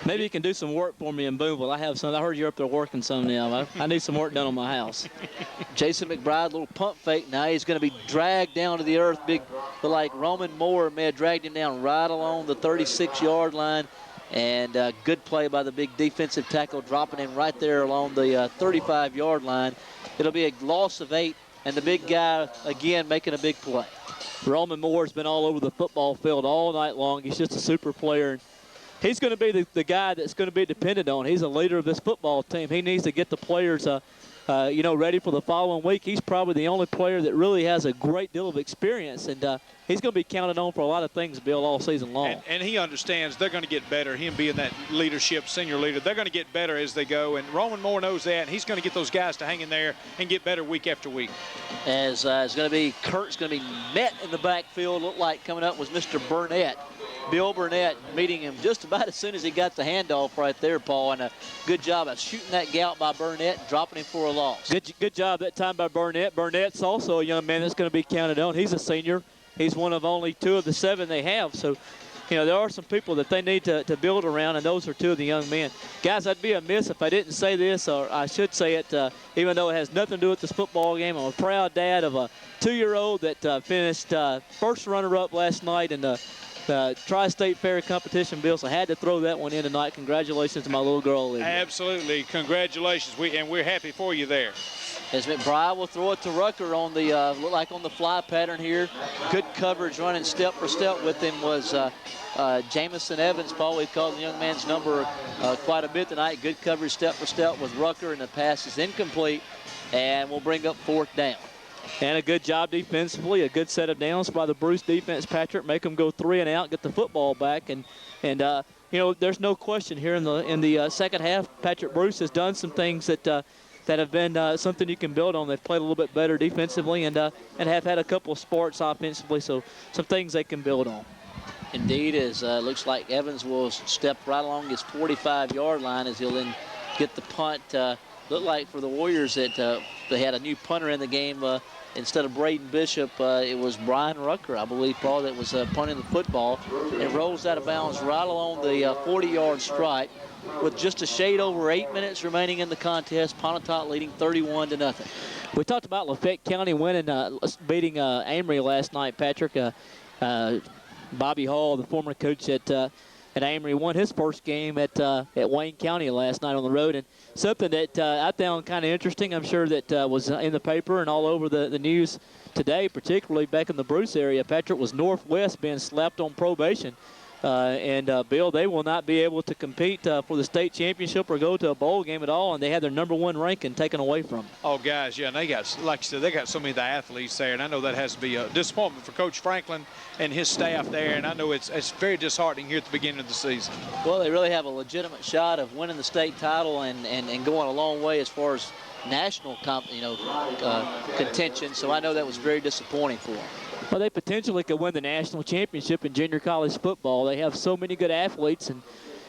S3: Maybe you can do some work for me in Boonville. I heard you're up there working some now. I need some work done on my house.
S1: Jason McBride, little pump fake. Now he's going to be dragged down to the earth. Like Roman Moore may have dragged him down right along the 36-yard line. And good play by the big defensive tackle, dropping him right there along the 35-yard line. It'll be a loss of 8, and the big guy, again, making a big play.
S3: Roman Moore's been all over the football field all night long. He's just a super player. He's going to be the guy that's going to be depended on. He's a leader of this football team. He needs to get the players ready for the following week. He's probably the only player that really has a great deal of experience, and he's going to be counted on for a lot of things, Bill, all season long.
S2: And he understands they're going to get better. Him being that leadership, senior leader, they're going to get better as they go, and Roman Moore knows that, and he's going to get those guys to hang in there and get better week after week.
S1: As it's going to be Kurt's going to be met in the backfield. Looked like coming up was Mr. Burnett. Bill Burnett meeting him just about as soon as he got the handoff right there, Paul, and a good job of shooting that gout by Burnett and dropping him for a loss.
S3: Good job that time by Burnett. Burnett's also a young man that's going to be counted on. He's a senior. He's one of only 2 of the 7 they have. So, there are some people that they need to build around, and those are 2 of the young men. Guys, I'd be amiss if I didn't say this, or I should say it, even though it has nothing to do with this football game. I'm a proud dad of a 2-year-old that finished first runner-up last night in the tri-state fair competition, Bill, so I had to throw that one in tonight. Congratulations to my little girl, Olivia.
S2: Absolutely. Congratulations. And we're happy for you there.
S1: As McBride will throw it to Rucker on the, look like on the fly pattern here. Good coverage running step for step with him was Jamison Evans. Paul, we've called the young man's number quite a bit tonight. Good coverage step for step with Rucker, and the pass is incomplete, and we'll bring up 4th down.
S3: And a good job defensively, a good set of downs by the Bruce defense, Patrick. Make them go 3 and out, get the football back, and you know, there's no question here in the second half. Patrick Bruce has done some things that have been something you can build on. They've played a little bit better defensively and have had a couple of sparks offensively, so some things they can build on.
S1: Indeed, as looks like Evans will step right along his 45-yard line as he'll then get the punt. Looked like for the Warriors that they had a new punter in the game. Instead of Braden Bishop, it was Brian Rucker, I believe, Paul, that was punting the football. It rolls out of bounds right along the 40-yard stripe with just a shade over 8 minutes remaining in the contest. Pontotoc leading 31-0.
S3: We talked about Lafayette County winning, beating Amory last night, Patrick. Bobby Hall, the former coach at Amory, won his first game at Wayne County last night on the road. And something that I found kind of interesting, I'm sure that was in the paper and all over the news today, particularly back in the Bruce area, Patrick, was Northwest being slapped on probation. Bill, they will not be able to compete for the state championship or go to a bowl game at all, and they had their #1 ranking taken away from them.
S2: Oh, guys, yeah, and they got, like you said, they got so many of the athletes there, and I know that has to be a disappointment for Coach Franklin and his staff there, and I know it's very disheartening here at the beginning of the season.
S1: Well, they really have a legitimate shot of winning the state title and going a long way as far as national contention, so I know that was very disappointing for them.
S3: Well, they potentially could win the national championship in junior college football. They have so many good athletes, and,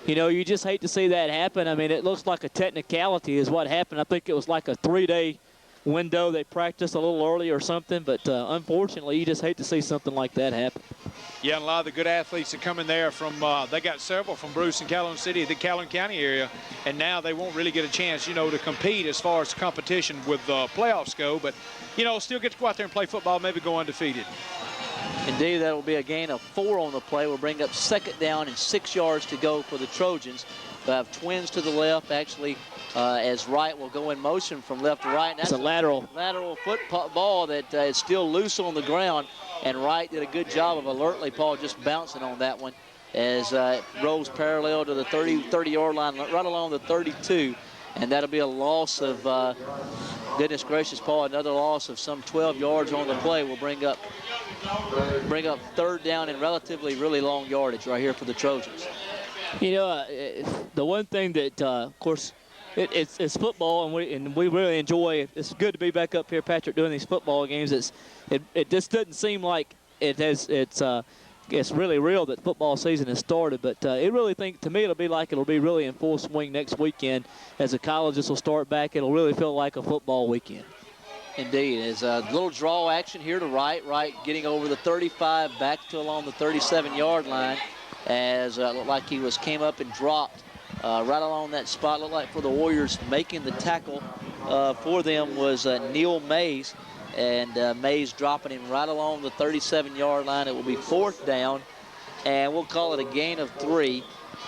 S3: you know, you just hate to see that happen. I mean, it looks like a technicality is what happened. I think it was like a 3-day window. They practiced a little early or something, but unfortunately, you just hate to see something like that happen.
S2: Yeah, and a lot of the good athletes that come in there from, they got several from Bruce and Calhoun City, the Calhoun County area, and now they won't really get a chance, you know, to compete as far as competition with playoffs go, but, you know, still get to go out there and play football, maybe go undefeated.
S1: Indeed, that will be a gain of 4 on the play. We'll bring up 2nd down and 6 yards to go for the Trojans. They'll have twins to the left, actually, as Wright will go in motion from left to right.
S3: It's a lateral
S1: football that is still loose on the ground, and Wright did a good job of alertly, Paul, just bouncing on that one as it rolls parallel to the 30-yard line, right along the 32, and that'll be a loss of, goodness gracious, Paul, another loss of some 12 yards on the play. We'll bring up 3rd down and relatively really long yardage right here for the Trojans.
S3: You know, the one thing that, of course, it's football, and we really enjoy it. It's good to be back up here, Patrick, doing these football games. It just doesn't seem like it's really real that football season has started, but to me, it'll be really in full swing next weekend as the colleges will start back. It'll really feel like a football weekend.
S1: Indeed, as a little draw action here to Wright getting over the 35 back to along the 37-yard line, as looked like he came up and dropped right along that spot. Looked like for the Warriors making the tackle for them was Neil Mays, and Mays dropping him right along the 37-yard line. It will be 4th down, and we'll call it a gain of 3.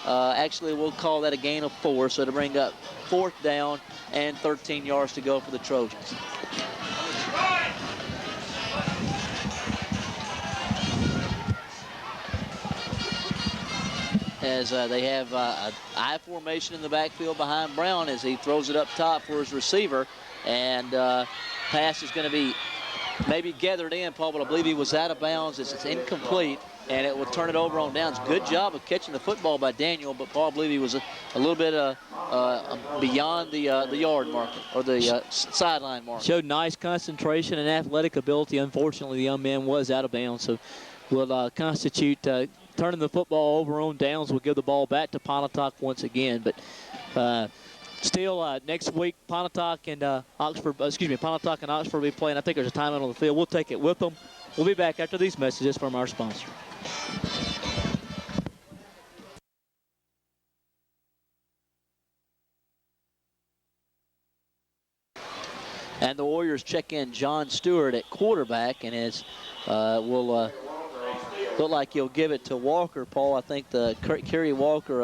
S1: Actually, we'll call that a gain of 4, so to bring up 4th down and 13 yards to go for the Trojans. As they have an I formation in the backfield behind Brown as he throws it up top for his receiver, and pass is going to be maybe gathered in, Paul, but I believe he was out of bounds. It's incomplete, and it will turn it over on downs. Good job of catching the football by Daniel, but Paul, I believe he was a little bit beyond the yard marker or the sideline marker.
S3: Showed nice concentration and athletic ability. Unfortunately, the young man was out of bounds, so will constitute turning the football over on downs. Will give the ball back to Pontotoc once again, but still next week Pontotoc and Oxford will be playing. I think there's a timeout on the field. We'll take it with them. We'll be back after these messages from our sponsor.
S1: And the Warriors check in John Stewart at quarterback, and as we'll look like he'll give it to Walker, Paul. I think the Kerry Walker,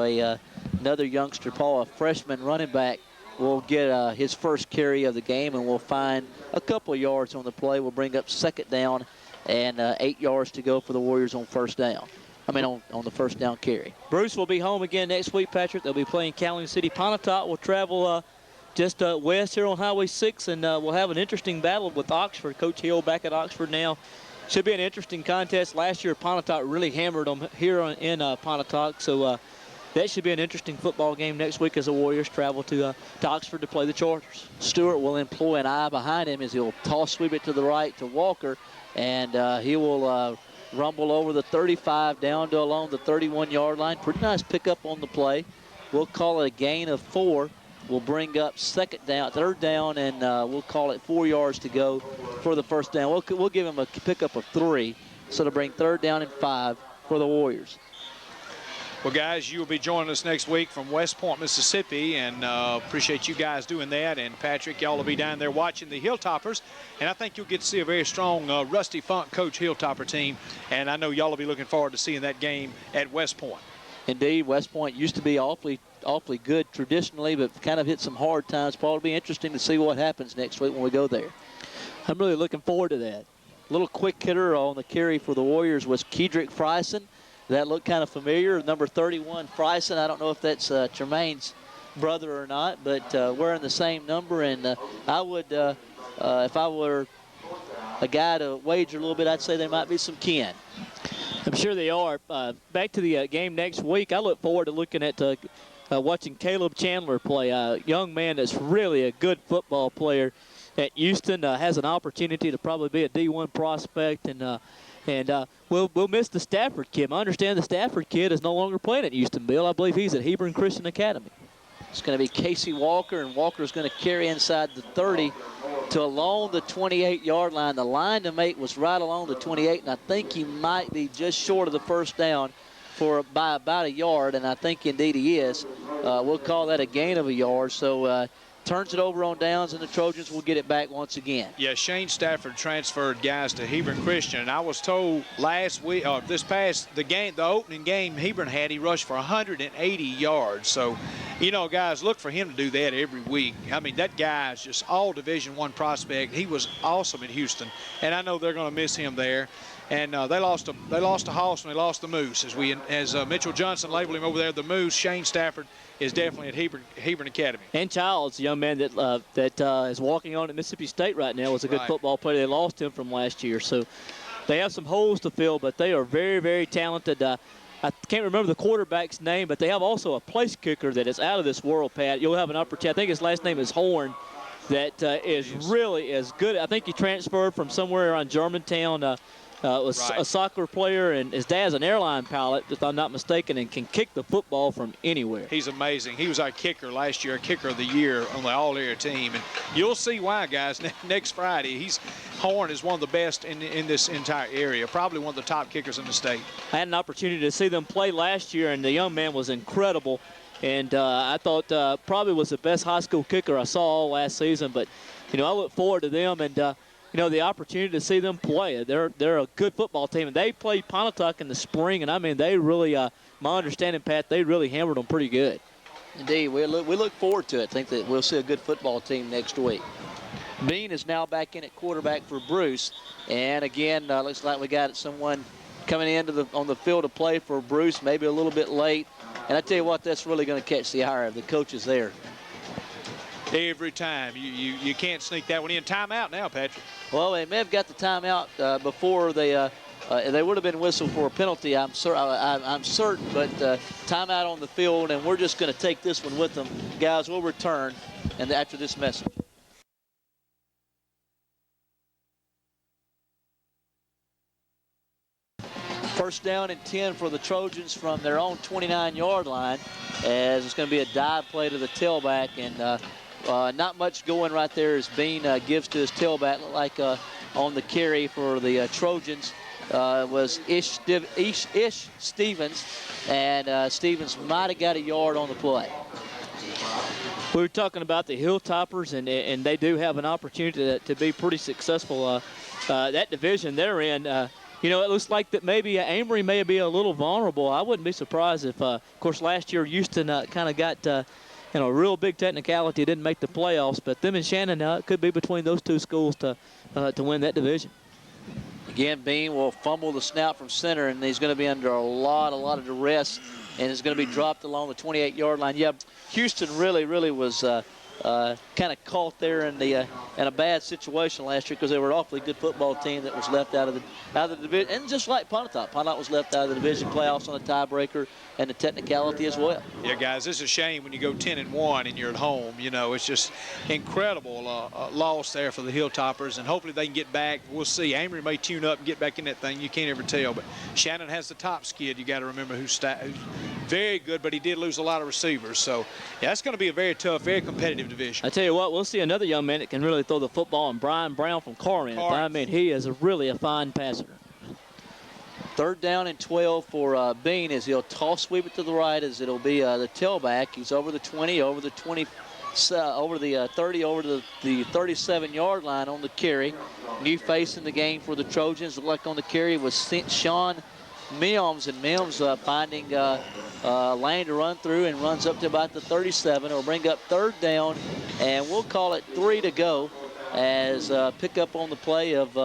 S1: another youngster, Paul, a freshman running back, will get his first carry of the game, and we'll find a couple of yards on the play. We'll bring up second down and 8 yards to go for the Warriors on first down. On the first down carry.
S3: Bruce will be home again next week, Patrick. They'll be playing Calumet City. Pontotoc will travel just west here on Highway 6, and we'll have an interesting battle with Oxford. Coach Hill back at Oxford now. Should be an interesting contest. Last year, Pontotoc really hammered them here in Pontotoc, so that should be an interesting football game next week as the Warriors travel to Oxford to play the Chargers.
S1: Stewart will employ an eye behind him as he'll toss sweep it to the right to Walker, and he will rumble over the 35 down to along the 31-yard line. Pretty nice pickup on the play. We'll call it a gain of 4. We'll bring up third down, and we'll call it 4 yards to go for the first down. We'll give him a pickup of 3, so to bring third down and 5 for the Warriors.
S2: Well, guys, you will be joining us next week from West Point, Mississippi, and appreciate you guys doing that. And Patrick, y'all will be down there watching the Hilltoppers, and I think you'll get to see a very strong Rusty Funk coach Hilltopper team, and I know y'all will be looking forward to seeing that game at West Point.
S1: Indeed, West Point used to be awfully good traditionally, but kind of hit some hard times. Paul, it'll be interesting to see what happens next week when we go there.
S3: I'm really looking forward to that.
S1: Little quick hitter on the carry for the Warriors was Kedrick Frison. That looked kind of familiar. Number 31, Frison. I don't know if that's Tremaine's brother or not, but wearing the same number. And I would, if I were a guy to wager a little bit, I'd say there might be some kin.
S3: I'm sure they are. Back to the game next week, I look forward to looking at watching Caleb Chandler play. A young man that's really a good football player at Houston, has an opportunity to probably be a D1 prospect, and we'll miss the Stafford kid. I understand the Stafford kid is no longer playing at Houston, Bill. I believe he's at Hebron Christian Academy.
S1: It's going to be Casey Walker, and Walker's going to carry inside the 30 to along the 28-yard line. The line to make was right along the 28, and I think he might be just short of the first down by about a yard, and I think indeed he is. We'll call that a gain of a yard. So turns it over on downs, and the Trojans will get it back once again.
S2: Yeah, Shane Stafford transferred guys to Hebron Christian, and I was told last week, the opening game Hebron had, he rushed for 180 yards. So, guys, look for him to do that every week. I mean, that guy is just all Division I prospect. He was awesome in Houston, and I know they're going to miss him there. And they lost to Hoss, and they lost the Moose. As Mitchell Johnson labeled him over there, the Moose. Shane Stafford is definitely at Hebron Academy.
S3: And Childs, a young man that is walking on at Mississippi State right now, was a good football player. They lost him from last year. So they have some holes to fill, but they are very, very talented. I can't remember the quarterback's name, but they have also a place kicker that is out of this world, Pat. You'll have an opportunity. I think his last name is Horn. That is really as good. I think he transferred from somewhere around Germantown. Was a soccer player, and his dad's an airline pilot, if I'm not mistaken, and can kick the football from anywhere.
S2: He's amazing. He was our kicker last year, kicker of the year on the all-area team. And you'll see why, guys, next Friday. Horn is one of the best in this entire area, probably one of the top kickers in the state. I
S3: had an opportunity to see them play last year, and the young man was incredible. And I thought probably was the best high school kicker I saw all last season. But, I look forward to them, and the opportunity to see them play. They're a good football team, and they played Pontotoc in the spring, and I mean they really, my understanding, Pat, they really hammered them pretty good.
S1: Indeed, we look forward to it. I think that we'll see a good football team next week. Bean is now back in at quarterback for Bruce, and again, looks like we got someone coming on the field to play for Bruce, maybe a little bit late. And I tell you what, that's really going to catch the eye of the coaches there.
S2: Every time. You can't sneak that one in. Timeout now, Patrick.
S1: Well, they may have got the timeout before they would have been whistled for a penalty, I'm certain, but timeout on the field, and we're just going to take this one with them. Guys, we'll return and after this message. First down and 10 for the Trojans from their own 29-yard line, as it's going to be a dive play to the tailback, and not much going right there as Bean gives to his tailback. Looked like on the carry for the Trojans was Ish Stevens, and Stevens might have got a yard on the play.
S3: We were talking about the Hilltoppers, and they do have an opportunity to be pretty successful. That division they're in, You know, it looks like that maybe Amory may be a little vulnerable. I wouldn't be surprised if, of course, last year Houston kind of got, a real big technicality, didn't make the playoffs. But them and Shannon, it could be between those two schools to win that division.
S1: Again, Bean will fumble the snap from center, and he's going to be under a lot of duress, and is going to be dropped along the 28-yard line. Yeah, Houston really was kind of caught there in a bad situation last year because they were an awfully good football team that was left out of the division. And just like Pontotoc was left out of the division playoffs on a tiebreaker and the technicality as well.
S2: Yeah, guys, it's a shame when you go 10-1 and you're at home. You know, it's just incredible loss there for the Hilltoppers, and hopefully they can get back. We'll see. Amory may tune up and get back in that thing. You can't ever tell. But Shannon has the top skid. You got to remember who's very good, but he did lose a lot of receivers. So, yeah, that's going to be a very tough, very competitive division.
S3: I tell you what, we'll see another young man that can really throw the football, and Brian Brown from Corinth. I mean, he is really a fine passer.
S1: 3rd down and 12 for Bean as he'll toss sweep it to the right as it'll be the tailback. He's over the 20, over the 20, over the 30, over to the 37-yard line on the carry. New face in the game for the Trojans. Look like on the carry was Sean Mims, and Mims finding lane to run through and runs up to about the 37. It'll bring up 3rd down, and we'll call it 3 to go as pick up on the play of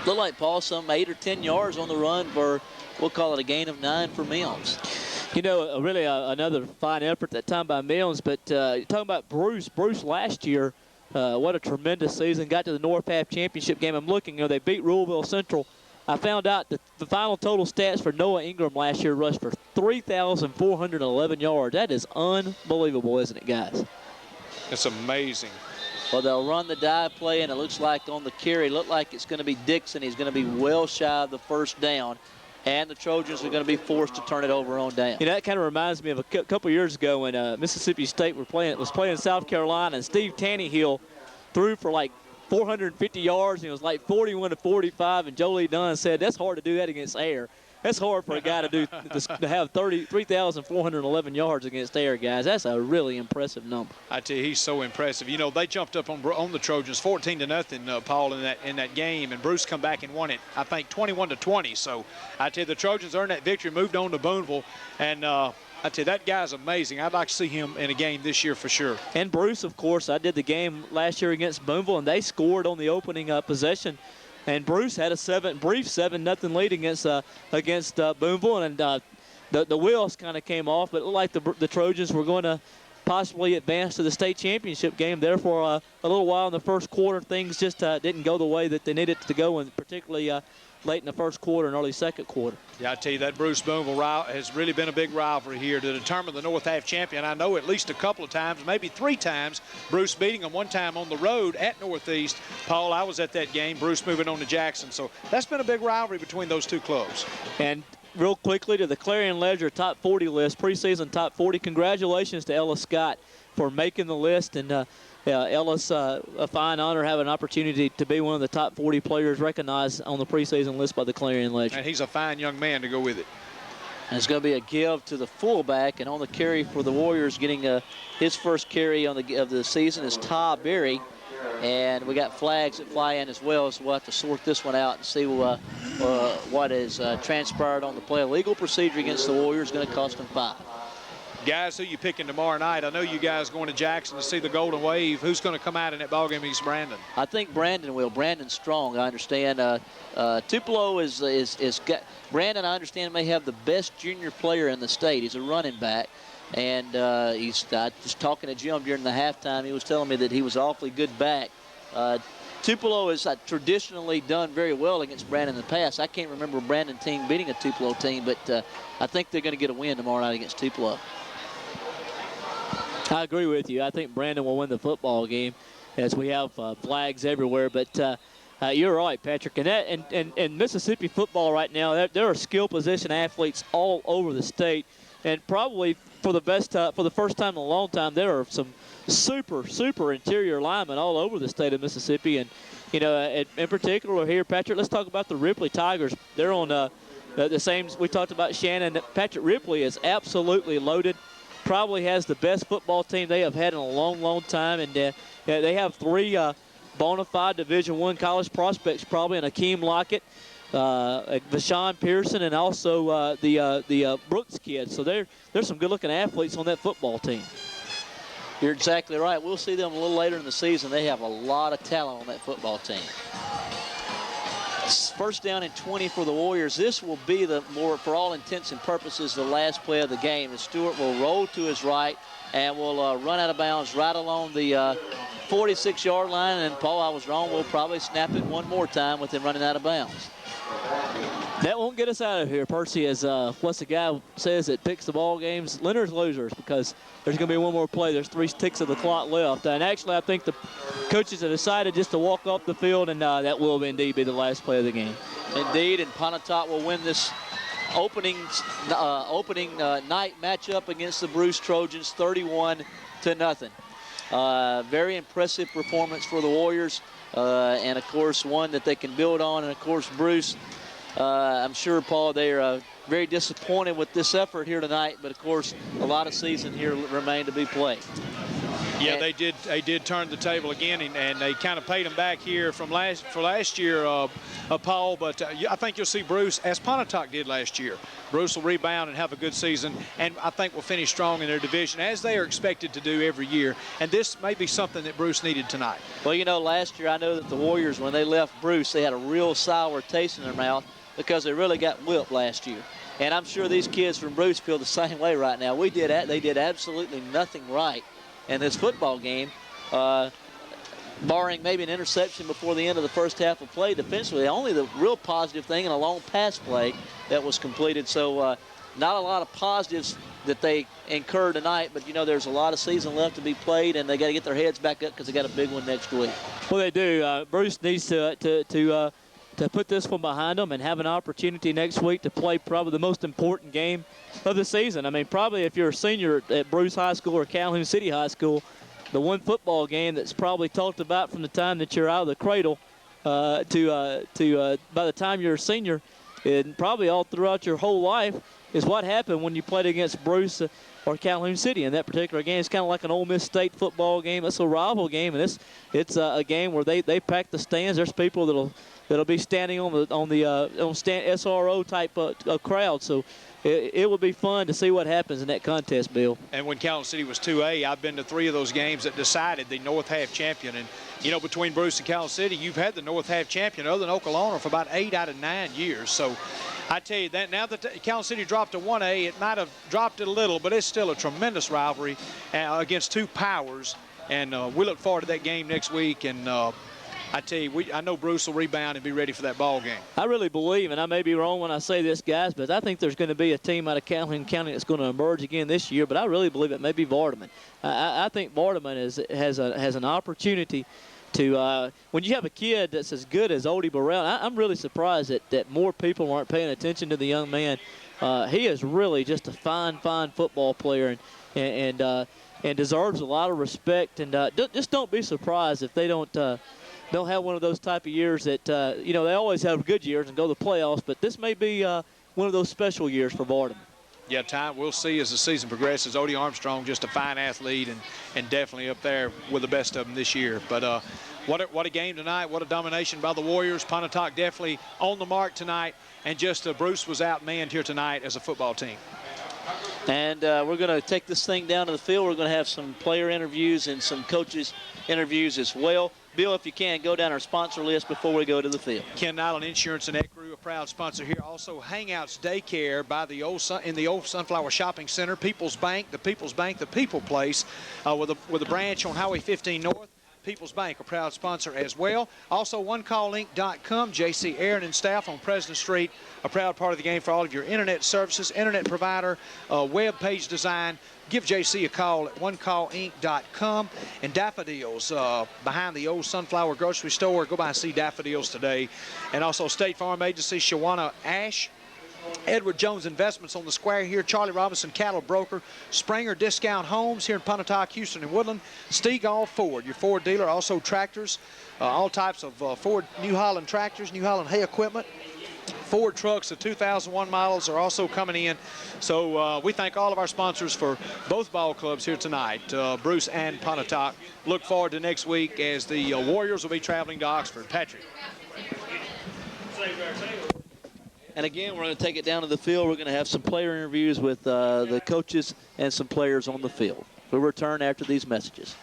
S1: look like, Paul, some 8 or 10 yards on the run for, we'll call it a gain of 9 for Mims.
S3: You know, really another fine effort that time by Mims, but talking about Bruce last year, what a tremendous season. Got to the North Half Championship game. I'm looking, they beat Louisville Central. I found out that the final total stats for Noah Ingram last year rushed for 3,411 yards. That is unbelievable, isn't it, guys?
S2: It's amazing.
S1: Well, they'll run the dive play, and it looks like on the carry, look like it's going to be Dixon. He's going to be well shy of the 1st down, and the Trojans are going to be forced to turn it over on down.
S3: You know, that kind of reminds me of a couple years ago when Mississippi State was playing South Carolina, and Steve Tannehill threw for like 450 yards, and it was like 41-45, and Jolie Dunn said, that's hard to do that against air. That's hard for a guy to have 3,411 yards against air, guys. That's a really impressive number.
S2: I tell you, he's so impressive. You know, they jumped up on the Trojans 14-0, Paul, in that game, and Bruce come back and won it, I think, 21-20. So I tell you, the Trojans earned that victory, moved on to Booneville, and I tell you, that guy's amazing. I'd like to see him in a game this year for sure.
S3: And Bruce, of course, I did the game last year against Booneville, and they scored on the opening possession. And Bruce had a brief 7-0 lead against Booneville, and the wheels kind of came off. But it looked like the Trojans were going to possibly advance to the state championship game. Therefore, a little while in the first quarter, things just didn't go the way that they needed to go, and particularly late in the first quarter and early second quarter.
S2: Yeah, I tell you, that Bruce Booneville has really been a big rivalry here to determine the North Half champion. I know at least a couple of times, maybe 3 times, Bruce beating them, one time on the road at Northeast. Paul, I was at that game, Bruce moving on to Jackson. So that's been a big rivalry between those two clubs.
S3: And real quickly to the Clarion Ledger top 40 list, preseason top 40. Congratulations to Ellis Scott for making the list, and Ellis, a fine honor having an opportunity to be one of the top 40 players recognized on the preseason list by the Clarion Ledger.
S2: And he's a fine young man to go with it.
S1: And it's going to be a give to the fullback, and on the carry for the Warriors, getting his first carry of the season is Ty Berry. And we got flags that fly in as well, so we'll have to sort this one out and see what has transpired on the play. A legal procedure against the Warriors is going to cost them 5.
S2: Guys, who you picking tomorrow night? I know you guys going to Jackson to see the Golden Wave. Who's going to come out in that ballgame against Brandon?
S1: I think Brandon will. Brandon's strong, I understand. Tupelo is got Brandon, I understand, may have the best junior player in the state. He's a running back. And he's just talking to Jim during the halftime. He was telling me that he was awfully good back. Tupelo has traditionally done very well against Brandon in the past. I can't remember a Brandon team beating a Tupelo team, but I think they're going to get a win tomorrow night against Tupelo.
S3: I agree with you. I think Brandon will win the football game as we have flags everywhere. But you're right, Patrick. And Mississippi football right now, there are skill position athletes all over the state. And probably for the first time in a long time, there are some super interior linemen all over the state of Mississippi. And, you know, in particular here, Patrick, let's talk about the Ripley Tigers. They're on the same, we talked about Shannon. Patrick Ripley is absolutely loaded. Probably has the best football team they have had in a long time. And they have 3 bona fide Division I college prospects, probably, and Akeem Lockett, Vashawn Pearson, and also the Brooks kid. So there's some good-looking athletes on that football team.
S1: You're exactly right. We'll see them a little later in the season. They have a lot of talent on that football team. First down and 20 for the Warriors. This will be for all intents and purposes, the last play of the game. And Stewart will roll to his right and will run out of bounds right along the 46-yard line. And Paul, I was wrong. We'll probably snap it one more time with him running out of bounds.
S3: That won't get us out of here, Percy, as what's the guy says that picks the ball games? Winners, losers, because there's going to be one more play. There's 3 ticks of the clock left. And actually, I think the coaches have decided just to walk off the field, and that will indeed be the last play of the game.
S1: Indeed, and Pontotoc will win this opening night matchup against the Bruce Trojans 31-0. Very impressive performance for the Warriors, and of course one that they can build on. And of course Bruce, I'm sure, Paul, they are very disappointed with this effort here tonight, but of course a lot of season here remain to be played.
S2: Yeah, they did turn the table again, and they kind of paid them back here from last year, Paul. But I think you'll see Bruce, as Pontotoc did last year. Bruce will rebound and have a good season, and I think will finish strong in their division, as they are expected to do every year. And this may be something that Bruce needed tonight.
S1: Well, you know, last year I know that the Warriors, when they left Bruce, they had a real sour taste in their mouth because they really got whipped last year. And I'm sure these kids from Bruce feel the same way right now. They did absolutely nothing right in this football game, barring maybe an interception before the end of the first half of play defensively. Only the real positive thing, and a long pass play that was completed. So not a lot of positives that they incurred tonight, but you know there's a lot of season left to be played, and they got to get their heads back up because they got a big one next week.
S3: Well, they do. Bruce needs to put this one behind them and have an opportunity next week to play probably the most important game of the season. I mean, probably if you're a senior at Bruce High School or Calhoun City High School, the one football game that's probably talked about from the time that you're out of the cradle to by the time you're a senior, and probably all throughout your whole life, is what happened when you played against Bruce or Calhoun City in that particular game. It's kind of like an Ole Miss State football game. It's a rival game, and it's a game where they pack the stands. There's people that'll be standing on SRO type of crowd. So it will be fun to see what happens in that contest, Bill.
S2: And when Calhoun City was 2A, I've been to 3 of those games that decided the North Half champion. And, you know, between Bruce and Calhoun City, you've had the North Half champion other than Oklahoma for about 8 out of 9 years. So I tell you that now that Calhoun City dropped to 1A, it might have dropped it a little, but it's still a tremendous rivalry against 2 powers. And we look forward to that game next week. And I tell you, I know Bruce will rebound and be ready for that ball game.
S3: I really believe, and I may be wrong when I say this, guys, but I think there's going to be a team out of Calhoun County that's going to emerge again this year, but I really believe it may be Vardaman. I think Vardaman has an opportunity to, when you have a kid that's as good as Odie Burrell, I'm really surprised that more people aren't paying attention to the young man. He is really just a fine football player and deserves a lot of respect. And just don't be surprised if they don't have one of those type of years that, they always have good years and go to the playoffs, but this may be one of those special years for Vardaman.
S2: Yeah, time we'll see as the season progresses. Odie Armstrong, just a fine athlete and definitely up there with the best of them this year. But what a game tonight. What a domination by the Warriors. Pontotoc definitely on the mark tonight. And just Bruce was outmanned here tonight as a football team.
S1: And we're going to take this thing down to the field. We're going to have some player interviews and some coaches interviews as well. Bill, if you can, go down our sponsor list before we go to the field.
S2: Ken Nyland Insurance and Ecru, a proud sponsor here. Also, Hangouts Daycare by in the old Sunflower Shopping Center. People's Bank, the People Place, with a branch on Highway 15 North. People's Bank, a proud sponsor as well. Also, OneCallInc.com, J.C. Aaron and staff on President Street, a proud part of the game for all of your internet services, internet provider, web page design. Give J.C. a call at OneCallInc.com. And Daffodils, behind the old Sunflower Grocery Store. Go by and see Daffodils today. And also State Farm Agency, Shawana Ash. Edward Jones Investments on the square here. Charlie Robinson Cattle Broker. Springer Discount Homes here in Pontotoc, Houston, and Woodland. Stegall Ford, your Ford dealer. Also tractors, all types of Ford New Holland tractors, New Holland hay equipment. Ford trucks, the 2001 models, are also coming in. So we thank all of our sponsors for both ball clubs here tonight, Bruce and Pontotoc. Look forward to next week as the Warriors will be traveling to Oxford. Patrick.
S1: And again, we're going to take it down to the field. We're going to have some player interviews with the coaches and some players on the field. We'll return after these messages.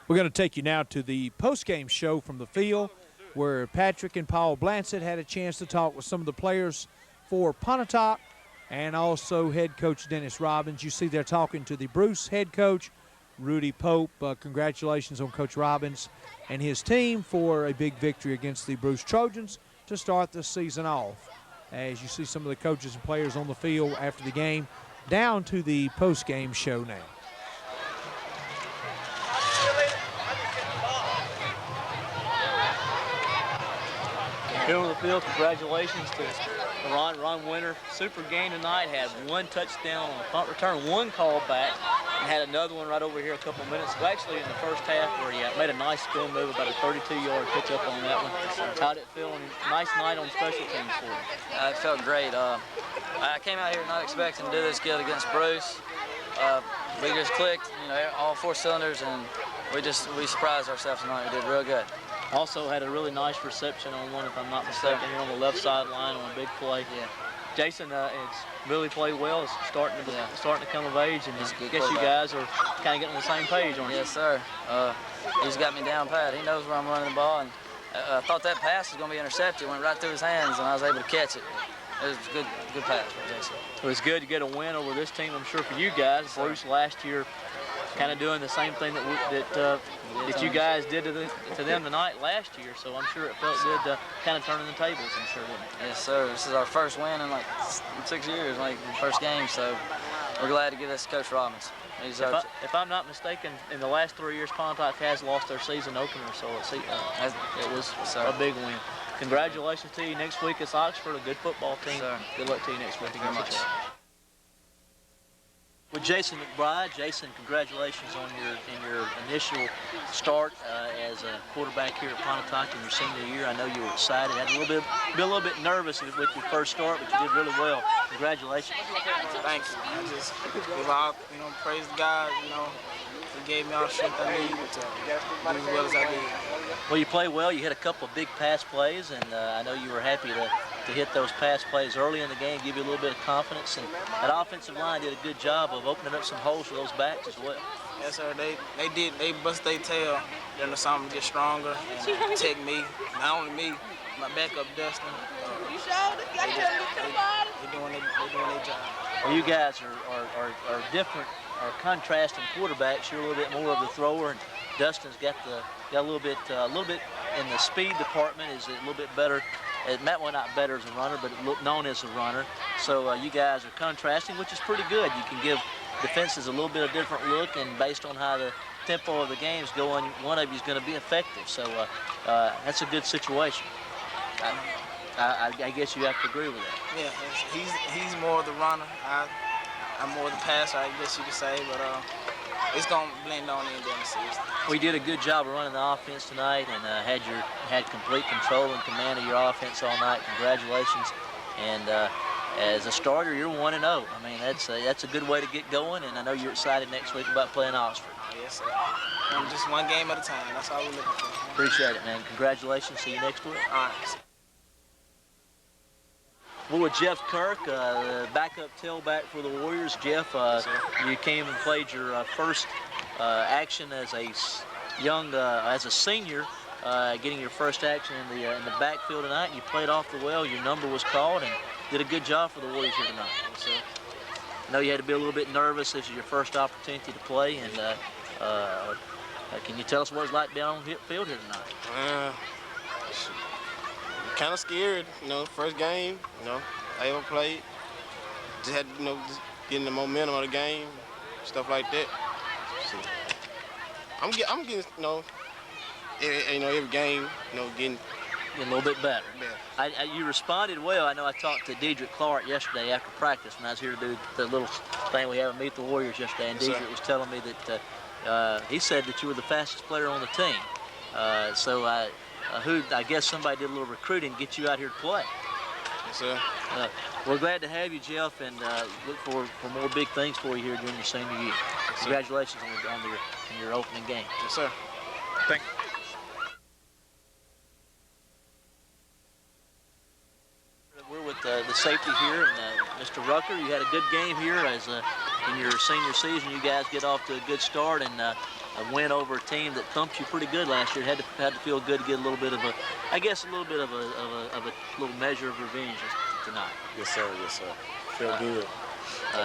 S7: We're going to take you now to the post-game show from the field, where Patrick and Paul Blansett had a chance to talk with some of the players for Pontotoc and also head coach Dennis Robbins. You see they're talking to the Bruce head coach, Rudy Pope. Congratulations on Coach Robbins and his team for a big victory against the Bruce Trojans to start the season off. As you see some of the coaches and players on the field after the game, down to the post-game show now.
S3: Here on the field, congratulations to Ron Winter. Super game tonight. Had one touchdown on a punt return, one call back, and had another one right over here a couple of minutes. Well, actually, in the first half, where he made a nice spin move, about a 32-yard pitch up on that one. How'd it feel? Nice night on special teams for you.
S8: It felt great. I came out here not expecting to do this good against Bruce. We just clicked, all four cylinders, and we surprised ourselves tonight. We did real good.
S3: Also had a really nice reception on one, if I'm not mistaken, here on the left sideline on a big play.
S8: Yeah.
S3: Jason has really played well. Is starting to come of age, and I guess you guys are kind of getting on the same page, aren't you?
S8: Yes, sir. He's got me down pat. He knows where I'm running the ball, and I thought that pass was going to be intercepted. It went right through his hands, and I was able to catch it. It was a good pass for Jason.
S3: It was good to get a win over this team, I'm sure, for you guys. Bruce last year kind of doing the same thing that you guys did to them tonight last year, so I'm sure it felt good to kind of turning the tables, I'm sure, didn't it?
S8: Yes, sir. This is our first win in 6 years, the first game, so we're glad to give this to Coach Robbins. He deserves it.
S3: If I'm not mistaken, in the last 3 years, Pontotoc has lost their season opener, so it was a big win. Congratulations to you. Next week it's Oxford, a good football team.
S8: Sir.
S3: Good luck to you next week.
S8: Thank you very much.
S1: With Jason McBride. Jason, congratulations on your initial start as a quarterback here at Pontotoc in your senior year. I know you were excited, had a little bit nervous with your first start, but you did really well. Congratulations.
S9: Thanks. I just give out, praise God, He gave me all the strength I need to do as well as I did.
S1: Well, you played well. You hit a couple of big pass plays, and I know you were happy to hit those pass plays early in the game, give you a little bit of confidence. And that offensive line did a good job of opening up some holes for those backs as well.
S9: Yes, sir. They bust their tail. Then something to get stronger and protect me. Not only me, my backup Dustin. They doing their job.
S1: Well, you guys are different, are contrasting quarterbacks. You're a little bit more of the thrower, and Dustin's got a little bit in the speed department. Is a little bit better. Matt, well, not better as a runner, but known as a runner. So you guys are contrasting, which is pretty good. You can give defenses a little bit of different look, and based on how the tempo of the game is going, one of you is going to be effective. So that's a good situation. I guess you have to agree with that.
S9: Yeah, he's more of the runner. I'm more the passer, I guess you could say, but it's going to blend on in during the season.
S1: We did a good job of running the offense tonight, and had complete control and command of your offense all night. Congratulations. And as a starter, you're 1-0. I mean, that's a good way to get going, and I know you're excited next week about playing Oxford.
S9: Yes, sir. And just one game at a time. That's all we're looking for.
S1: Appreciate it, man. Congratulations. See you next week.
S9: All right.
S1: We're with Jeff Kirk, backup tailback for the Warriors. Jeff, you came and played your first action as a senior, getting your first action in the backfield tonight. And you played awfully well. Your number was called, and did a good job for the Warriors here tonight. So, I know you had to be a little bit nervous. This is your first opportunity to play, and can you tell us what it's like down on the field here tonight?
S10: Kind of scared, first game, I ever played. Just had to, just getting the momentum of the game, stuff like that. So I'm getting, every game, getting
S1: a little bit better. You responded well. I know I talked to Dedrick Clark yesterday after practice when I was here to do the little thing we have at Meet the Warriors yesterday, and Dedrick was telling me that he said that you were the fastest player on the team. I guess somebody did a little recruiting to get you out here to play.
S10: Yes, sir.
S1: We're glad to have you, Jeff, and look for more big things for you here during your senior year.
S10: Yes,
S1: Congratulations on your opening game.
S10: Yes, sir. Thank you.
S1: We're with the safety here, and Mr. Rucker, you had a good game here as in your senior season. You guys get off to a good start and a win over a team that thumped you pretty good last year. Had to feel good to get a little bit of a little measure of revenge tonight.
S11: Yes, sir. Yes, sir. Feel good.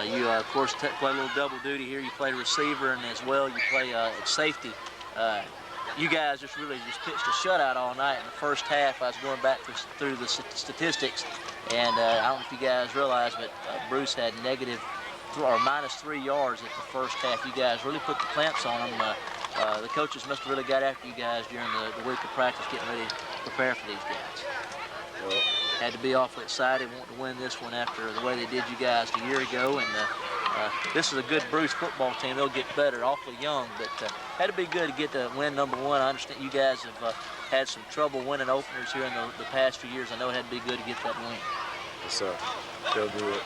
S1: You, of course, play a little double duty here. You play receiver, and as well you play at safety. You guys just pitched a shutout all night in the first half. I was going back through the statistics, and I don't know if you guys realize, but Bruce had -3 yards at the first half. You guys really put the clamps on them. The coaches must have really got after you guys during the week of practice, getting ready to prepare for these guys.
S11: Well,
S1: had to be awfully excited, wanting to win this one after the way they did you guys a year ago. And this is a good Bruce football team. They'll get better, awfully young, but had to be good to get to win number one. I understand you guys have had some trouble winning openers here in the past few years. I know it had to be good to get that win.
S11: Yes, sir. Feel good.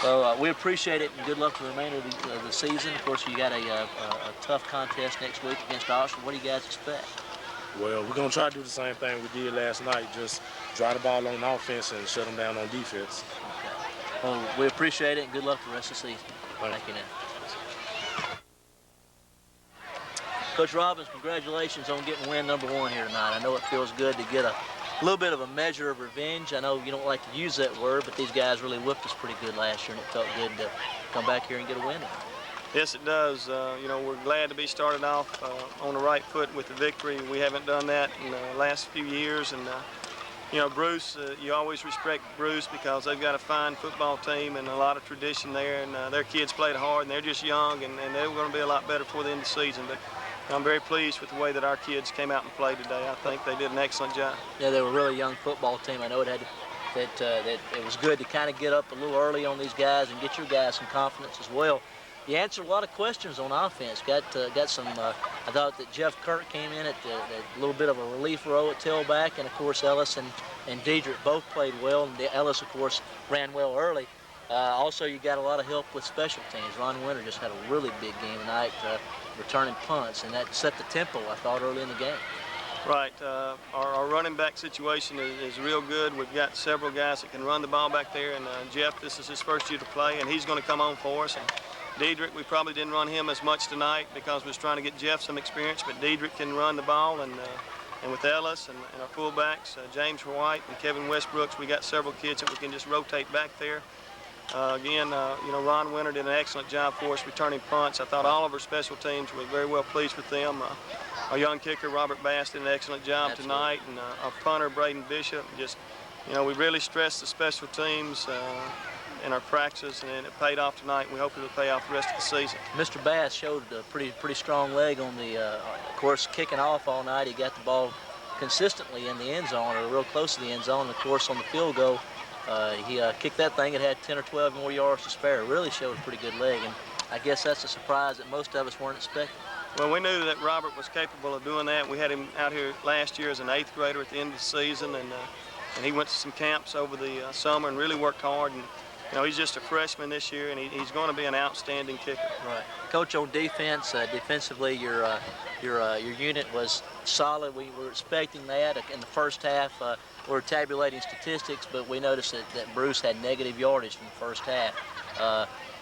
S1: So we appreciate it, and good luck for the remainder of the season. Of course, you got a tough contest next week against Oxford. What do you guys expect?
S11: Well, we're going to try to do the same thing we did last night, just drive the ball on offense and shut them down on defense.
S1: Okay. Well, we appreciate it, and good luck for the rest of the season. Thank you now. Coach Robbins, congratulations on getting win number one here tonight. I know it feels good to get a little bit of a measure of revenge. I know you don't like to use that word, but these guys really whipped us pretty good last year, and it felt good to come back here and get a win.
S12: Yes, it does. We're glad to be started off on the right foot with the victory. We haven't done that in the last few years, and Bruce, you always respect Bruce because they've got a fine football team and a lot of tradition there, and their kids played hard, and they're just young, and they're going to be a lot better for the end of the season. But I'm very pleased with the way that our kids came out and played today. I think they did an excellent job.
S1: Yeah, they were a really young football team. I know that it was good to kind of get up a little early on these guys and get your guys some confidence as well. You answered a lot of questions on offense. Got some. I thought that Jeff Kirk came in at a little bit of a relief role at tailback, and of course Ellis and Diedrich both played well. And Ellis, of course, ran well early. Also, you got a lot of help with special teams. Ron Winter just had a really big game tonight, returning punts, and that set the tempo, I thought, early in the game.
S12: Right. Our running back situation is real good. We've got several guys that can run the ball back there, and Jeff, this is his first year to play, and he's going to come on for us. And Diedrich, we probably didn't run him as much tonight because we was trying to get Jeff some experience, but Diedrich can run the ball, and with Ellis and our fullbacks, James White and Kevin Westbrooks, we got several kids that we can just rotate back there. Ron Winter did an excellent job for us returning punts. I thought all of our special teams were very well pleased with them. Our young kicker, Robert Bass, did an excellent job tonight, and our punter, Braden Bishop, we really stressed the special teams in our practices, and it paid off tonight. We hope it'll pay off the rest of the season.
S1: Mr. Bass showed a pretty strong leg on the, of course, kicking off all night. He got the ball consistently in the end zone, or real close to the end zone. Of course, on the field goal, he kicked that thing. It had 10 or 12 more yards to spare. It really showed a pretty good leg, and I guess that's a surprise that most of us weren't expecting.
S12: Well, we knew that Robert was capable of doing that. We had him out here last year as an 8th grader at the end of the season, and he went to some camps over the summer and really worked hard. And he's just a freshman this year, and he's going to be an outstanding kicker.
S1: Right, Coach. On defense, defensively, your unit was solid. We were expecting that in the first half. We're tabulating statistics, but we noticed that Bruce had negative yardage from the first half.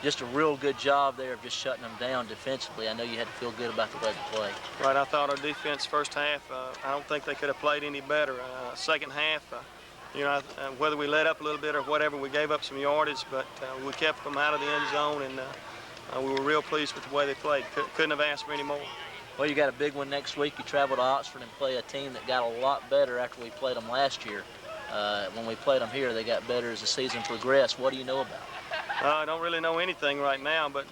S1: Just a real good job there of just shutting them down defensively. I know you had to feel good about the way they played.
S12: Right, I thought our defense first half, I don't think they could have played any better. Second half, whether we let up a little bit or whatever, we gave up some yardage, but we kept them out of the end zone, and we were real pleased with the way they played. Couldn't have asked for any more.
S1: Well, you got a big one next week. You travel to Oxford and play a team that got a lot better after we played them last year. When we played them here, they got better as the season progressed. What do you know about it?
S12: I don't really know anything right now, but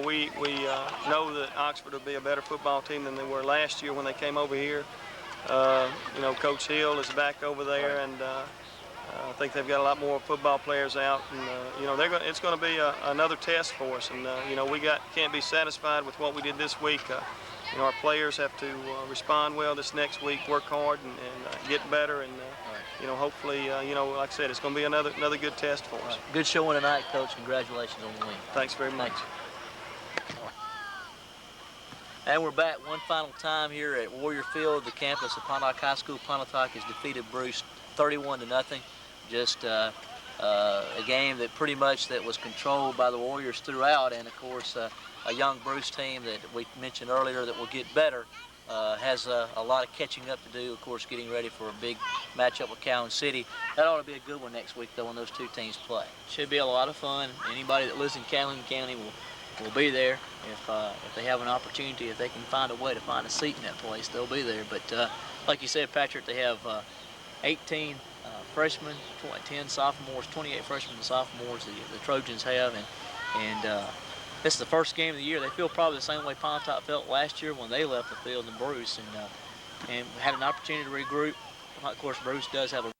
S12: we know that Oxford will be a better football team than they were last year when they came over here. Coach Hill is back over there, and I think they've got a lot more football players out, and you know it's going to be another test for us. And you know we can't be satisfied with what we did this week. You know our players have to respond well this next week, work hard, and get better. And you know hopefully you know like I said, it's going to be another good test for us.
S1: Good showing tonight, Coach. Congratulations on the win.
S12: Thanks very much.
S1: And we're back one final time here at Warrior Field, the campus of Pontotoc High School. Pontotoc has defeated Bruce 31-0. Just a game that pretty much was controlled by the Warriors throughout, and of course a young Bruce team that we mentioned earlier that will get better has a lot of catching up to do, of course, getting ready for a big matchup with Calhoun City. That ought to be a good one next week, though, when those two teams play.
S3: Should be a lot of fun. Anybody that lives in Calhoun County will be there. If they have an opportunity, if they can find a way to find a seat in that place, they'll be there. But like you said, Patrick, they have 18 freshmen, 10 sophomores, 28 freshmen and sophomores the Trojans have, and this is the first game of the year. They feel probably the same way Pontotoc felt last year when they left the field in Bruce, and had an opportunity to regroup. Of course, Bruce does have a